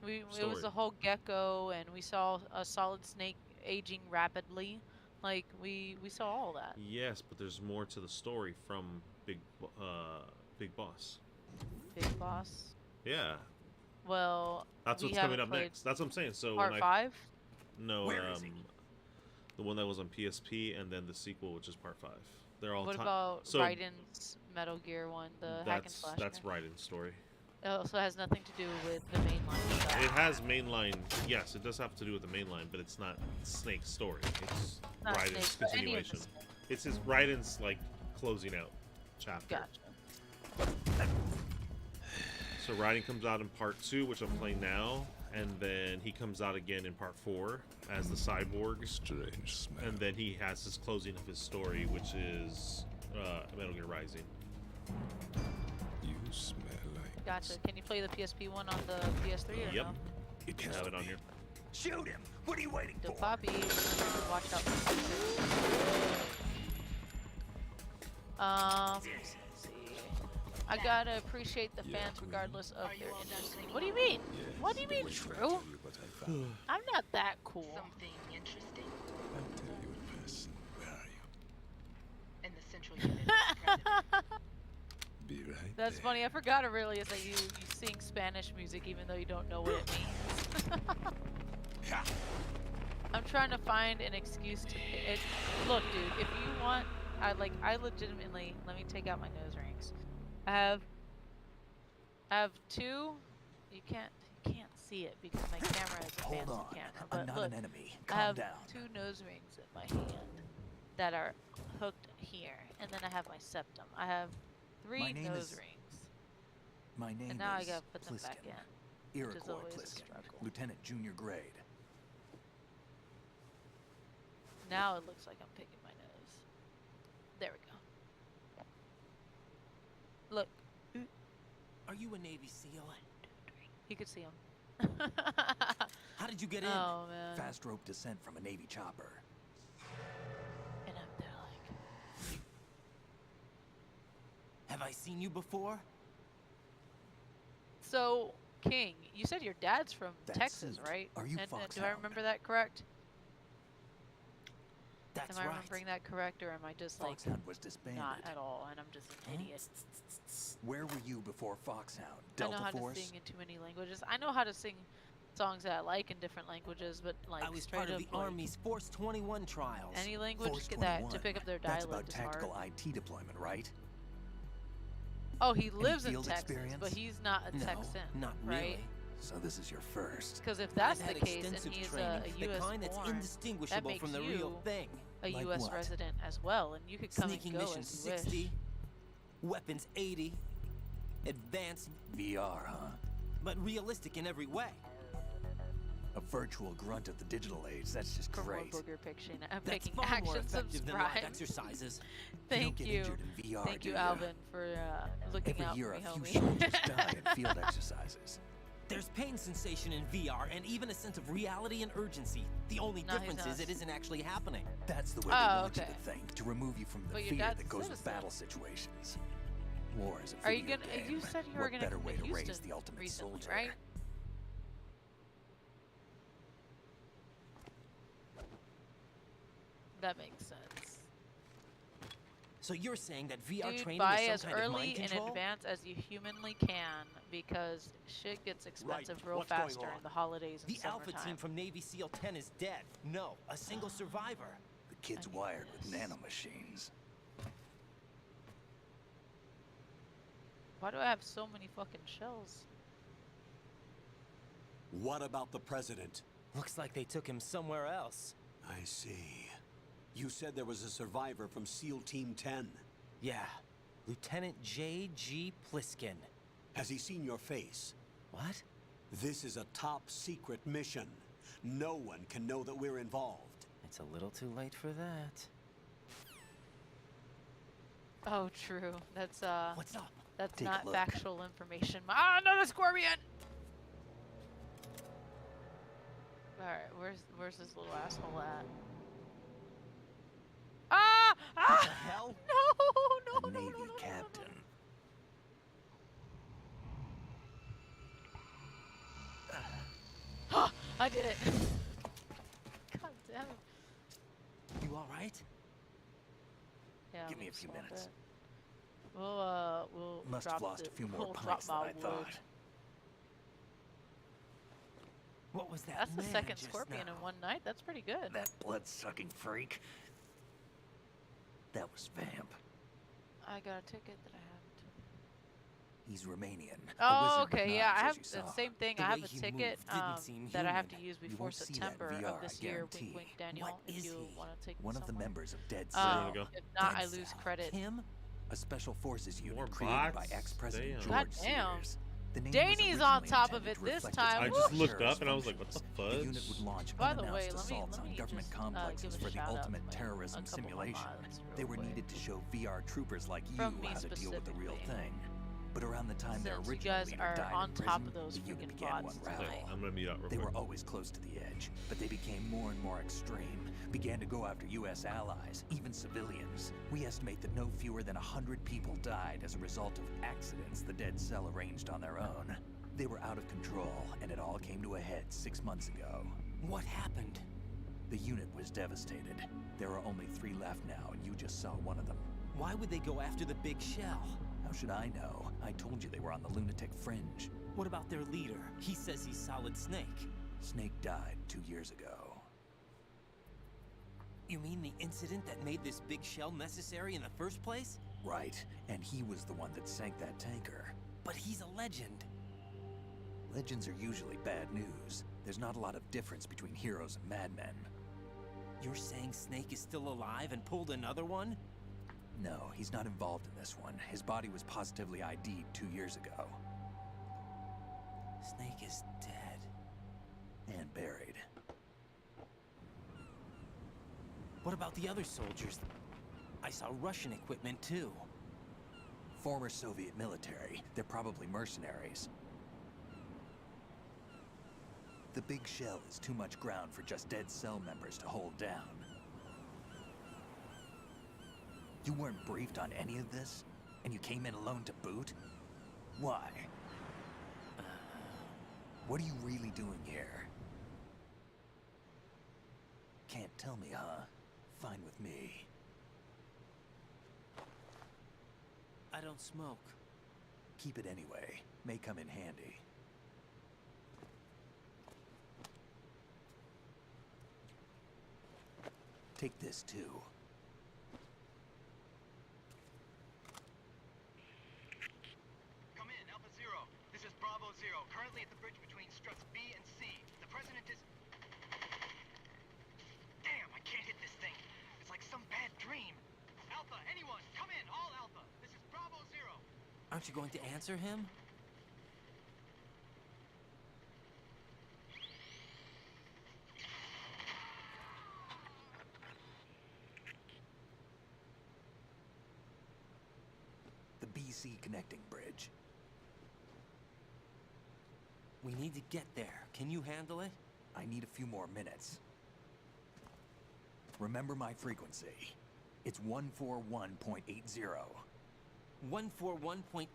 It was a whole gecko, and we saw a Solid Snake aging rapidly. Like we saw all that. Yes, but there's more to the story from Big Boss. Big Boss. Yeah. Well, that's what's coming up next. That's what I'm saying. So part 5. No, the one that was on PSP, and then the sequel, which is part 5. They're all. What about Raiden's Metal Gear one, the hack and slash? That's Raiden's story. It also has nothing to do with the mainline stuff. It has mainline, yes, it does have to do with the mainline, but it's not Snake's story. It's Raiden's continuation. It's his Raiden's like closing out chapter. Gotcha. So Raiden comes out in part 2, which I'm playing now, and then he comes out again in part 4 as the cyborg. Strange smell. And then he has his closing of his story, which is Metal Gear Rising. You smell. Gotcha. Can you play the PSP one on the PS3 or yep. no? You can have it on here. Shoot him! What are you waiting for? Poppy, watch out for let's see. I gotta appreciate the fans regardless of their industry. What do you mean? What do you mean, true? I'm not that cool. Something interesting. I'll tell you in person. Where are you? In the central unit. President. Be right That's there. funny. I forgot, Aurelius, that you sing Spanish music even though you don't know what it means. I'm trying to find an excuse to it. Look, dude, if you want, I legitimately, let me take out my nose rings. I have 2. You can't see it because my camera is a fancy camera. But I'm not look, an enemy. I Calm have down. 2 nose rings in my hand that are hooked here, and then I have my septum. I have 3 nose rings. My name and now is I gotta put them back Pliskin. in. Iroquois Which is always a Pliskin, struggle. Lieutenant Junior Grade. Now it looks like I'm picking my nose. There we go. Look. Are you a Navy SEAL? 1, 2, 3. You could see him. How did you get in? Oh, man. Fast rope descent from a Navy chopper. And I'm there like... Have I seen you before? So, King, you said your dad's from That Texas, suit. right? Are you and do I Foxhound? remember that correct? Am I remembering that correct, or am I just like Foxhound was disbanded. not at all, and I'm just an idiot? Where were you before Foxhound? I Delta know how Force? to sing in too many languages. I know how to sing songs that I like in different languages, but like I was straight part of up, the like, Army's Force 21 trials. any language Force that 21. to pick up their That's dialect about is tactical hard. IT deployment, right? Oh, he lives in field Texas, experience? but he's not a No, Texan, not right? really. So this is your first. Because if that's I've the had case, and extensive he's training, a the U.S. kind that's born, that indistinguishable makes from the you real thing. a Like U.S. what? resident as well, and you could come Sneaking and go mission as you 60, wish. weapons 80, advanced, VR, huh? but realistic in every way. A virtual grunt of the digital age. That's just For more great. booger picture, I'm That's making far more action effective than live subscribe. exercises. Thank get you. injured in VR, Thank do you, ya? Alvin, for looking Every out year, for me, a few homie. soldiers die in field exercises. There's pain sensation in VR and even a sense of reality and urgency. The only No, he's difference is not. it isn't actually happening. That's the way Oh, they want okay. you to think, to remove you from the But your fear dad's that a goes with citizen. battle situations. War is a Are you video gonna? game. You said you were What gonna better come way to to Houston raise the ultimate recently, soldier? right? That makes sense. So you're saying that VR Dude, training buy is as some kind of early mind in control? advance as you humanly can, because shit gets expensive real What's going fast during on? the holidays and The Alpha summertime. team from Navy SEAL 10 is dead. No, a single survivor. The kid's wired with nanomachines. Why do I have so many fucking shells? What about the president? Looks like they took him somewhere else. I see. You said there was a survivor from SEAL Team 10. Yeah, Lieutenant J.G. Pliskin. Has he seen your face? What? This is a top secret mission. No one can know that we're involved. It's a little too late for that. Oh, true. That's What's up? That's Take a not look. factual information. Ah, another scorpion! Alright, where's this little asshole at? Ah! Ah! What the hell? No, A Navy captain. I did it! God damn it. You all right? Yeah, Give me a we'll few solve minutes. it. We'll Must have drop lost the, a few more we'll pints drop than my I wood. thought. What was that? That's the man second just scorpion now? in one night. That's pretty good. That blood-sucking freak. That was Vamp. I got a ticket that I haven't. He's Romanian. Oh, a wizard with okay, yeah. knives, I as have you the saw. same thing. The I have way a he ticket moved didn't seem that I have to human. use You before won't see that September VR, of this I year. guarantee. Wink, wink, Daniel. What if is you he? want to take me One of the somewhere. members of DayZ. There we go. If not, I DayZ. lose credit. Him? A special forces unit More created by bots? ex-president Damn. George Goddamn. Sears. The name was Danny's on originally top of intended it to this reflect its time. I Woo! just looked terrorist up and I was like, what the functions. fudge? The unit would launch By the way, unannounced let assaults me on government just, complexes give a for the shout out ultimate to terrorism a couple of my simulation. mods They real were quick. needed to show VR troopers like you From me how to deal with the real specifically. thing. But around the time their Since you original guys leader are died on in top prison, of those the unit freaking began to bots unravel. tonight. I'm gonna mute out real They quick. were always close to the edge, but they became more and more extreme, began to go after U.S. allies, even civilians. We estimate that no fewer than 100 people died as a result of accidents the Dead Cell arranged on their own. They were out of control, and it all came to a head 6 months ago. What happened? The unit was devastated. There are only 3 left now, and you just saw one of them. Why would they go after the big shell? How should I know? I told you they were on the lunatic fringe. What about their leader? He says he's Solid Snake. Snake died 2 years ago. You mean the incident that made this big shell necessary in the first place? Right, and he was the one that sank that tanker. But he's a legend. Legends are usually bad news. There's not a lot of difference between heroes and madmen. You're saying Snake is still alive and pulled another one? No, he's not involved in this one. His body was positively ID'd 2 years ago. Snake is dead. And buried. What about the other soldiers? I saw Russian equipment too. Former Soviet military. They're probably mercenaries. The big shell is too much ground for just Dead Cell members to hold down. You weren't briefed on any of this? And you came in alone to boot? Why? What are you really doing here? Can't tell me, huh? fine with me. I don't smoke. Keep it anyway. May come in handy. Take this too. Come in, Alpha Zero. This is Bravo Zero, currently at the bridge between struts B and C. The president is... Damn, I can't hit this thing. It's like some bad dream. Alpha, anyone, come in, all Alpha. This is Bravo Zero. Aren't you going to answer him? The BC connecting bridge. We need to get there. Can you handle it? I need a few more minutes. Remember my frequency. It's 141.80. 141.80.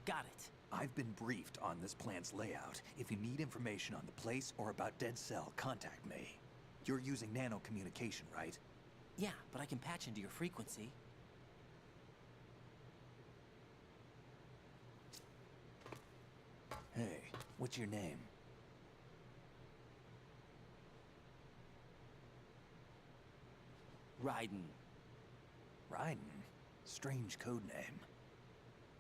Got it. I've been briefed on this plan's layout. If you need information on the place or about Dead Cell, contact me. You're using nano communication, right? Yeah, but I can patch into your frequency. Hey, what's your name? Raiden. Raiden? Strange code name.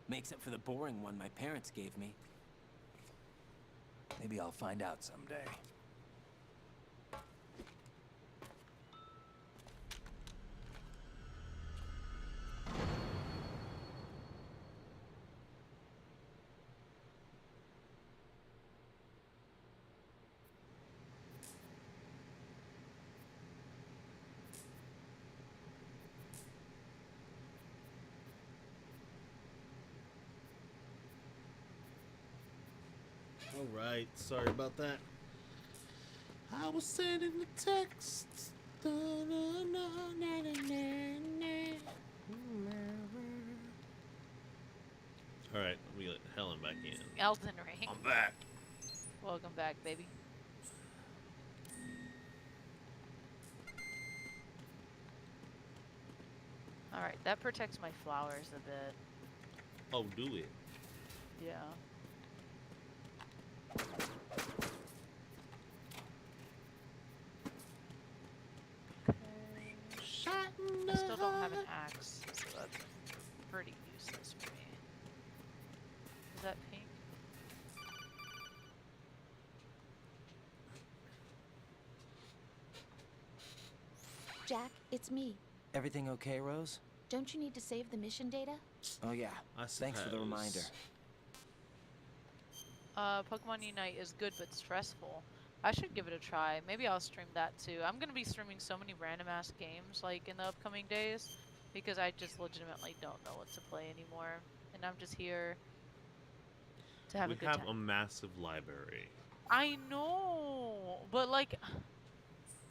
Makes up for the boring one my parents gave me. Maybe I'll find out someday. Alright, sorry about that. I was sending the texts. Alright, let me let Helen back in. Elden Ring. I'm back. Welcome back, baby. Alright, that protects my flowers a bit. Oh, do it. Yeah. I still don't have an axe, so that's pretty useless for me. Is that pink? Jack, it's me. Everything okay, Rose? Don't you need to save the mission data? Oh yeah. Thanks for the reminder. Pokemon Unite is good but stressful. I should give it a try. Maybe I'll stream that too. I'm gonna be streaming so many random ass games like in the upcoming days because I just legitimately don't know what to play anymore, and I'm just here to have a good time. We have a massive library. I know, but like,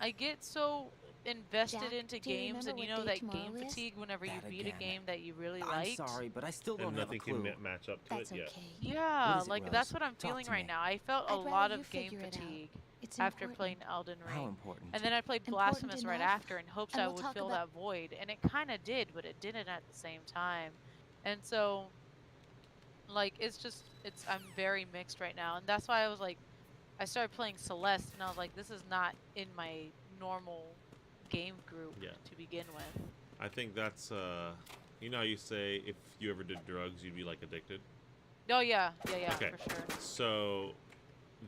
I get so invested Jack, into do you games, and remember you what know day that tomorrow game is? fatigue whenever you That beat again. a game that you really I'm liked. sorry, but I still don't And have a nothing clue. can match up to That's it yet. okay. Yeah, What is it, like Rose? that's what I'm Talk feeling to right me. now. I felt a I'd rather lot you of game figure it out. fatigue It's after important. playing Elden How Ring. important? And then I played Important Blasphemous right enough, after in hopes and I we'll would talk fill about- that void, and it kind of did, but it didn't at the same time. And so, like, I'm very mixed right now, and that's why I was like, I started playing Celeste, and I was like, this is not in my normal game group to begin with. I think that's, you know how you say if you ever did drugs, you'd be like addicted? Oh yeah, Okay. for sure. So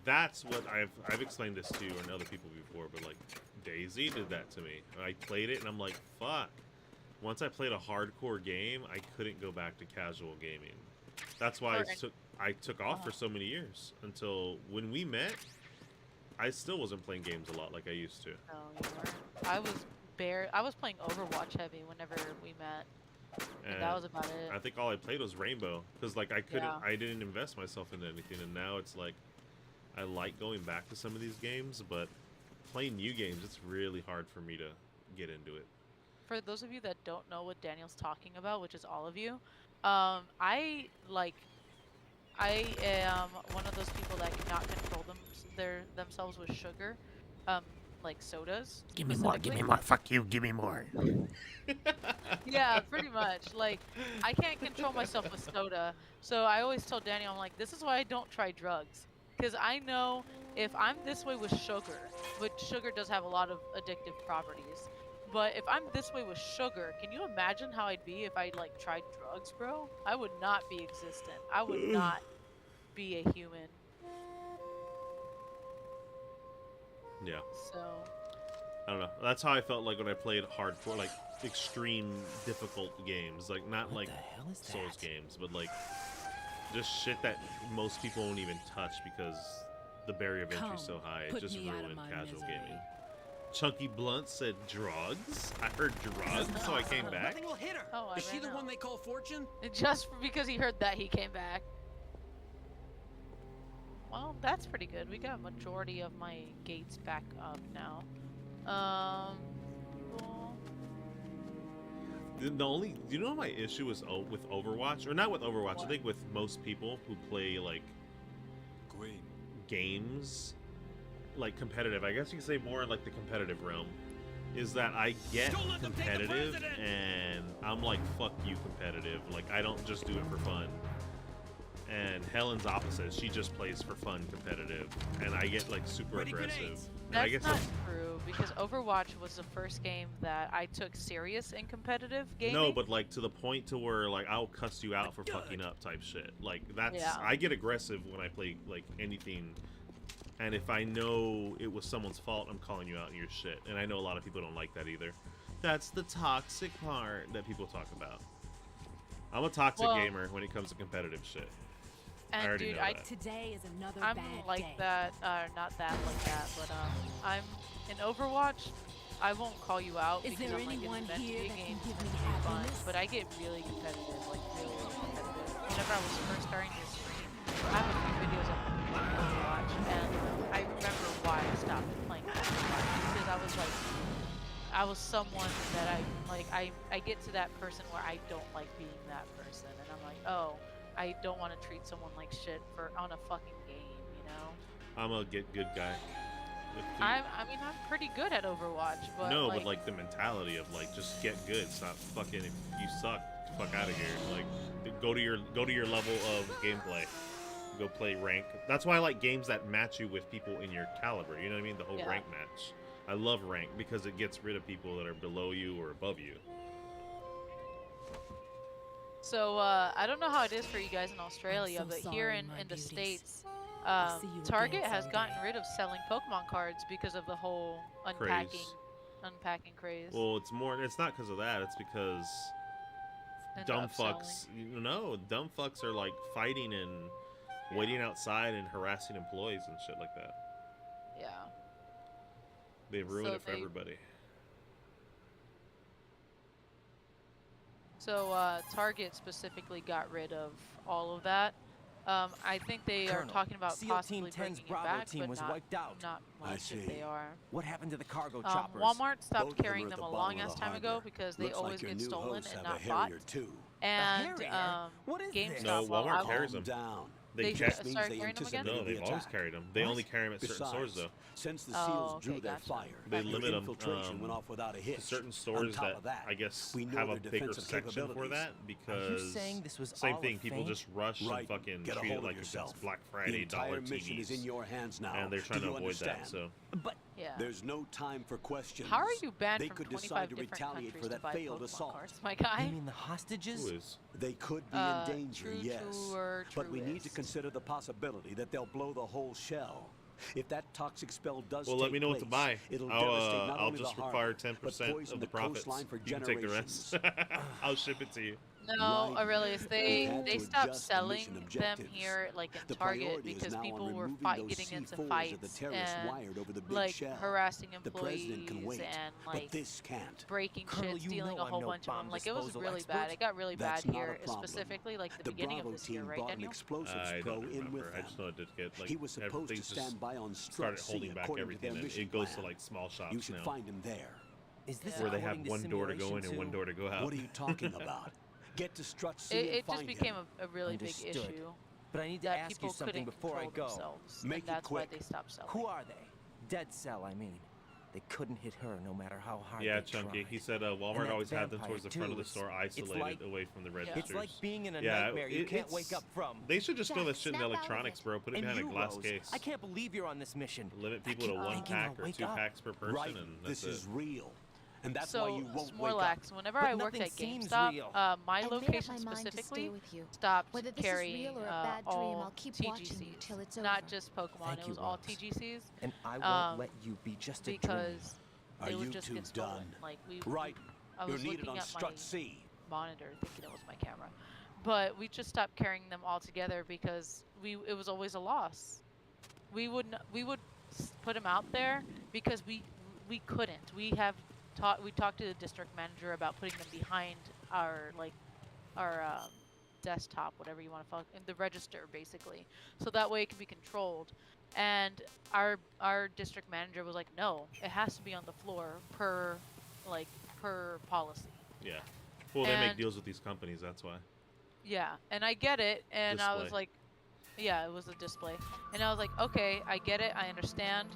that's what I've explained this to you and other people before, but like DayZ did that to me. I played it and I'm like, fuck. Once I played a hardcore game, I couldn't go back to casual gaming. That's why I took off for so many years until when we met. I still wasn't playing games a lot like I used to. No, you weren't. I was playing Overwatch heavy whenever we met. And that was about it. I think all I played was Rainbow because like I couldn't, Yeah. I didn't invest myself into anything, and now it's like I like going back to some of these games, but playing new games, it's really hard for me to get into it. For those of you that don't know what Daniel's talking about, which is all of you, I am one of those people that cannot control themselves with sugar. like sodas. Give me more. Give me more. Fuck you. Give me more. Yeah, pretty much. Like, I can't control myself with soda, so I always tell Daniel, I'm like, this is why I don't try drugs, because I know if I'm this way with sugar, which sugar does have a lot of addictive properties, but if I'm this way with sugar, can you imagine how I'd be if I like tried drugs, bro? I would not be existent. I would not be a human. Yeah. So. I don't know. That's how I felt like when I played hardcore, like extreme difficult games, like not like Souls games, but like just shit that most people won't even touch because the barrier of entry is so high. It just ruined casual gaming. Chunky Blunt said drugs. I heard drugs, so I came back. Nothing will hit her. Oh, Is she the one they call Fortune? Just because he heard that, he came back. Well, that's pretty good. We got a majority of my gates back up now. Cool. The only, you know, my issue is with Overwatch, or not with Overwatch. What? I think with most people who play like games, like competitive. I guess you could say more in like the competitive realm. Is that I get competitive and I'm like, fuck you, competitive. Like I don't just do it for fun. And Helen's opposite. She just plays for fun, competitive, and I get like super aggressive. And I That's guess not true, because Overwatch was the first game that I took serious in competitive gaming. No, but like to the point to where like I'll cuss you out for fucking up type shit. Like that's Yeah. I get aggressive when I play like anything, and if I know it was someone's fault, I'm calling you out on your shit. And I know a lot of people don't like that either. That's the toxic part that people talk about. I'm a toxic gamer when it comes to competitive shit. I And already dude, know that. Today is another I'm bad like day. that, not that like that, but I'm in Overwatch. I won't call you out Is because there I'm like, anyone it's meant to here be a that game can give to me be fun, happiness? but I get really competitive, like really, really competitive. Whenever I was first starting to stream, I have a few videos of Overwatch, and I remember why I stopped playing Overwatch, because I was someone that I get to that person where I don't like being that person, and I'm like, oh, I don't want to treat someone like shit on a fucking game, you know? I'm a get good guy. I mean, I'm pretty good at Overwatch, but No, like, but like the mentality of like just get good. Stop fucking. If you suck, fuck out of here. Like go to your level of gameplay. Go play rank. That's why I like games that match you with people in your caliber. You know what I mean? The whole rank match. I love rank because it gets rid of people that are below you or above you. So I don't know how it is for you guys in Australia, but here in the States, Target has gotten rid of selling Pokemon cards because of the whole unpacking craze. Well, it's not because of that. It's because dumb fucks. Dumb fucks are like fighting and waiting outside and harassing employees and shit like that. Yeah. They ruin it for everybody. So Target specifically got rid of all of that. I think they are talking about possibly bringing it back, but not much if they are. What happened to the cargo choppers? Walmart stopped carrying them a long-ass time ago because they always get stolen and not bought. And GameStop, no, Walmart carries them. They started carrying them again? No, they've always carried them. They only carry them at certain stores, though. Since the seals drew their fire, they limit them went off without a hitch. to certain stores that I guess have a bigger section for that because same thing. People just rush and fucking treat it like it's Black Friday dollar mission is in TVs, your hands now. and they're trying to avoid that. So, but there's no time for questions. How are you banned they from could 25 decide to different retaliate countries for that to buy failed Pokemon assault. cards, my guy? You mean the hostages? who is? They could be in danger, True yes. Tour, But we need to Truist. consider the possibility that they'll blow the whole shell. If that toxic spell does Well, take let me know what to buy. place, it'll devastate not I'll only just the require harbor, 10% but poison of the profits. coastline for You can take the rest. I'll ship it to you. No, Right. Aurelius, They had they to stopped adjust the selling mission them objectives. here, like in The Target, priority is because now on people were removing those getting into C4s of the fights terrorists and wired over the big like shell. harassing The president can employees wait, and but like this can't. breaking Colonel, shit, you stealing know a I'm whole no bunch of them. bomb Like it was disposal really expert. bad. It got really That's bad not here, a problem. specifically like the The beginning Bravo of this year, team right, brought an Daniel? explosives I pro don't in remember. with I just know it did get like He was supposed to things just stand by on started Strut C holding back according to their everything. And mission it goes to plan. like small shops You should now, find him there. Is this where they have according to one door to go in simulation and one too? door to go out. What are you talking about? Get to Strut C and It just find became him. a really big Understood. issue. But I need to that ask you people something couldn't before I control go. themselves, Make and it that's why quick. they stopped selling. Who are they? Dead Cell, I mean. They couldn't hit her no matter how hard Yeah, they Chunky. tried. He said And Walmart that always had them vampire, towards the front of the too, store, it's isolated like- away from the registers. It's like being in a Yeah, nightmare you can't it's- wake up from. They should just throw Jack, that shit in snap out of electronics, it. bro. Put it And behind a you, glass Rose, case. I can't believe you're on this mission. Limit people to keep one thinking pack I'll or wake 2 up. packs per person, Right, and that's this is it. real. And that's So, why you won't wake up. Snorlax, whenever But I worked nothing at seems GameStop, real. my I made up location my mind to stay specifically with you. stopped Whether this carrying is real or a bad dream, all I'll keep watching you TGCs. till it's Not over. just Pokemon, Thank it you, was all Rose. TGCs. And I won't let you be just a dream. Because Are they would you just two get stolen. done? Like Right. I You're was needed looking on at strut my C. monitor thinking it was my camera. But we just stopped carrying them all together because it was always a loss. We would put them out there because we couldn't. We talked to the district manager about putting them behind our desktop, whatever you want to in the register basically. So that way it can be controlled. And our district manager was like, "No, it has to be on the floor per policy." Yeah. Well, they make And- deals with these companies, that's why. Yeah, and I get it, and I was Display. like, yeah, it was a display, and I was like, okay, I get it, I understand.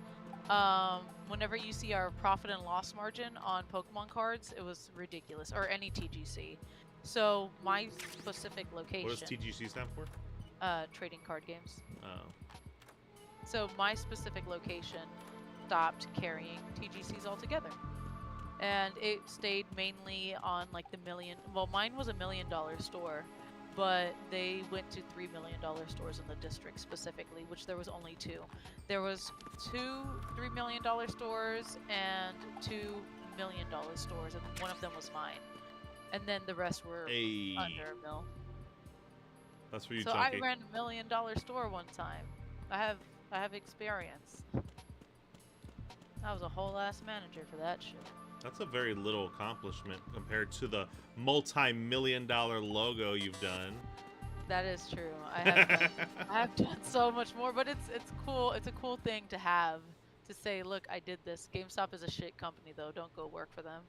Whenever you see our profit and loss margin on Pokemon cards, it was ridiculous, or any TGC. So my specific location. What does TGC stand for? Trading card games. Oh. So my specific location stopped carrying TGCs altogether. And it stayed mainly on like the mine was $1 million store, but they went to $3 million stores in the district specifically, which there was only 2. There was 2 $3 million stores and 2 $1 million stores, and one of them was mine. And then the rest were Hey. under $1 mil. That's for you, So Chunky. I ran $1 million store one time. I have experience. I was a whole ass manager for that shit. That's a very little accomplishment compared to the multi-million-dollar logo you've done. That is true. I have done so much more, but it's cool. It's a cool thing to have to say, look, I did this. GameStop is a shit company though. Don't go work for them.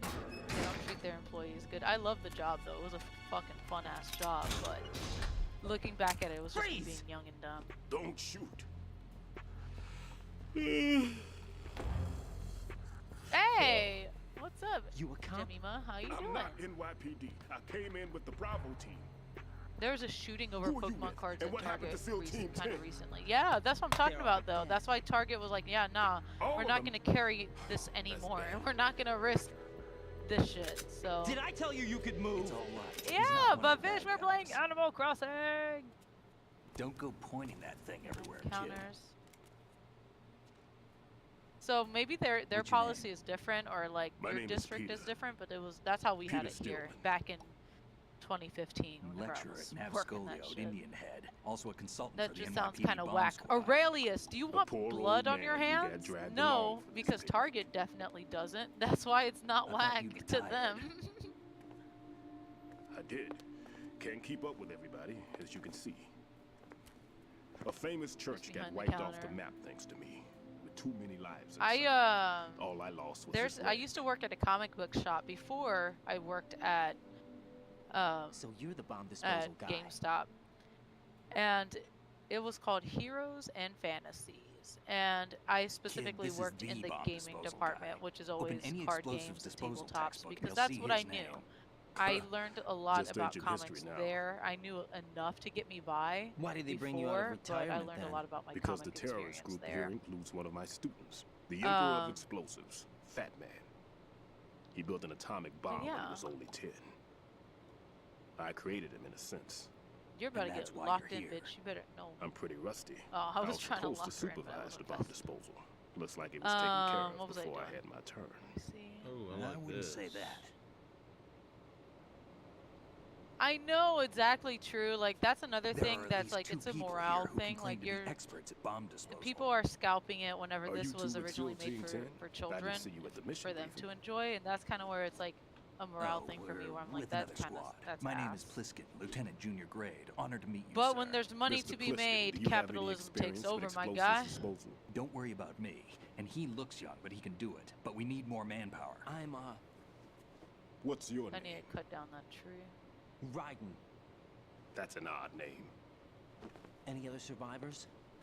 They don't treat their employees good. I love the job though. It was a fucking fun ass job, but looking back at it, it was just me being young and dumb. Don't shoot. Hey, what's up, You a cop? Jemima? How you I'm doing? not NYPD. I came in with the Bravo team. There was a shooting over Who are you Pokemon with? cards And at what happened Target to SEAL Team kind of 10? recently. Yeah, that's what I'm talking They're about all though. dead. That's why Target was like, yeah, nah, All we're of not them? gonna carry this anymore. We're not gonna risk this shit. So Did I tell you you could move? It's all right. He's yeah, not one of but the bitch, bad we're playing guys. Animal Crossing. Don't go pointing that thing everywhere, kid. Counters. So maybe their What's your policy name? is different, or like My your name is district is Peter. different, but that's how we had Peter it here Stillman. back in 2015. whenever I Lecturer was at working that Navscolio at shit. Indian Head. Also a consultant That for the just sounds NYPD kind of bomb whack. squad. Aurelius, do you want poor old blood on your man who got hands? dragged No, along for this because bit. Target definitely doesn't. That's why it's not I thought whack you'd to retired. them. I did. Can't keep up with everybody, as you can see. A famous church got behind the wiped off the counter. map thanks to me. With too many lives inside. All I lost was this I leg. used to work at a comic book shop before I worked at So you're the bomb disposal guy. GameStop, and it was called Heroes and Fantasies, and I specifically this is worked the in the bomb gaming disposal department, guy. which is Open always any card explosives games and disposal tabletops, textbook and because you'll that's see what I his knew. name. I learned a lot Just about ancient comics history now. there. I knew enough to get me by. Why did they before, bring you out of but I retirement learned then? a lot about my Because the comic terrorist experience group here there. includes one of my students, the Emperor of Um, Explosives, Fat Man. He built an atomic bomb when yeah. he was only 10. I created him in a sense. You're about to And get that's why locked you're in, here. bitch. You better know. I'm pretty rusty. Oh, I was was trying to supposed lock to her in, but I supervise wasn't the bomb fast. disposal. Looks like it was taken care What of was I before I doing? had my turn. See. Oh, And I I like wouldn't this. say that. I know exactly true. Like that's another There thing are at that's least like 2 it's a people morale here who thing. can claim Like to be you're experts at bomb disposal. people are scalping it whenever Are this you was two with originally SEAL made Team 10? for I children, didn't see you at the mission for them briefing. to enjoy, and that's kind of where it's like a morale Oh, thing for me, we're where I'm like with that's another kind of squad. that's My name is ass. Pliskin, Lieutenant Junior Grade. Honored to meet you, But sir. when there's money Mr. to be Pliskin, made, do you have any capitalism takes experience over, with my explosives guy. disposal? Don't worry about me. And he looks young, but he can do it. But we need more manpower. I'm What's your I name? need to cut down that tree. Raiden. That's an odd name. Any other survivors?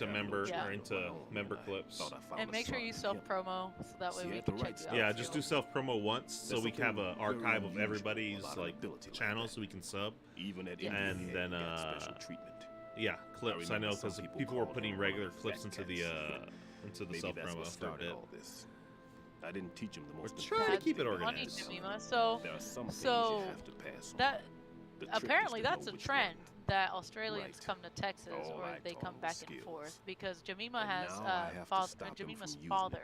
into member or into member clips. And make sure you self-promo, so that way we can check you out. Yeah, just do self-promo once, so we can have an archive of everybody's like channels, so we can sub. Even at and then yeah, clips. I know because people were putting regular clips into the self-promo for a bit. I didn't teach him the most. Try to keep it organized. Jemima. So that apparently that's a trend that Australians come to Texas or they come back and forth because Jemima has Jemima's father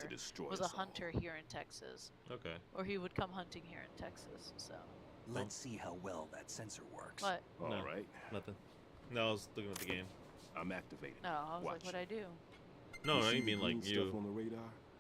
was a hunter here in Texas. Okay. Or he would come hunting here in Texas. So. Let's see how well that sensor works. What? All right. Nothing. No, I was looking at the game. I'm activated. No, I was like, what'd I do? No, I mean like you. Stuff on the radar?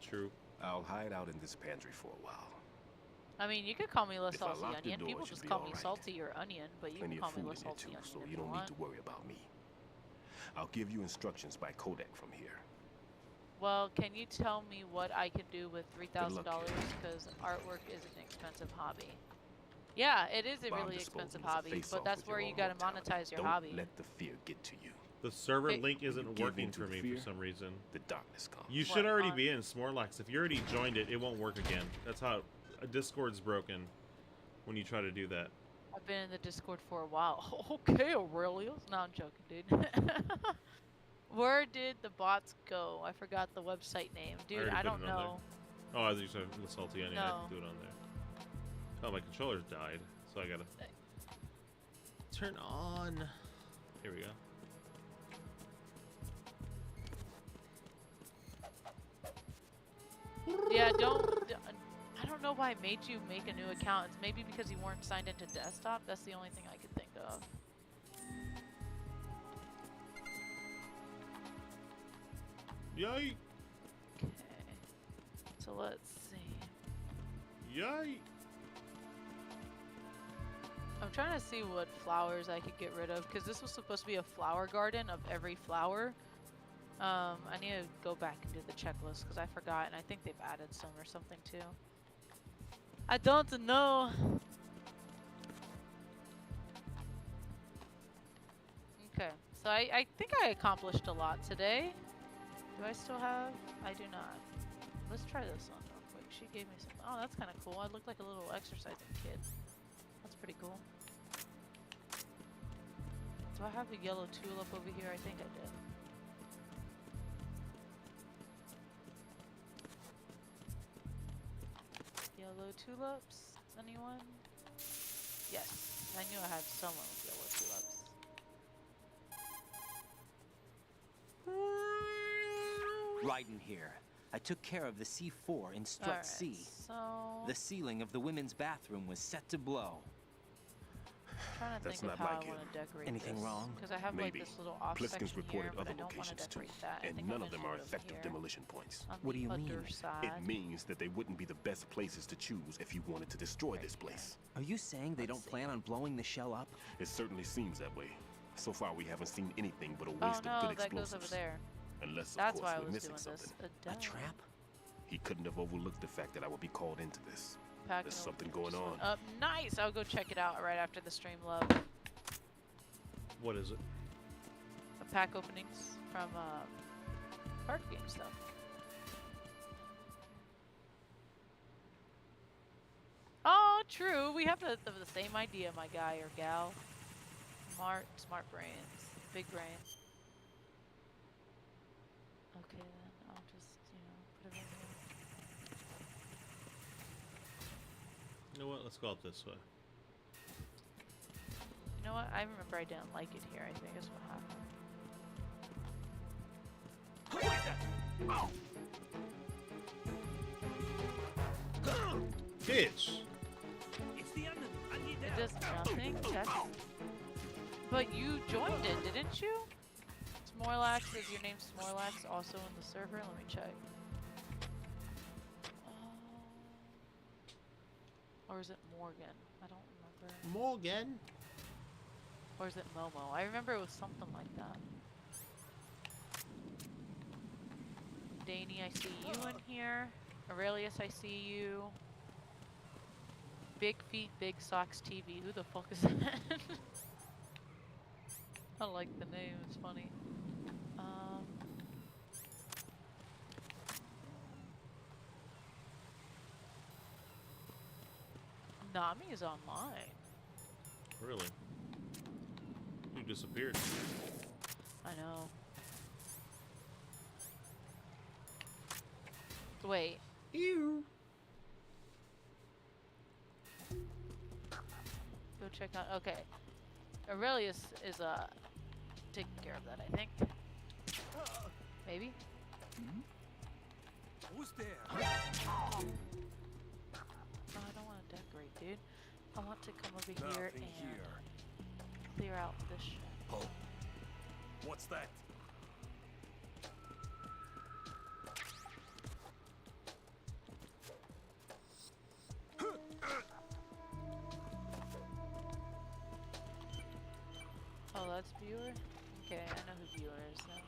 True. I'll hide out in this pantry for a while. I mean, you could call me La If I Salty lock the Onion. door, People it should just be call all me right. Salty or Onion, but you Plenty can of call me food La in here Salty too, Onion so if you don't need want. to worry about me. I'll give you instructions by Kodak from here. Well, can you tell me what I can do with $3,000? luck, kid. Because artwork is an expensive hobby. Yeah, it is a Bomb really disposal expensive is a hobby, face-off but that's with where your you own gotta mortality. monetize your Don't hobby. let the fear get to you. The server Okay. link When you isn't give working in to for me fear, for some reason. The darkness comes. You should What, already on- be in Snorlax. If you already joined it, it won't work again. That's how Discord's broken when you try to do that. I've been in the Discord for a while. Okay, Aurelius. No, I'm joking, dude. Where did the bots go? I forgot the website name. Dude, already I put don't it on there. know. Oh, I think you said the salty onion. I No. have to do it on there. Oh, my controller's died, so I gotta turn on. Here we go. Yeah, I don't know why I made you make a new account. It's maybe because you weren't signed into desktop. That's the only thing I could think of. Yay! Okay. So let's see. Yay! I'm trying to see what flowers I could get rid of, because this was supposed to be a flower garden of every flower. I need to go back and do the checklist, because I forgot, and I think they've added some or something too. I don't know. Okay, so I think I accomplished a lot today. Do I still have? I do not. Let's try this on real quick. She gave me some. Oh, that's kind of cool. I look like a little exercising kid. That's pretty cool. Do I have a yellow tulip over here? I think I did. Yellow tulips? Anyone? Yes. I knew I had someone with yellow tulips. Raiden here. I took care of the C4 in strut Alright, C. so The ceiling of the women's bathroom was set to blow. I'm trying to That's think of not how I like want him. to decorate Anything this. wrong? Because I have Maybe. like this little off Pliskins section reported here, but other I don't want to locations too, decorate that. I and think none I'm of them gonna are do it over effective here demolition points. on What the do you other mean? Side. It means that they wouldn't be the best places to choose if you wanted to destroy this place. Are you saying they don't plan on blowing the shell up? It certainly seems that way. So far, we haven't seen anything but a Oh waste no, of good that goes explosives. over there. Unless, of That's course, why I we're was missing doing something. this. A trap? He couldn't have overlooked the fact that I would be called into this. Pack There's it something open. going Just on. nice! I'll go check it out right after the stream, love. What is it? Pack openings from card game stuff. Oh, true. We have the same idea, my guy or gal. Smart brains. Big brains. Okay, then I'll just, put it in here. You know what? Let's go up this way. You know what? I remember I didn't like it here. I think that's what happened. Bitch! It does nothing? But you joined it, didn't you? Smorlax, is your name Smorlax also in the server? Let me check. Or is it Morgan? I don't remember. Morgan? Or is it Momo? I remember it was something like that. Danny, I see you in here. Aurelius, I see you. Big Feet, Big Socks TV. Who the fuck is that? I like the name, it's funny. Nami is online. Really? You disappeared. I know. Wait. Ew. Go check out. Okay. Aurelius is taking care of that, I think. Maybe. Who's there? Oh, I don't want to decorate, dude. I want to come over here Nothing and here. clear out this shit. Oh. What's that? Oh, that's viewer? Okay, I know who viewer is now.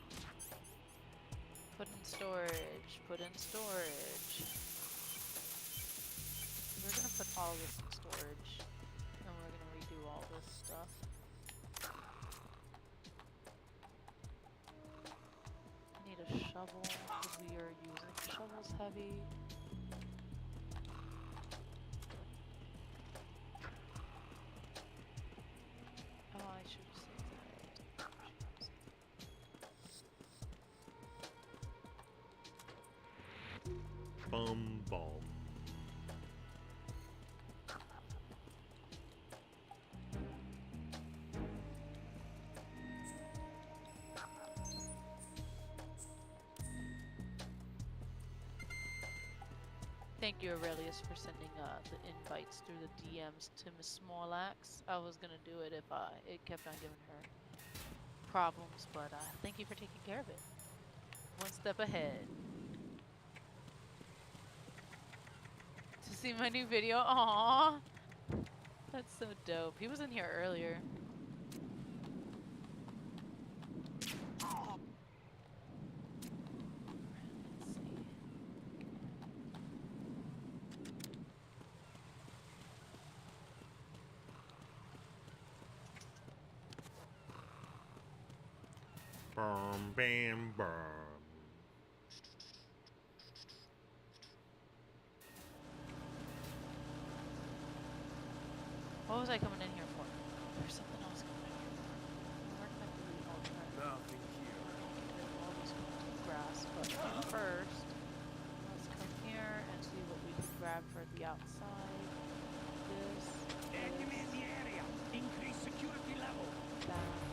Put in storage. Put in storage. We're gonna put all this in storage. all this stuff. I need a shovel because we are using shovels heavy. Oh, I should have saved that. Bum bum. Thank you, Aurelius, for sending the invites through the DMs to Miss Snorlax. I was gonna do it if it kept on giving her problems, but thank you for taking care of it. One step ahead. To see my new video, aww, that's so dope. He was in here earlier. Bam, bam, bam. What was I coming in here for? There's something else coming in here for. Where can I delete all the Nothing here. all these grass, but first, let's come here and see what we can grab for the outside. This. Enemy in the area. Increase security level. That.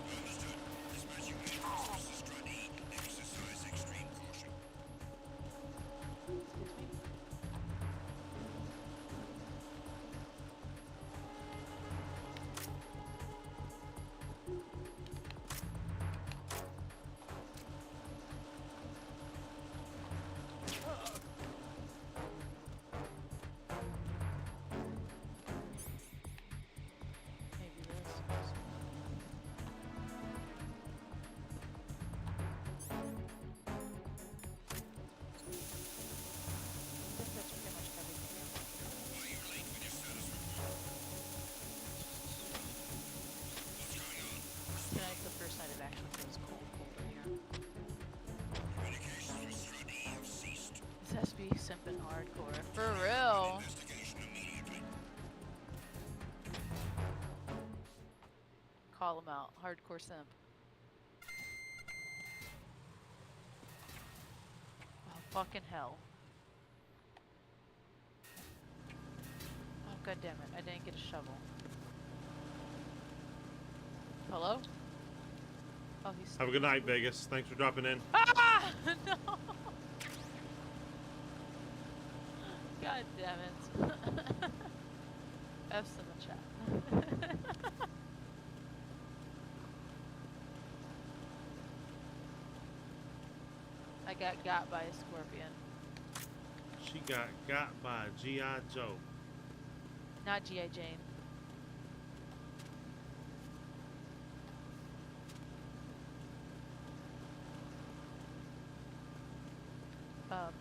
Tonight's the first night it actually feels cold in here. This has to be simping hardcore. For real. Call him out. Hardcore simp. Oh, fucking hell. Oh, god damn it. I didn't get a shovel. Hello? Oh, he's Have a good night, Vegas. Thanks for dropping in. Ah! No! God damn it. F's in the chat. I got by a scorpion. She got by G.I. Joe. Not G.I. Jane.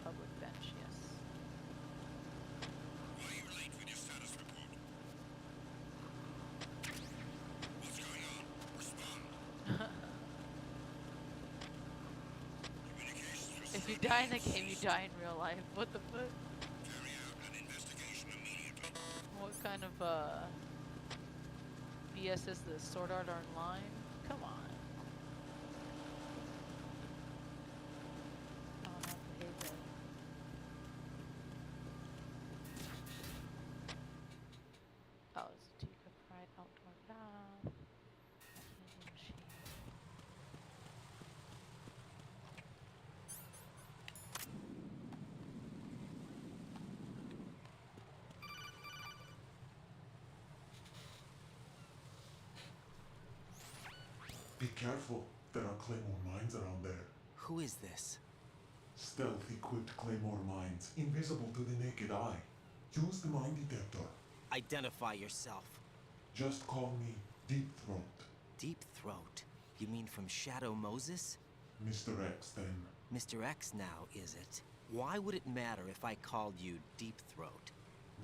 Public bench, yes. Why are you late with your status report? What's going on? Respond. If you die in the game, you die in real life. What the fuck? Carry out an investigation immediately. What kind of BS is this? Sword Art Online? Come on. Be careful. There are claymore mines around there. Who is this? Stealth-equipped claymore mines, invisible to the naked eye. Use the mine detector. Identify yourself. Just call me Deep Throat. Deep Throat? You mean from Shadow Moses? Mr. X, then. Mr. X now, is it? Why would it matter if I called you Deep Throat?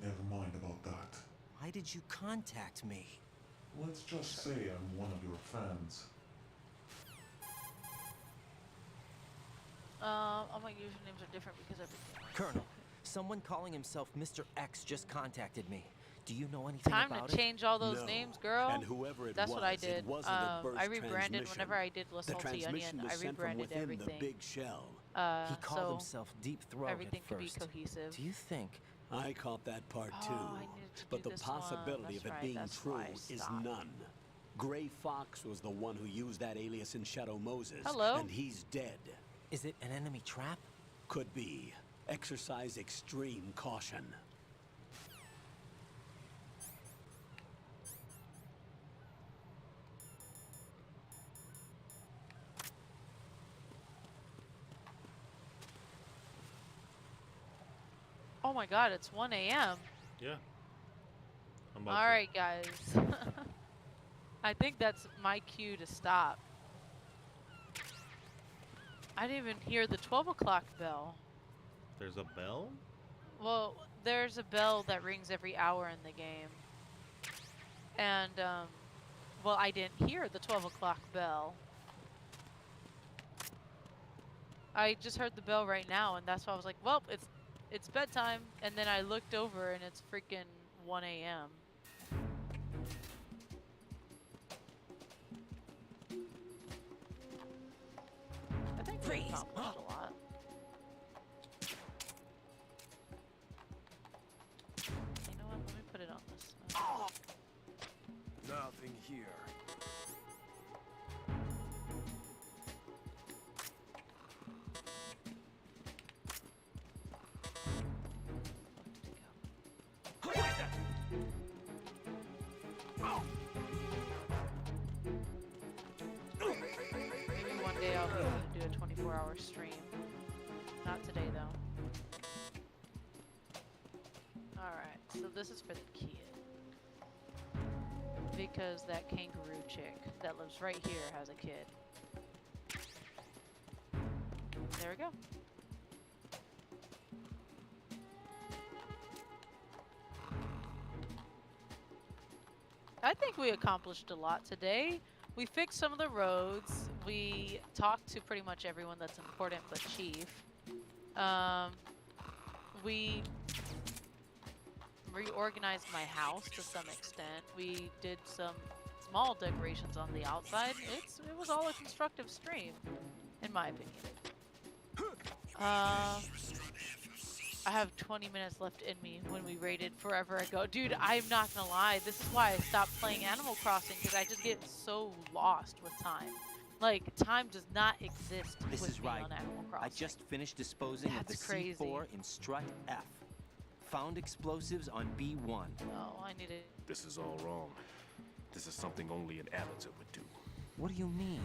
Never mind about that. Why did you contact me? Let's just say I'm one of your fans. All my usernames are different because everything. Colonel, someone calling himself Mr. X just contacted me. Do you know anything Time about to change all those No. names, girl. And whoever it That's was, what I it did. wasn't a burst I rebranded transmission. whenever I did La The Salty transmission Onion. was I sent from rebranded within everything. the big shell. He called so himself Deep Throat everything at could be first. cohesive. Do you think? I caught that part Oh, too. I needed to But do the this one. possibility That's of it right, being that's true why I is stopped. none. Gray Fox was the one who used that alias in Shadow Moses. Hello? And he's dead. Is it an enemy trap? Could be. Exercise extreme caution. Oh my god, it's 1 a.m. Yeah. Alright, guys. I think that's my cue to stop. I didn't even hear the 12 o'clock bell. There's a bell? Well, there's a bell that rings every hour in the game. And, well, I didn't hear the 12 o'clock bell. I just heard the bell right now, and that's why I was like, well, it's bedtime. And then I looked over, and it's freaking 1 a.m. I think we accomplished a lot. You know what? Let me put it on this. Nothing here. Maybe one day I'll be able to do a 24-hour stream. Not today, though. Alright, so this is for the kid. Because that kangaroo chick that lives right here has a kid. There we go. I think we accomplished a lot today. We fixed some of the roads. We talked to pretty much everyone that's important but Chief. We reorganized my house to some extent. We did some small decorations on the outside. It was all a constructive stream, in my opinion. I have 20 minutes left in me when we raided forever ago. Dude, I'm not gonna lie. This is why I stopped playing Animal Crossing, because I just get so lost with time. Like, time does not exist This with is me right. on Animal Crossing. I just finished disposing of the That's crazy. C4 in Strut F. Found explosives on B1. Oh, I need it. This is all wrong. This is something only an amateur would do. What do you mean?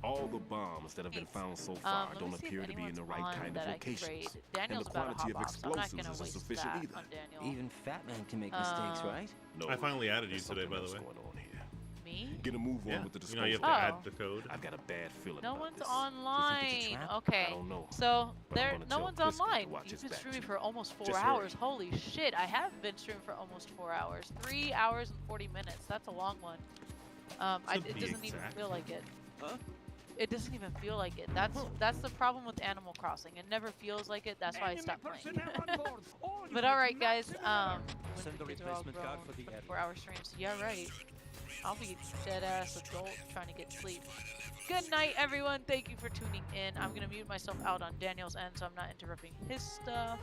All the bombs that have been found so far Let don't me see if appear to be in the right anyone's kind on of that I can locations. raid. And Daniel's the about to quantity of hop off, so I'm not explosives gonna isn't waste sufficient that either. on Daniel. Even Fat Man can make mistakes, right? No, I finally added you there's today, by the something way. else going on here. Me? Get a move Yeah. on with the You disposal. know, you have to Oh. add the code. I've got a bad feeling No about one's this. online. I Okay. don't know. So But I'm there, gonna no tell one's Priscilla to online. watch You've his been back, streaming too. for almost 4 Just hours. hurry. Holy shit! I have been streaming for almost 4 hours. 3 hours and 40 minutes. That's a long one. It doesn't even feel like it. Huh? It doesn't even feel like it. That's the problem with Animal Crossing. It never feels like it. That's why I stopped playing. But all right, guys. When Send the kids are all replacement card grown, for the 24-hour streams. Yeah, right. I'll be dead ass adult trying to get sleep. Good night, everyone. Thank you for tuning in. I'm gonna mute myself out on Daniel's end so I'm not interrupting his stuff.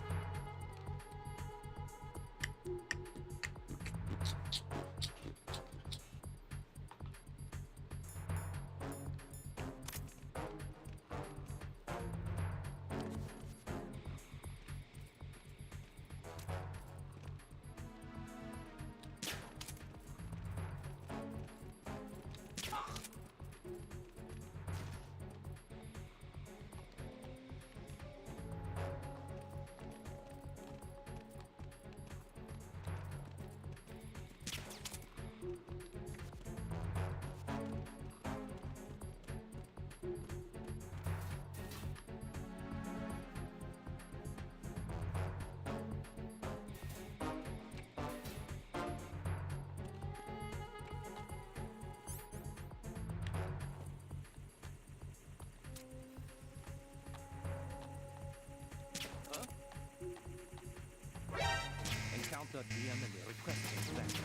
be on the near request inspector.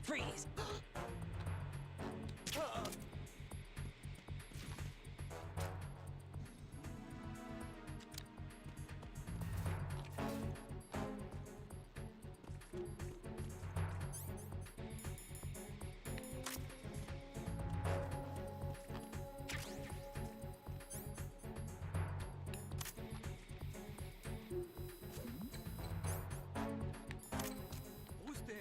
Freeze! Who's there?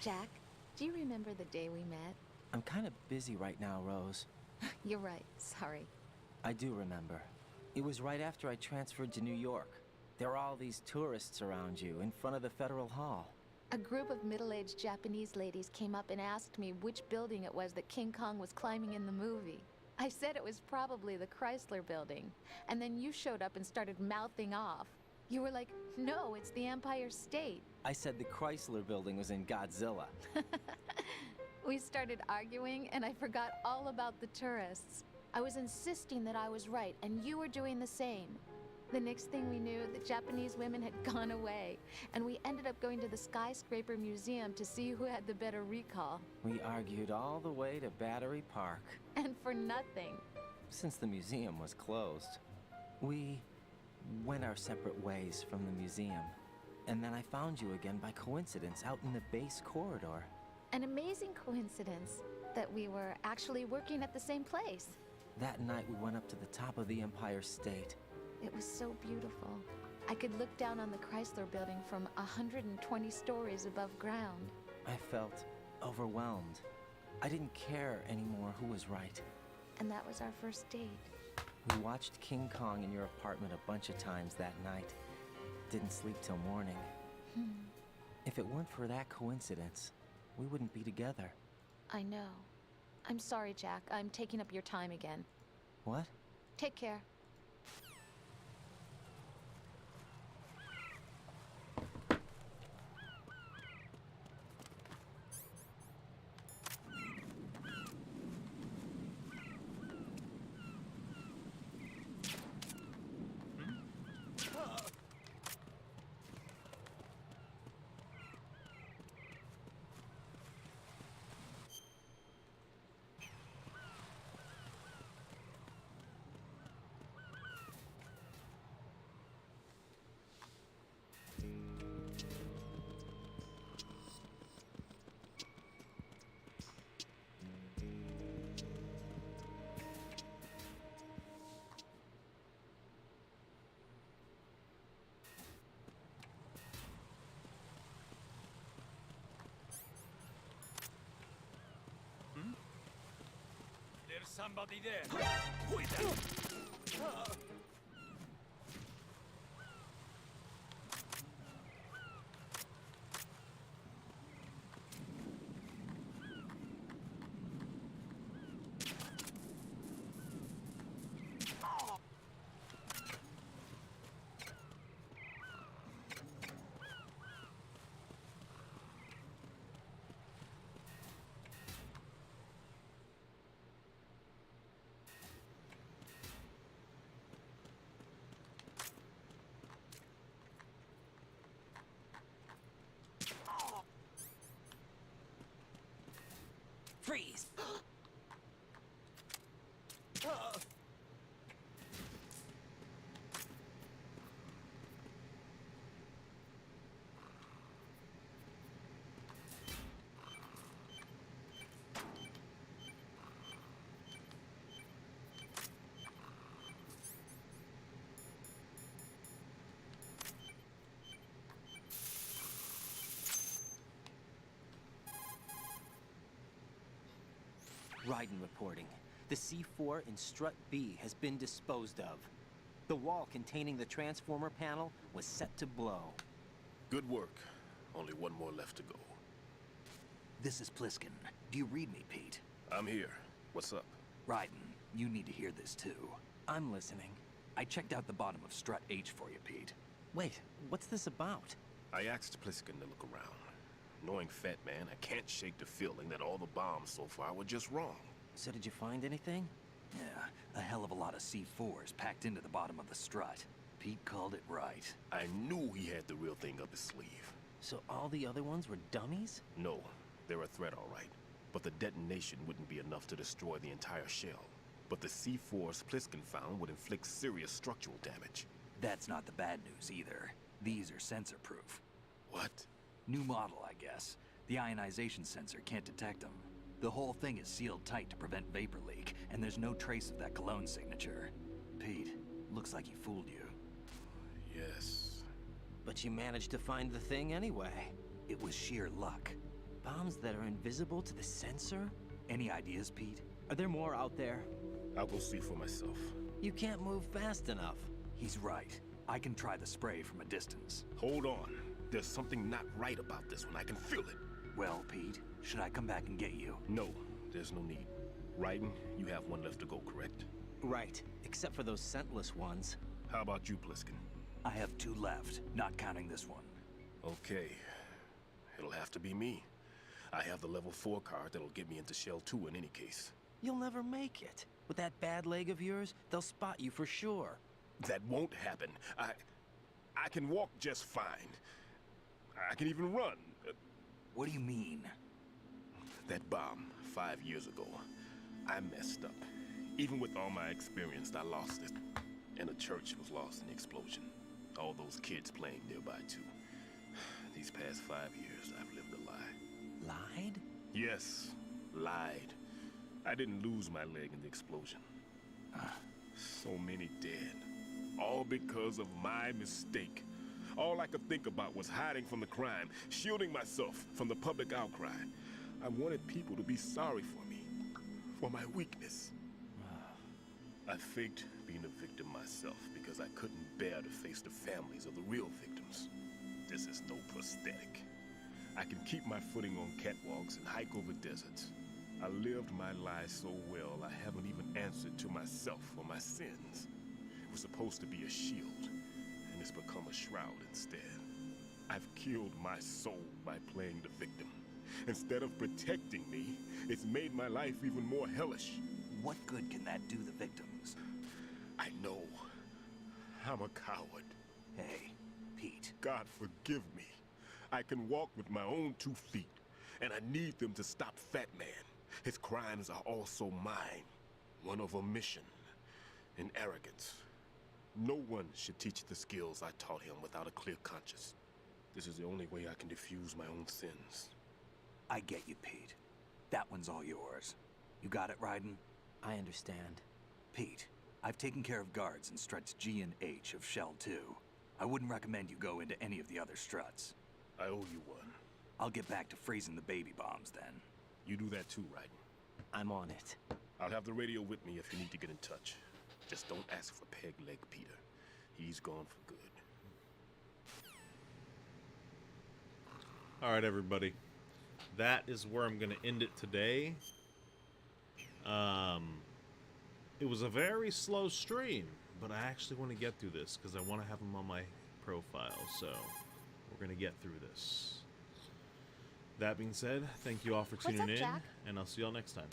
Jack, do you remember the day we met? I'm kind of busy right now, Rose. You're right, sorry. I do remember. It was right after I transferred to New York. There were all these tourists around you in front of the Federal Hall. A group of middle-aged Japanese ladies came up and asked me which building it was that King Kong was climbing in the movie. I said it was probably the Chrysler Building, and then you showed up and started mouthing off. You were like, no, it's the Empire State. I said the Chrysler Building was in Godzilla. We started arguing, and I forgot all about the tourists. I was insisting that I was right, and you were doing the same. The next thing we knew, the Japanese women had gone away, and we ended up going to the Skyscraper Museum to see who had the better recall. We argued all the way to Battery Park. And for nothing. Since the museum was closed, we went our separate ways from the museum. And then I found you again by coincidence out in the base corridor. An amazing coincidence that we were actually working at the same place. That night we went up to the top of the Empire State. It was so beautiful. I could look down on the Chrysler Building from 120 stories above ground. I felt overwhelmed. I didn't care anymore who was right. And that was our first date. We watched King Kong in your apartment a bunch of times that night. Didn't sleep till morning. If it weren't for that coincidence, we wouldn't be together. I know. I'm sorry, Jack. I'm taking up your time again. What? Take care. There's somebody there. Who is that? Freeze! Raiden reporting. The C4 in Strut B has been disposed of. The wall containing the transformer panel was set to blow. Good work. Only one more left to go. This is Pliskin. Do you read me, Pete? I'm here. What's up? Raiden, you need to hear this too. I'm listening. I checked out the bottom of Strut H for you, Pete. Wait, what's this about? I asked Pliskin to look around. Knowing Fat Man, I can't shake the feeling that all the bombs so far were just wrong. So did you find anything? Yeah, a hell of a lot of C4s packed into the bottom of the strut. Pete called it right. I knew he had the real thing up his sleeve. So all the other ones were dummies? No, they're a threat, all right. But the detonation wouldn't be enough to destroy the entire shell. But the C4s Pliskin found would inflict serious structural damage. That's not the bad news either. These are sensor-proof. What? New model, I guess. The ionization sensor can't detect them. The whole thing is sealed tight to prevent vapor leak, and there's no trace of that cologne signature. Pete, looks like he fooled you. Yes. But you managed to find the thing anyway. It was sheer luck. Bombs that are invisible to the sensor? Any ideas, Pete? Are there more out there? I'll go see for myself. You can't move fast enough. He's right. I can try the spray from a distance. Hold on. There's something not right about this one. I can feel it. Well, Pete, should I come back and get you? No, there's no need. Raiden, you have one left to go, correct? Right, except for those scentless ones. How about you, Pliskin? I have 2 left, not counting this one. Okay. It'll have to be me. I have the level 4 card that'll get me into Shell 2 in any case. You'll never make it. With that bad leg of yours, they'll spot you for sure. That won't happen. I can walk just fine. I can even run. What do you mean? That bomb 5 years ago, I messed up. Even with all my experience, I lost it. And the church was lost in the explosion. All those kids playing nearby, too. These past 5 years, I've lived a lie. Lied? Yes, lied. I didn't lose my leg in the explosion. So many dead. All because of my mistake. All I could think about was hiding from the crime, shielding myself from the public outcry. I wanted people to be sorry for me, for my weakness. I faked being a victim myself because I couldn't bear to face the families of the real victims. This is no prosthetic. I can keep my footing on catwalks and hike over deserts. I lived my life so well, I haven't even answered to myself for my sins. It was supposed to be a shield, and it's become a shroud instead. I've killed my soul by playing the victim. Instead of protecting me, it's made my life even more hellish. What good can that do the victims? I know. I'm a coward. Hey, Pete. God forgive me. I can walk with my own 2 feet, and I need them to stop Fat Man. His crimes are also mine. One of omission and arrogance. No one should teach the skills I taught him without a clear conscience. This is the only way I can diffuse my own sins. I get you, Pete. That one's all yours. You got it, Raiden? I understand. Pete, I've taken care of guards in struts G and H of Shell 2. I wouldn't recommend you go into any of the other struts. I owe you one. I'll get back to freezing the baby bombs then. You do that too, Raiden. I'm on it. I'll have the radio with me if you need to get in touch. Just don't ask for Peg Leg Peter. He's gone for good. All right, everybody. That is where I'm going to end it today. It was a very slow stream, but I actually want to get through this because I want to have them on my profile. So we're going to get through this. That being said, thank you all for tuning in, and I'll see y'all next time.